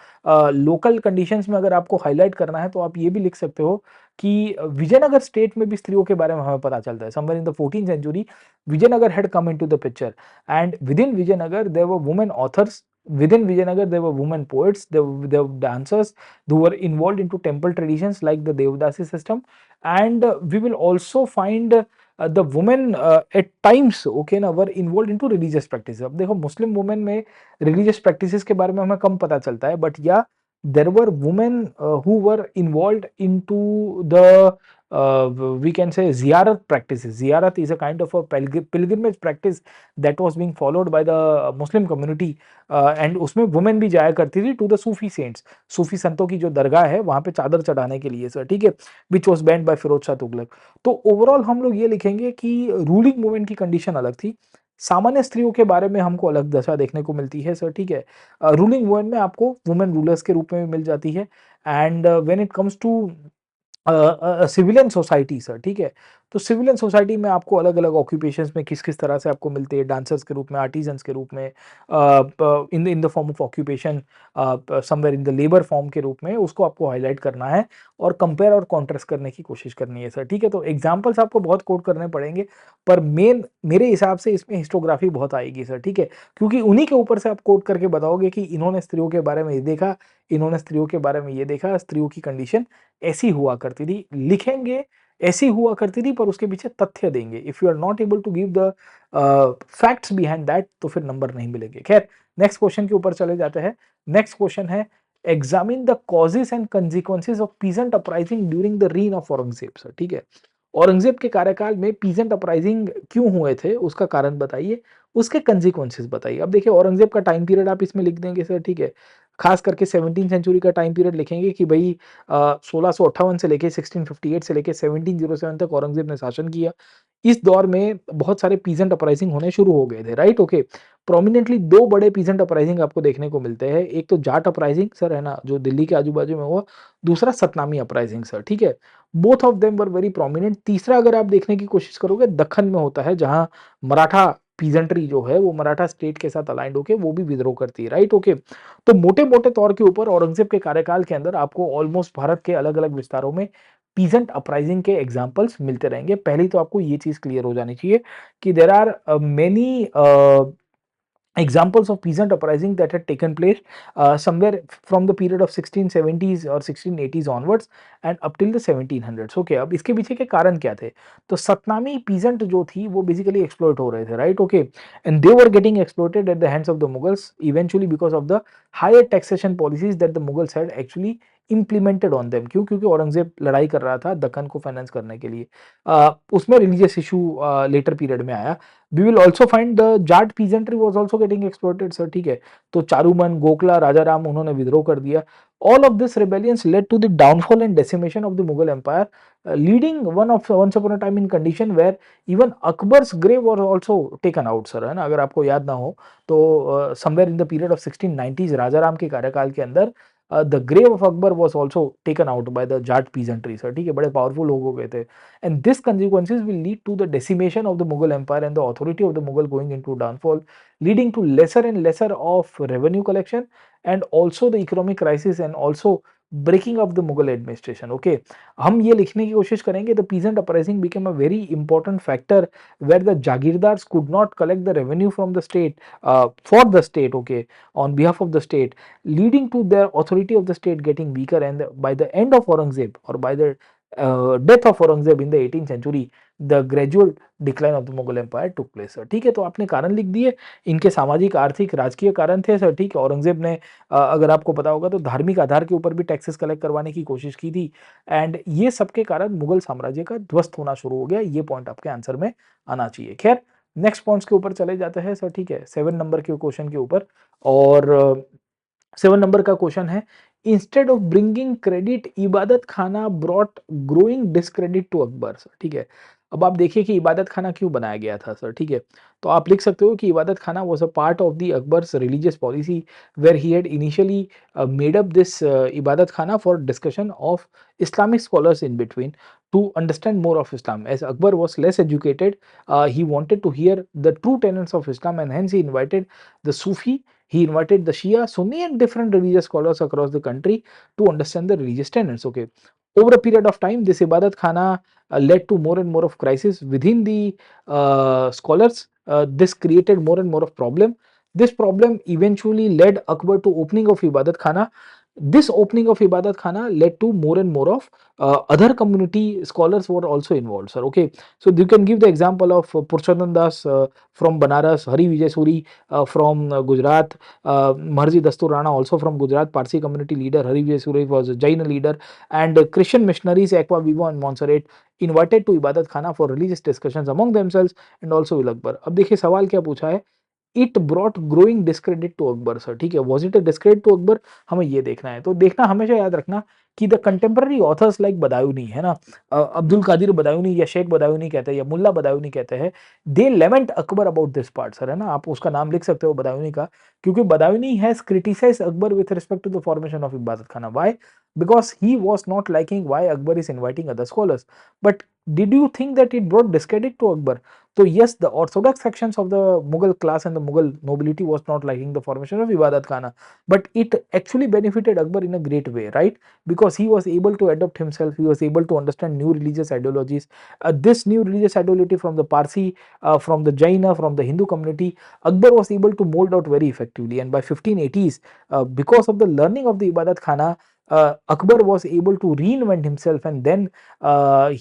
लोकल कंडीशंस में अगर आपको हाईलाइट करना है तो आप ये भी लिख सकते हो कि विजयनगर स्टेट में भी स्त्रियों के बारे में हमें पता चलता है। Somewhere in the 14th century Vijayanagar had come into the picture and within Vijayanagar there were women authors, within Vijayanagar there were women poets, there were dancers who were involved into temple traditions like the Devdasi system, and we will also find the women at times okay ना were involved into religious practices। अब देखो मुस्लिम वुमेन में religious practices के बारे में हमें कम पता चलता है, but yeah there were women who were involved into the we can say ziyarat practices. Ziyarat is a kind of a pilgrimage practice that was being followed by the Muslim community, and उसमें वुमेन भी जाया करती थी टू द सूफी सेंट्स, सूफी संतों की जो दरगाह है वहां पे चादर चढ़ाने के लिए सर, ठीक है, which was banned by Firoz Shah Tughlaq. तो ओवरऑल हम लोग ये लिखेंगे कि रूलिंग वुमेन की कंडीशन अलग थी, सामान्य स्त्रियों के बारे में हमको अलग दशा देखने को मिलती है सर, ठीक है। रूलिंग वुमेन में आपको वुमेन रूलर्स के रूप में भी मिल जाती है, and when it comes to civilian society sir, ठीक है। तो सिविलियन सोसाइटी में आपको अलग अलग ऑक्यूपेशंस में किस किस तरह से आपको मिलते हैं, डांसर्स के रूप में, आर्टिजन्स के रूप में, इन the form of occupation, somewhere in the labour form के रूप में, उसको आपको हाईलाइट करना है और कंपेयर और कॉन्ट्रास्ट करने की कोशिश करनी है सर, ठीक है। तो एग्जाम्पल्स आपको बहुत कोट करने पड़ेंगे, पर मेरे हिसाब से इसमें हिस्टोग्राफी बहुत आएगी सर, ठीक है, क्योंकि उन्हीं के ऊपर से आप कोट करके बताओगे कि इन्होंने स्त्रियों के बारे में ये देखा, इन्होंने स्त्रियों के बारे में ये देखा, स्त्रियों की कंडीशन ऐसी हुआ करती थी, लिखेंगे ऐसी हुआ करती थी, पर उसके पीछे तथ्य देंगे। If you are not able to give the facts behind that तो फिर नंबर नहीं मिलेंगे। खैर, नेक्स्ट क्वेश्चन के ऊपर चले जाते हैं। नेक्स्ट क्वेश्चन है examine the causes and consequences of peasant uprising during the reign of Aurangzeb sir, ठीक है। औरंगजेब के कार्यकाल में पीजेंट अपराइजिंग क्यों हुए थे, उसका कारण बताइए, उसके कंसिक्वेंसेस बताइए। अब देखिए औरंगजेब का टाइम पीरियड आप इसमें लिख देंगे सर, ठीक है। खास करके 17th सेंचुरी का टाइम पीरियड लिखेंगे कि भाई 1658 से लेके 1658 से लेके 1707 तक औरंगजेब ने शासन किया। इस दौर में बहुत सारे पीजेंट अपराइजिंग होने शुरू हो गए थे, राइट, ओके। प्रोमिनेंटली दो बड़े पीजेंट अपराइजिंग आपको देखने को मिलते हैं, एक तो जाट अपराइजिंग सर, है ना, जो दिल्ली के आजू बाजू में हुआ, दूसरा सतनामी अपराइजिंग सर, ठीक है। Both of them were very prominent. तीसरा अगर आप देखने की कोशिश करोगे दक्खन में होता है, जहां मराठा पीजेंट्री जो है वो मराठा स्टेट के साथ अलाइंड होके वो भी विद्रोह करती है, राइट, ओके। तो मोटे मोटे तौर के ऊपर औरंगजेब के कार्यकाल के अंदर आपको ऑलमोस्ट भारत के अलग अलग विस्तारों में पीजेंट अपराइजिंग के एग्जाम्पल्स मिलते रहेंगे। पहली तो आपको ये चीज क्लियर हो जानी चाहिए कि there are many examples of peasant uprising that had taken place somewhere from the period of 1670s or 1680s onwards and up till the 1700s. Okay, अब इसके पीछे के कारण क्या थे? तो सतनामी पीजेंट जो थी वो बेसिकली एक्सप्लॉइट हो रहे थे, right? Okay, and they were getting exploited at the hands of the Mughals eventually because of the higher taxation policies that the Mughals had actually implemented on them. क्यों? क्योंकि औरंगजेब लड़ाई कर रहा था दक्कन को फाइनेंस करने के लिए। उसमें रिलीजियस इशू लेटर पीरियड में आया। We will also find the Jat peasantry was also getting exploited sir, ठीक है? तो चारूमन, गोखला, राजाराम उन्होंने विद्रोह कर दिया। All of this rebellions led to the downfall and decimation of the Mughal empire, leading once upon a time in condition where even Akbar's grave was also taken out sir, है ना? अगर आपको याद ना हो तो somewhere in the period of 1690s Rajaram के कार्यकाल के अंदर the grave of Akbar was also taken out by the Jat peasantry sir, ठीक है? बड़े पावरफुल लोग हो गए थे। And this consequences will lead to the decimation of the Mughal empire and the authority of the Mughal going into downfall, leading to lesser and lesser of revenue collection and also the economic crisis and also breaking of the Mughal administration. Okay, हम ये लिखने की कोशिश करेंगे the peasant uprising became a very important factor where the jagirdars could not collect the revenue from the state for the state, okay, on behalf of the state, leading to their authority of the state getting weaker, and by the end of Aurangzeb or by the death of Aurangzeb in the 18th century, the gradual decline of the Mughal empire took place sir, ठीक है? तो आपने कारण लिख दिए, इनके सामाजिक, आर्थिक, राजकीय कारण थे सर, ठीक है? औरंगजेब ने अगर आपको पता होगा तो धार्मिक आधार के ऊपर भी टैक्सेस कलेक्ट करवाने की कोशिश की थी एंड ये सब के कारण मुगल साम्राज्य का ध्वस्त होना शुरू हो गया। ये पॉइंट आपके आंसर में आना चाहिए। खैर, नेक्स्ट पॉइंट्स के ऊपर चले जाते हैं सर, ठीक है? 7 नंबर के क्वेश्चन के ऊपर, और 7 नंबर का क्वेश्चन है, instead of bringing credit Ibadat Khana brought growing discredit to Akbar sir, ठीक है? अब आप देखिए कि इबादत खाना क्यों बनाया गया था सर, ठीक है? तो आप लिख सकते हो कि Ibadat Khana was a part of the Akbar's religious policy where he had initially made up this Ibadat Khana for discussion of Islamic scholars in between to understand more of Islam. As Akbar was less educated, he wanted to hear the true tenets of Islam, and hence he invited the Sufi, he invited the Shia, Sunni, and different religious scholars across the country to understand the religious tenets. Okay, over a period of time, this Ibadat Khana led to more and more of crisis within the scholars. This created more and more of problem. This problem eventually led Akbar to opening of Ibadat Khana. This opening of Ibadat Khana led to more and more of other community scholars were also involved, sir. Okay, so you can give the example of Purushottam Das from Banaras, Hari Vijay Suri from Gujarat, Maharaji Dastur Rana also from Gujarat, Parsi community leader. Hari Vijay Suri was a Jaina leader, and Christian missionaries Ekwa Vivo and Montserrat invited to Ibadat Khana for religious discussions among themselves and also with Akbar. अब देखिए सवाल क्या पूछा है, it brought growing discredit to Akbar sir, ठीक है? Was it a discredit to Akbar, हमें ये देखना है। तो देखना हमेशा याद रखना कि the contemporary authors like Badayuni, है ना, अब्दुल कादिर बदायूनी या शेख बदायूनी कहते हैं या मुल्ला बदायूनी कहते हैं, they lament Akbar about this part sir, है ना? आप उसका नाम लिख सकते हो बदायूनी का, क्योंकि Badauni has criticized Akbar with respect to the formation of Ibadat Khana. Why? Because he was not liking why Akbar is inviting other scholars, but did you think that it brought discredit to Akbar? So yes, the orthodox sections of the Mughal class and the Mughal nobility was not liking the formation of Ibadat Khana, but it actually benefited Akbar in a great way, right? Because he was able to adopt himself, he was able to understand new religious ideologies. This new religious ideology from the Parsi, from the Jaina, from the Hindu community, Akbar was able to mold out very effectively. And by 1580s, because of the learning of the Ibadat Khana, Akbar was able to reinvent himself, and then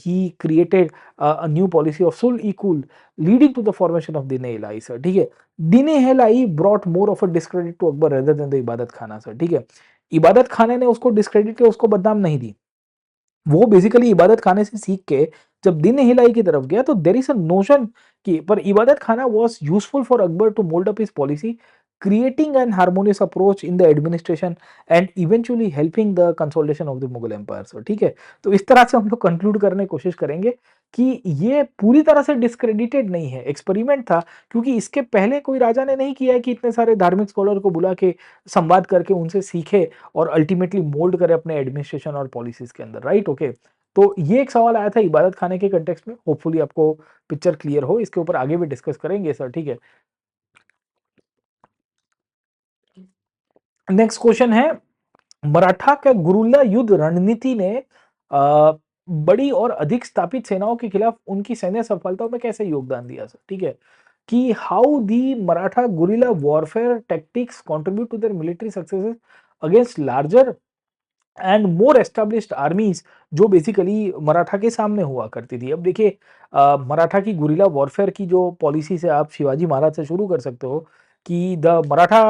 he created a new policy of sul e kul, leading to the formation of Din-e Ilahi sir, ठीक है? Din-e Ilahi brought more of a discredit to Akbar rather than the इबादत खाना सर, ठीक है? इबादत खाने ने उसको डिस्क्रेडिट किया, उसको बदनाम नहीं दी। वो बेसिकली इबादत खाने से सीख के जब दिन हिलाई की तरफ गया तो देयर इज अ नोशन कि पर Ibadat Khana was useful for Akbar to mould up his policy, creating an harmonious approach in the administration and eventually helping the consolidation of the Mughal empire sir, ठीक है? तो इस तरह से हम लोग कंक्लूड करने की कोशिश करेंगे कि ये पूरी तरह से डिस्क्रेडिटेड नहीं है, एक्सपेरिमेंट था, क्योंकि इसके पहले कोई राजा ने नहीं किया है कि इतने सारे धार्मिक स्कॉलर को बुला के संवाद करके उनसे सीखे और अल्टीमेटली मोल्ड करे अपने एडमिनिस्ट्रेशन और पॉलिसीज के अंदर, राइट? ओके, तो ये एक सवाल आया था इबादत खाने के कंटेक्स्ट में, होपफुली आपको पिक्चर क्लियर हो, इसके ऊपर आगे भी डिस्कस करेंगे सर, ठीक है? नेक्स्ट क्वेश्चन है, मराठा का गुरिल्ला युद्ध रणनीति ने बड़ी और अधिक स्थापित सेनाओं के खिलाफ उनकी सैन्य सफलताओं में कैसे योगदान दिया सर, ठीक है? कि how the Maratha guerrilla warfare tactics contribute to their military successes against larger and more established armies जो बेसिकली मराठा के सामने हुआ करती थी। अब देखिए मराठा की गुरिल्ला वॉरफेयर की जो पॉलिसी से आप शिवाजी महाराज से शुरू कर सकते हो कि the Maratha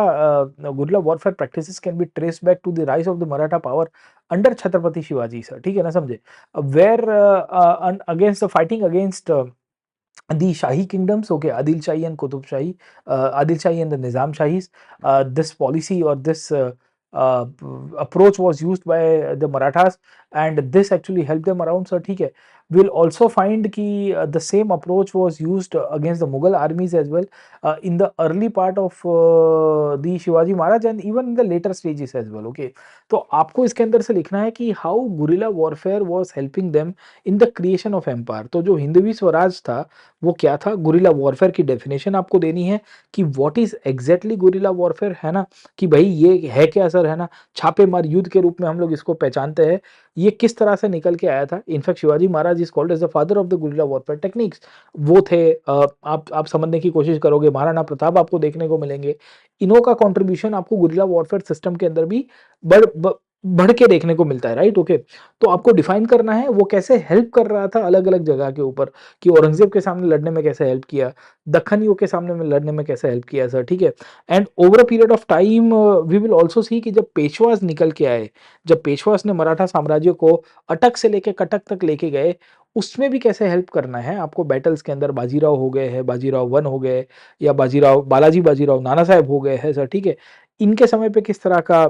guerrilla warfare practices can be traced back to the rise of the Maratha power under Chhatrapati Shivaji sir, ठीक है ना, समझे। Where against the fighting against the Shahi kingdoms, okay, Adil Shahi and Qutub Shahi, Adil Shahi and the Nizam Shahis. This policy or this uh, approach was used by the Marathas, and this actually helped them around. So, ठीक है. We'll also find कि the same approach was used against the Mughal armies as well in the early part of the Shivaji Maharaj and even in the later stages as well. Okay, तो आपको इसके अंदर से लिखना है कि how guerrilla warfare was helping them in the creation of empire. तो जो हिंदवी स्वराज था वो क्या था, गुरिल्ला वॉरफेयर की डेफिनेशन आपको देनी है कि what is exactly guerrilla warfare, है ना, कि भाई ये है क्या सर, है ना, छापेमार युद्ध के रूप में हम लोग इसको पहचानते हैं, ये किस तरह से निकल के आया था। In fact Shivaji Maharaj is called as the father of the guerrilla warfare techniques. वो थे आप समझने की कोशिश करोगे महाराणा प्रताप आपको देखने को मिलेंगे, इन्हों का कंट्रीब्यूशन आपको गुरिल्ला वॉरफेयर सिस्टम के अंदर भी बढ़ बढ़ के देखने को मिलता है, राइट। ओके, तो आपको डिफाइन करना है वो कैसे हेल्प कर रहा था अलग अलग जगह के ऊपर, कि औरंगजेब के सामने लड़ने में कैसे हेल्प किया, दक्खनियों के सामने में लड़ने में कैसे हेल्प किया सर, ठीक है। And over a period of time we will also see कि जब पेशवास निकल के आए, जब पेशवास ने मराठा साम्राज्य को अटक से लेके कटक तक लेके गए, उसमें भी कैसे हेल्प करना है आपको बैटल्स के अंदर। बाजीराव हो गए हैं, बाजीराव वन हो गए, या बाजीराव नाना साहेब हो गए हैं सर, ठीक है। इनके समय पे किस तरह का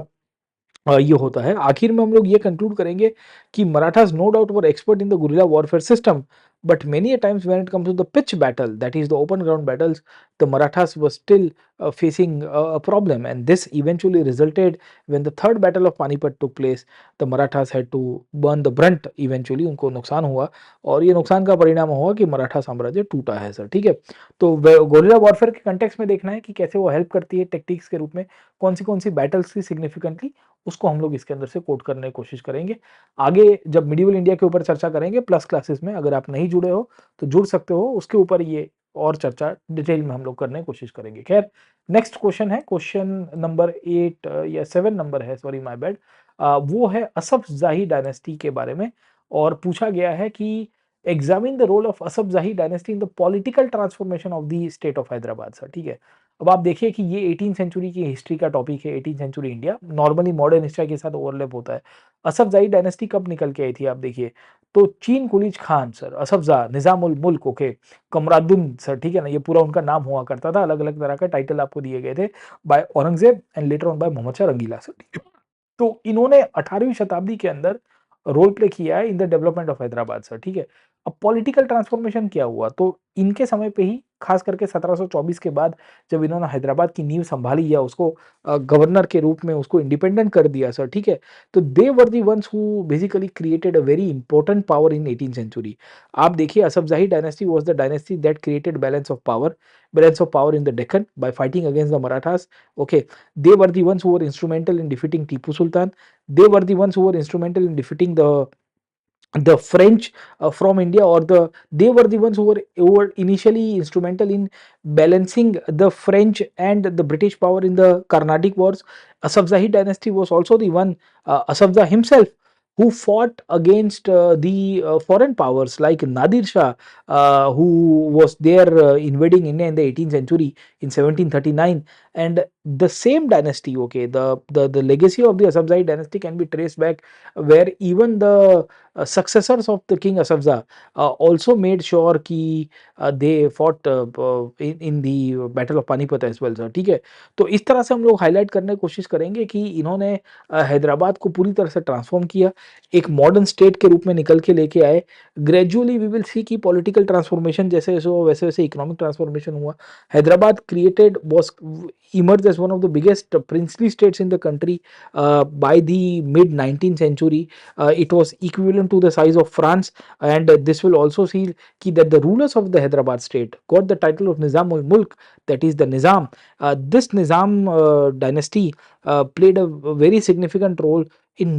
ये होता है। आखिर में हम लोग ये कंक्लूड करेंगे कि Marathas no doubt were expert in the guerrilla warfare system, but many a times when it comes to the pitch battle, that is the open ground battles, the Marathas were still facing a problem, and this eventually resulted when the third battle of Panipat took place. The Marathas had to burn the brunt eventually, उनको नुकसान हुआ और ये नुकसान का परिणाम हुआ कि मराठा साम्राज्य टूटा है सर, ठीक है। तो गोरिल्ला वॉरफेयर के कंटेक्स्ट में देखना है कि कैसे वो हेल्प करती है टेक्टिक्स के रूप में, कौन सी बैटल्स थी सिग्निफिकेंटली, उसको हम लोग इसके अंदर से कोट करने की कोशिश करेंगे। आगे जब मिडिवल इंडिया के ऊपर चर्चा करेंगे प्लस क्लासेस में, अगर आप नहीं जुड़े हो तो जुड़ सकते हो, उसके ऊपर ये और चर्चा डिटेल में हम लोग करने की कोशिश करेंगे। खैर, नेक्स्ट क्वेश्चन है, क्वेश्चन नंबर 8 या 7 नंबर है, सॉरी माय बैड। वो है असफ जाही डायनेस्टी के बारे में, और पूछा गया है कि examine the role of Asaf Jahi dynasty in the political transformation of the state of Hyderabad sir, ठीक है। अब आप देखिए कि ये 18th सेंचुरी की हिस्ट्री का टॉपिक है, 18th century India normally modern history के साथ ओवरलैप होता है। असफजाही डायनेस्टी कब निकल के आई थी आप देखिए, तो चीन कुलीज खान सर, असफजा, निजाम उल मुल्क, ओके, कमराद्दुन सर, ठीक है ना, ये पूरा उनका नाम हुआ करता था, अलग अलग तरह का टाइटल आपको दिए गए थे by Aurangzeb and later on by Mohammad Shah Rangila sir, ठीक है। तो इन्होंने 18वीं शताब्दी के अंदर रोल प्ले किया है in the development of Hyderabad sir, ठीक है। अब पॉलिटिकल ट्रांसफॉर्मेशन क्या हुआ, तो इनके समय पे ही खास करके 1724 के बाद जब इन्होंने हैदराबाद की नींव संभाली या उसको गवर्नर के रूप में उसको इंडिपेंडेंट कर दिया सर, ठीक है। तो they were the ones who basically created a very important power in 18th century. आप देखिए Asafjahi dynasty was the dynasty that created balance of power in the Deccan by fighting against the Marathas, okay. They were the ones who were instrumental in defeating Tipu Sultan. They were the ones who were instrumental in defeating the French from India, or they were the ones who were initially instrumental in balancing the French and the British power in the Carnatic Wars. Asafzahi dynasty was also the one, Asafzah himself, who fought against the foreign powers like Nadir Shah, who was there invading India in the 18th century in 1739. And the same dynasty, okay, the legacy of the Asafzahi dynasty can be traced back, where even the successors of the king Asafza also made sure कि they fought in the battle of Panipat as well sir, ठीक है। तो इस तरह से हम लोग हाईलाइट करने की कोशिश करेंगे कि इन्होंने हैदराबाद को पूरी तरह से ट्रांसफॉर्म किया, एक मॉडर्न स्टेट के रूप में निकल के लेके आए। ग्रेजुअली वी विल सी कि पॉलिटिकल ट्रांसफॉर्मेशन जैसे जैसे हुआ वैसे वैसे इकोनॉमिक ट्रांसफॉर्मेशन हुआ। Hyderabad created was emerged as one of the biggest princely states in the country by the mid 19th century. It was equivalent to the size of France, and this will also see that the rulers of the Hyderabad state got the title of Nizam ul Mulk, that is the Nizam. This Nizam dynasty played a very significant role in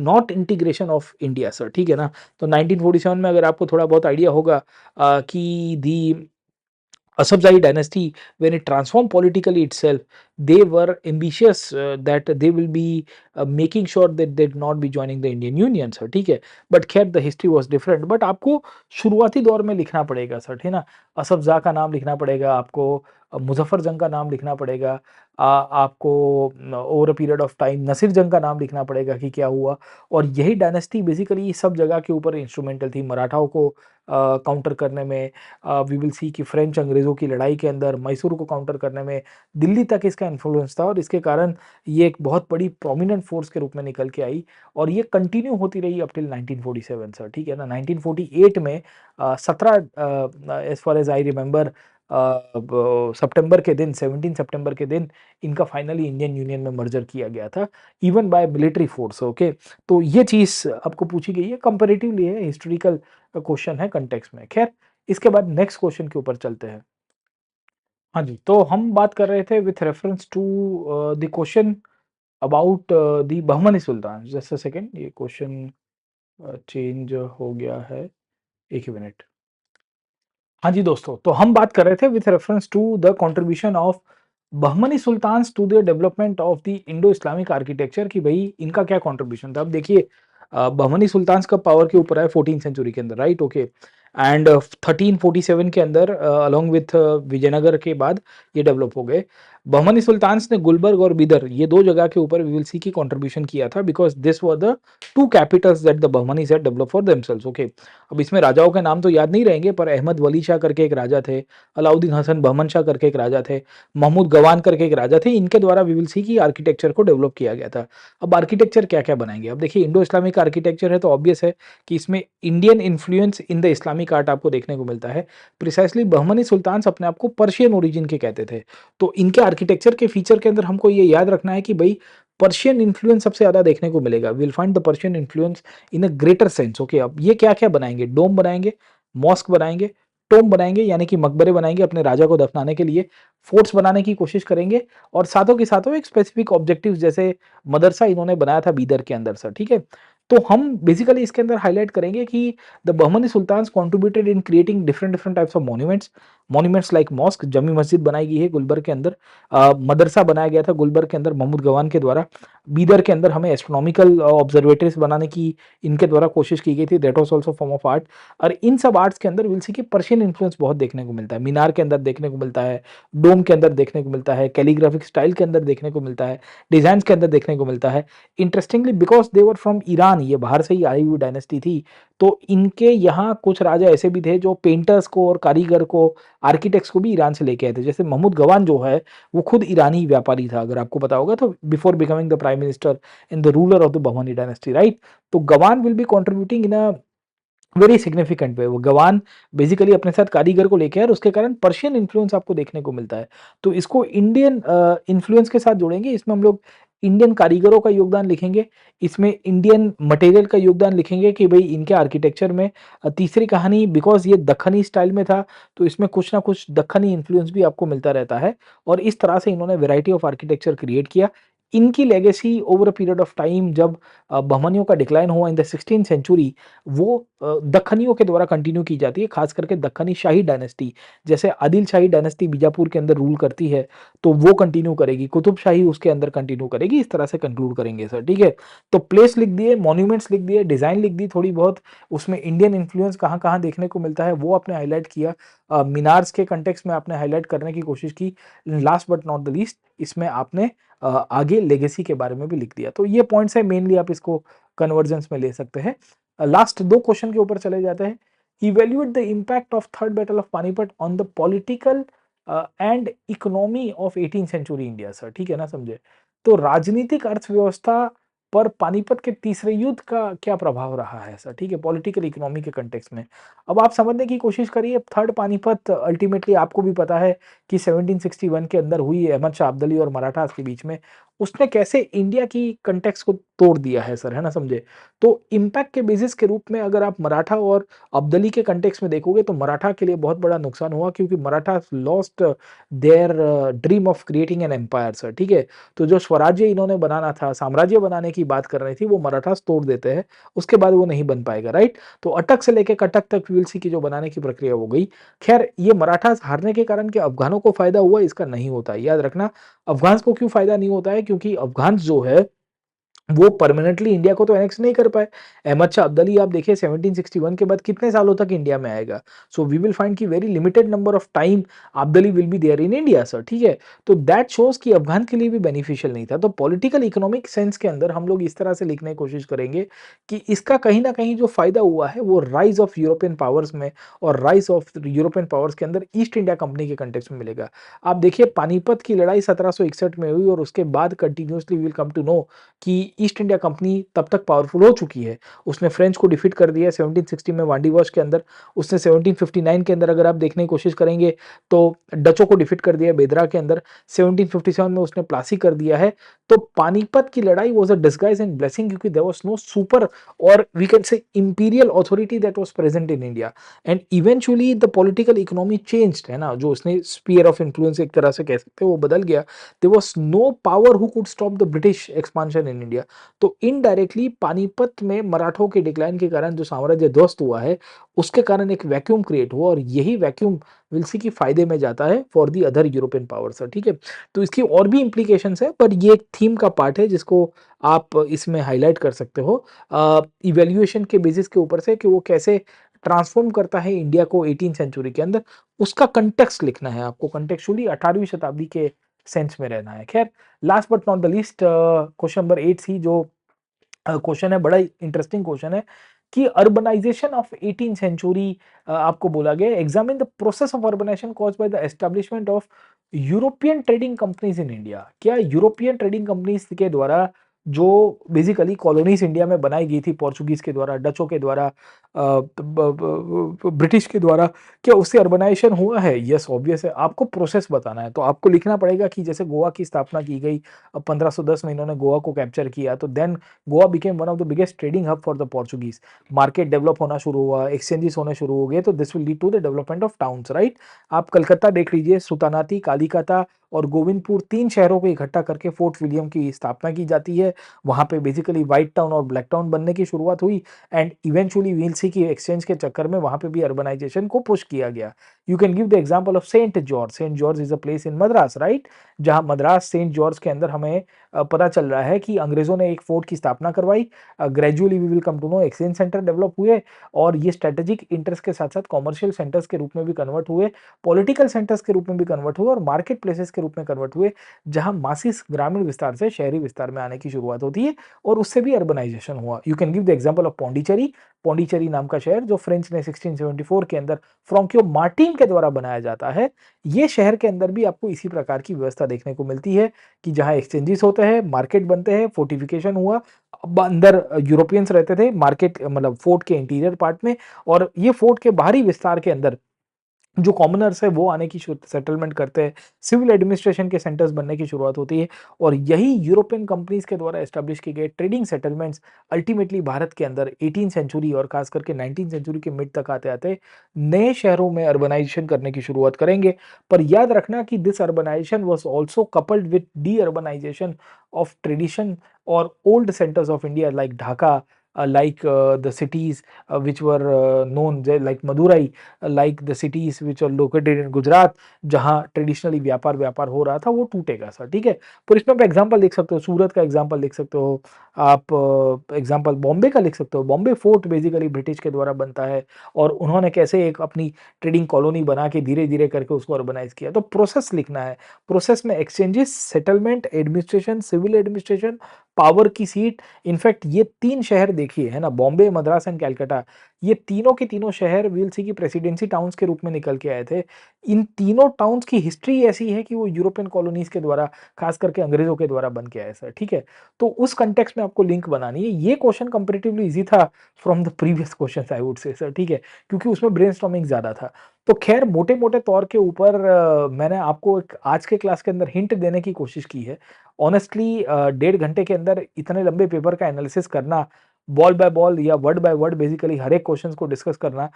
not integration of India sir, ठीक है ना। तो 1947 में अगर आपको थोड़ा बहुत आइडिया होगा कि दी Asafzai dynasty, when it transformed politically itself, they were ambitious that they will be making sure that they did not be joining the Indian Union sir, ठीक है. बट खैर the history was different. But आपको शुरुआती दौर में लिखना पड़ेगा सर, है ना. असफजा का नाम लिखना पड़ेगा आपको, मुजफ्फर जंग का नाम लिखना पड़ेगा, आपको over a period of time Nasir Jung का नाम लिखना पड़ेगा कि क्या हुआ. और यही डायनेस्टी बेसिकली सब जगह के ऊपर इंस्ट्रूमेंटल थी. मराठाओं को काउंटर करने में, वी विल सी कि फ्रेंच अंग्रेज़ों की लड़ाई के अंदर मैसूर को काउंटर करने में दिल्ली तक इसका इन्फ्लुएंस था, और इसके कारण ये एक बहुत बड़ी प्रोमिनेंट फोर्स के रूप में निकल के आई, और ये कंटिन्यू होती रही अप टिल 1947 सर, ठीक है ना. 1948 में 17 as far as I remember सितंबर के दिन, 17 सितंबर के दिन इनका फाइनली इंडियन यूनियन में मर्जर किया गया था, even by military force. Okay, तो ये चीज़ आपको पूछी गई है, कंपैरेटिवली है, हिस्टोरिकल क्वेश्चन है कंटेक्स्ट में. खैर, इसके बाद नेक्स्ट क्वेश्चन के ऊपर चलते हैं. हाँ जी, तो हम बात कर रहे थे with reference to the question about the Bahmani sultan. Just a second, ये क्वेश्चन चेंज हो गया है, एक ही मिनट. हाँ जी दोस्तों, तो हम बात कर रहे थे with reference to the contribution of Bahmani sultans to the development of the Indo Islamic architecture, कि भाई इनका क्या कंट्रीब्यूशन था. अब देखिए, बहमनी सुल्तान्स का पावर के ऊपर है 14th सेंचुरी के अंदर, राइट. ओके, एंड 1347 के अंदर अलोंग विथ विजयनगर के बाद ये डेवलप हो गए. बहमनी सुल्तान्स ने गुलबर्ग और बिदर, ये दो जगह के ऊपर वी विल सी की कंट्रीब्यूशन किया था, because this were the two capitals that the Bahmanis had develop for themselves. Okay, अब इसमें राजाओं के नाम तो याद नहीं रहेंगे, पर अहमद वली शाह करके एक राजा थे, अलाउद्दीन हसन बहमन शाह करके एक राजा थे, महमूद गवान करके एक राजा थे. इनके द्वारा वी विल सी की आर्किटेक्चर को डेवलप किया गया था. अब आर्किटेक्चर क्या क्या बनाएंगे. अब देखिए, इंडो इस्लामिक आर्किटेक्चर है तो ऑब्वियस है कि इसमें Indian influence in the Islamic art आपको देखने को मिलता है. प्रिसाइसली बहमनी सुल्तान्स अपने आप को पर्शियन ओरिजिन के कहते थे, तो इनके आर्किटेक्चर के फीचर के अंदर हमको ये याद रखना है कि भाई पर्शियन इन्फ्लुएंस सबसे ज़्यादा देखने को मिलेगा. Will find the Persian influence in a greater sense. Okay, अब ये क्या क्या बनाएंगे. डोम बनाएंगे, मॉस्क बनाएंगे, टोम बनाएंगे यानी कि मकबरे बनाएंगे अपने राजा को दफनाने के लिए, फोर्ट्स बनाने की कोशिश करेंगे, और साथों के साथों एक स्पेसिफिक ऑब्जेक्टिव्स जैसे मदरसा इन्होंने बनाया था बीदर के अंदर सर, ठीक है. तो हम बेसिकली इसके अंदर हाईलाइट करेंगे कि the Bahmani sultans contributed in creating different different types of monuments. Monuments like mosque, Jama Masjid बनाई गई है गुलबर्ग के अंदर, मदरसा बनाया गया था गुलबर्ग के अंदर महमूद गवान के द्वारा. बीदर के अंदर हमें एस्ट्रोनॉमिकल ऑब्जर्वेटरीज बनाने की इनके द्वारा कोशिश की गई थी, that was also form of art. और इन सब आर्ट्स के अंदर विल सी कि पर्शियन इन्फ्लुएंस बहुत देखने को मिलता है. मीनार के अंदर देखने को मिलता है, डोम के अंदर देखने को मिलता है, कैलीग्राफिक स्टाइल के अंदर देखने को मिलता है, डिजाइन के अंदर देखने को मिलता है. Interestingly because they were from Iran, ये बाहर से ही आई हुई डायनेस्टी थी, तो इनके यहाँ कुछ राजा ऐसे भी थे जो पेंटर्स को और कारीगर को, आर्किटेक्ट्स को भी ईरान से लेके आए थे. जैसे महमूद गवान जो है वो खुद ईरानी व्यापारी था, अगर आपको पता होगा तो, before becoming the prime minister in the ruler of the Bahmani dynasty, right. तो Gawan will be contributing in a very significant way. वो गवान बेसिकली अपने साथ कारीगर को लेके आए और उसके कारण पर्शियन इन्फ्लुएंस आपको देखने को मिलता है. तो इसको इंडियन इन्फ्लुएंस के साथ जोड़ेंगे. इसमें हम लोग इंडियन कारीगरों का योगदान लिखेंगे, इसमें इंडियन मटेरियल का योगदान लिखेंगे कि भाई इनके आर्किटेक्चर में. तीसरी कहानी, बिकॉज ये दक्खनी स्टाइल में था तो इसमें कुछ ना कुछ दक्खनी इन्फ्लुएंस भी आपको मिलता रहता है, और इस तरह से इन्होंने वेराइटी ऑफ आर्किटेक्चर क्रिएट किया. इनकी legacy over a period of time, जब बहमनियों का डिक्लाइन हुआ इन द 16th सेंचुरी, वो दक्खनियों के द्वारा कंटिन्यू की जाती है, खास करके दक्खनी शाही डायनेस्टी. जैसे आदिल शाही डायनेस्टी बीजापुर के अंदर रूल करती है, तो वो कंटिन्यू करेगी, कुतुब शाही उसके अंदर कंटिन्यू करेगी. इस तरह से कंक्लूड करेंगे सर, ठीक है. तो प्लेस लिख दिए, मॉन्यूमेंट्स लिख दिए, डिजाइन लिख दी थोड़ी बहुत, उसमें इंडियन इन्फ्लुएंस कहाँ कहाँ देखने को मिलता है वो आपने हाईलाइट किया. मीनार्स के कंटेक्स्ट में आपने हाईलाइट करने की कोशिश की. Last but not the least, इसमें आपने आगे लेगेसी के बारे में भी लिख दिया. तो ये पॉइंट्स है, मेनली आप इसको कन्वर्जेंस में ले सकते हैं. लास्ट दो क्वेश्चन के ऊपर चले जाते हैं. Evaluate the impact of third battle of Panipat on the political and economy of 18th century India sir, ठीक है ना, समझे. तो राजनीतिक अर्थव्यवस्था पर पानीपत के तीसरे युद्ध का क्या प्रभाव रहा है सर, ठीक है, पॉलिटिकल इकोनॉमी के कंटेक्स्ट में. अब आप समझने की कोशिश करिए. थर्ड पानीपत अल्टीमेटली आपको भी पता है कि 1761 के अंदर हुई, अहमद शाह अब्दाली और मराठास के बीच में, उसने कैसे इंडिया की कॉन्टेक्स्ट को तोड़ दिया है सर, है ना समझे? तो इम्पैक्ट के बेसिस के रूप में अगर आप मराठा और अब्दाली के कॉन्टेक्स्ट में देखोगे तो मराठा के लिए बहुत बड़ा नुकसान हुआ, क्योंकि Marathas lost their dream of creating an empire sir, ठीक है? तो जो स्वराज्य इन्होंने बनाना था, साम्राज्य बनाने की बात कर रही थी, वो मराठास तोड़ देते हैं, उसके बाद वो नहीं बन पाएगा, राइट? तो अटक से लेके कटक तक वी विल सी की जो बनाने की प्रक्रिया हो गई। खैर ये मराठास हारने के कारण क्या अफ़गानों को फ़ायदा हुआ? इसका नहीं होता है, याद रखना। अफ़गान्स को क्यों फ़ायदा नहीं होता है? क्योंकि अफ़गान्स जो है वो परमानेंटली इंडिया को तो एनेक्स नहीं कर पाए। अहमद शाह अब्दाली आप देखिए 1761 के बाद कितने सालों तक इंडिया में आएगा। सो वी विल फाइंड कि very limited number of time Abdali will be there in India sir, ठीक है? तो दैट शोज़ कि अफ़गान के लिए भी बेनिफिशियल नहीं था। तो पॉलिटिकल इकोनॉमिक सेंस के अंदर हम लोग इस तरह से लिखने की कोशिश करेंगे कि इसका कहीं न कहीं जो फ़ायदा हुआ है वो राइज़ ऑफ यूरोपियन पावर्स में और राइज़ ऑफ यूरोपियन पावर्स के अंदर ईस्ट इंडिया कंपनी के कॉन्टेक्स्ट में मिलेगा। आप देखिए पानीपत की लड़ाई 1761 में हुई और उसके बाद continuously we will come to know कि ईस्ट इंडिया कंपनी तब तक पावरफुल हो चुकी है। उसने फ्रेंच को डिफीट कर दिया 1760 में वांडी वॉश के अंदर। उसने 1759 के अंदर अगर आप देखने की कोशिश करेंगे तो डचों को डिफीट कर दिया बेदरा के अंदर। 1757 में उसने प्लासी कर दिया है। तो पानीपत की लड़ाई was a disguise and blessing, क्योंकि देयर वाज नो सुपर और we can say imperial authority that was present in India and eventually the political economy changed, है ना? जो उसने स्फीयर ऑफ इन्फ्लुएंस एक तरह से कह सकते हैं वो बदल गया। There was no power who could stop the British expansion in India. तो इनडायरेक्टली पानीपत में मराठों के डिक्लाइन के कारण जो साम्राज्य ध्वस्त हुआ है, उसके कारण एक वैक्यूम क्रिएट हुआ और यही वैक्यूम विल्सी की फायदे में जाता है for the other European powers, ठीक है? तो इसकी और भी इम्प्लीकेशंस है, पर ये एक थीम का पार्ट है जिसको आप इसमें हाईलाइट कर सकते हो इवैल्यूएशन के बेसिस के ऊपर से कि वो कैसे ट्रांसफॉर्म करता है इंडिया को 18th सेंचुरी के अंदर। उसका कंटेक्स्ट लिखना है आपको, कंटेक्चुअली 18वीं शताब्दी के सेंस में रहना है। खैर last but not the least question number 8 सी जो क्वेश्चन है, बड़ा इंटरेस्टिंग क्वेश्चन है कि अर्बनाइजेशन ऑफ 18th सेंचुरी आपको बोला गया examine the process of urbanization caused by the establishment of European trading companies in India. क्या यूरोपियन ट्रेडिंग कंपनीज के द्वारा जो बेसिकली कॉलोनीज इंडिया में बनाई गई थी पोर्चुगीज के द्वारा, डचों के द्वारा, ब्रिटिश के द्वारा, क्या उससे अर्बनाइजेशन हुआ है? यस ऑब्वियस है। आपको प्रोसेस बताना है तो आपको लिखना पड़ेगा कि जैसे गोवा की स्थापना की गई 1510 में, इन्होंने गोवा को कैप्चर किया, तो then Goa became one of the biggest trading hub for the Portuguese. Market develop होना शुरू हुआ, एक्सचेंजेस होने शुरू हो गए, तो this will lead to the development of towns, right? आप कलकत्ता देख लीजिए, सुल्तानाती, कालीकता और गोविंदपुर, 3 शहरों को इकट्ठा करके फोर्ट विलियम की स्थापना की जाती है। वहाँ पे बेसिकली व्हाइट टाउन और ब्लैक टाउन बनने की शुरुआत हुई एंड इवेंचुअली व्हील सी की एक्सचेंज के चक्कर में वहाँ पे भी अर्बनाइजेशन को पुश किया गया। You can give the example of Saint George. Saint George is a place in Madras, right? जहाँ मद्रास सेंट जॉर्ज के अंदर हमें पता चल रहा है कि अंग्रेजों ने एक फोर्ट की स्थापना करवाई। Gradually we will come to know exchange center develop हुए और ये स्ट्रेटेजिक इंटरेस्ट के साथ साथ कॉमर्शियल सेंटर्स के रूप में भी कन्वर्ट हुए, पॉलिटिकल सेंटर्स के रूप में भी कन्वर्ट हुए और मार्केट प्लेसेस के रूप में कन्वर्ट हुए, जहां मासिस ग्रामीण विस्तार से शहरी विस्तार में आने की शुरुआत होती है और उससे भी अर्बनाइजेशन हुआ। You can give the example of Pondicherry. Pondicherry नाम का शहर जो फ्रेंच ने 1674 के अंदर फ्रांकियो मार्टिन के द्वारा बनाया जाता है, ये शहर के अंदर भी आपको इसी प्रकार की व्यवस्था देखने को मिलती है कि जहाँ एक्सचेंजेस होते हैं, मार्केट बनते हैं, फोर्टिफिकेशन हुआ, अब अंदर यूरोपियंस रहते थे मार्केट मतलब फोर्ट के इंटीरियर पार्ट में, और ये फोर्ट के बाहरी विस्तार के अंदर जो कॉमनर्स है वो आने की सेटलमेंट करते हैं, सिविल एडमिनिस्ट्रेशन के सेंटर्स बनने की शुरुआत होती है और यही यूरोपियन कंपनीज के द्वारा एस्टेब्लिश किए गए ट्रेडिंग सेटलमेंट्स अल्टीमेटली भारत के अंदर 18th सेंचुरी और खास करके 19th सेंचुरी के मिड तक आते आते नए शहरों में अर्बनाइजेशन करने की शुरुआत करेंगे। पर याद रखना कि this urbanisation was also coupled with deurbanisation of tradition और old centres of India like Dhaka, like the cities which were known like Madurai, like the cities which are located in Gujarat, जहाँ ट्रेडिशनली व्यापार हो रहा था वो टूटेगा सर, ठीक है? पर इसमें आप एग्जाम्पल लिख सकते हो, सूरत का एग्जाम्पल लिख सकते हो, आप एग्जाम्पल बॉम्बे का लिख सकते हो। बॉम्बे फोर्ट बेसिकली ब्रिटिश के द्वारा बनता है और उन्होंने कैसे एक अपनी ट्रेडिंग कॉलोनी बना के धीरे धीरे करके उसको अर्बनाइज किया। तो प्रोसेस लिखना है, प्रोसेस में exchanges, settlement, administration, civil administration, power की सीट। इनफैक्ट ये 3 शहर देखिए, है ना, बॉम्बे, मद्रास एंड कलकत्ता, ये तीनों के तीनों शहर विल सी की प्रेसिडेंसी टाउन्स के रूप में निकल के आए थे। इन तीनों टाउन्स की हिस्ट्री ऐसी है कि वो यूरोपियन कॉलोनीज के द्वारा, खास करके अंग्रेजों के द्वारा बन के आए सर, ठीक है? तो उस कॉन्टेक्स्ट में आपको लिंक बनानी है। ये क्वेश्चन कंपैरेटिवली ईज़ी था from the previous questions I would से सर, ठीक है? क्योंकि उसमें ब्रेनस्टॉर्मिंग ज़्यादा था। तो खैर मोटे-मोटे तौर के ऊपर मैंने आपको एक आज के क्लास के अंदर हिंट देने की कोशिश की है ऑनेस्टली 1.5 घंटे के अंदर इतने लंबे पेपर का एनालिसिस करना, बॉल बाय बॉल या वर्ड बाय वर्ड बेसिकली हर एक क्वेश्चंस को डिस्कस करना,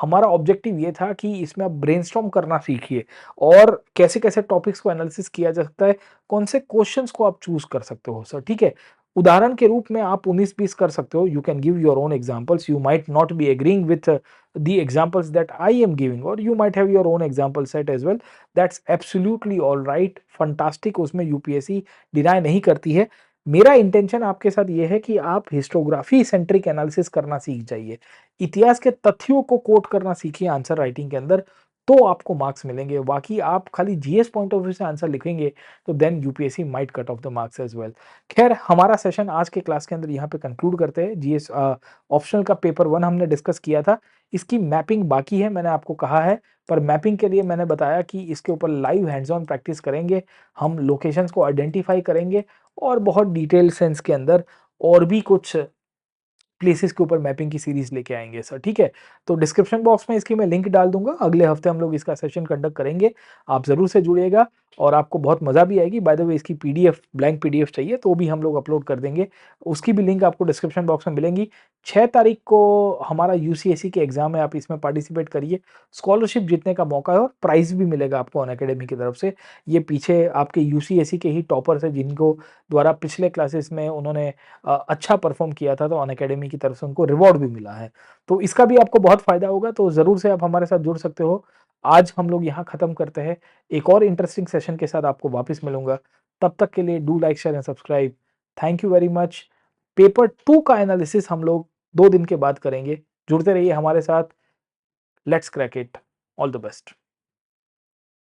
हमारा ऑब्जेक्टिव ये था कि इसमें आप ब्रेनस्टॉर्म करना सीखिए और कैसे-कैसे टॉपिक्स को एनालिसिस किया जा सकता है, कौन से क्वेश्चंस को आप चूज़ कर सकते हो सर, ठीक है? उदाहरण के रूप में आप 19-20 कर सकते हो, you can give your own examples, you might not be agreeing with the examples that I am giving, or you might have your own example set as well. That's absolutely all right, fantastic, उसमें यूपीएससी डिनाई नहीं करती है। मेरा इंटेंशन आपके साथ ये है कि आप हिस्टोग्राफी सेंट्रिक एनालिसिस करना सीख जाइए, इतिहास के तथ्यों को कोट करना सीखिए आंसर राइटिंग के अंदर, तो आपको मार्क्स मिलेंगे। बाकी आप खाली जीएस पॉइंट ऑफ व्यू से आंसर लिखेंगे तो then UPSC might cut off the marks as well. खैर, हमारा सेशन आज के क्लास के अंदर यहाँ पे कंक्लूड करते हैं। जीएस ऑप्शनल का पेपर 1 हमने डिस्कस किया था, इसकी मैपिंग बाकी है, मैंने आपको कहा है, पर मैपिंग के लिए मैंने बताया कि इसके ऊपर लाइव हैंड्स ऑन प्रैक्टिस करेंगे, हम लोकेशंस को आइडेंटिफाई करेंगे और बहुत डिटेल सेंस के अंदर और भी कुछ प्लेसेस के ऊपर मैपिंग की सीरीज लेके आएँगे सर, ठीक है? तो डिस्क्रिप्शन बॉक्स में इसकी मैं लिंक डाल दूँगा, अगले हफ्ते हम लोग इसका सेशन कंडक्ट करेंगे, आप ज़रूर से जुड़िएगा और आपको बहुत मज़ा भी आएगी। बाय द वे, इसकी पीडीएफ, ब्लैंक पीडीएफ चाहिए तो भी हम लोग अपलोड कर देंगे, उसकी भी लिंक आपको डिस्क्रिप्शन बॉक्स में मिलेंगी। 6 तारीख को हमारा यूसीएसई के एग्ज़ाम है, आप इसमें पार्टिसिपेट करिए, स्कॉलरशिप जीतने का मौका है और प्राइज़ भी मिलेगा आपको अनअकैडमी की तरफ से। ये पीछे आपके यूसीएसई के ही टॉपर्स हैं जिनको द्वारा पिछले क्लासेस में उन्होंने अच्छा परफॉर्म किया था, तो अनअकैडमी की तरफ से उनको रिवॉर्ड भी मिला है। तो इसका भी आपको बहुत फ़ायदा होगा, तो ज़रूर से आप हमारे साथ जुड़ सकते हो। आज हम लोग यहाँ ख़त्म करते हैं, एक और इंटरेस्टिंग सेशन के साथ आपको वापस मिलूँगा। तब तक के लिए do like, share and subscribe. Thank you very much. Paper 2 का एनालिसिस हम लोग 2 दिन के बाद करेंगे। जुड़ते रहिए हमारे साथ। Let's crack it. All the best.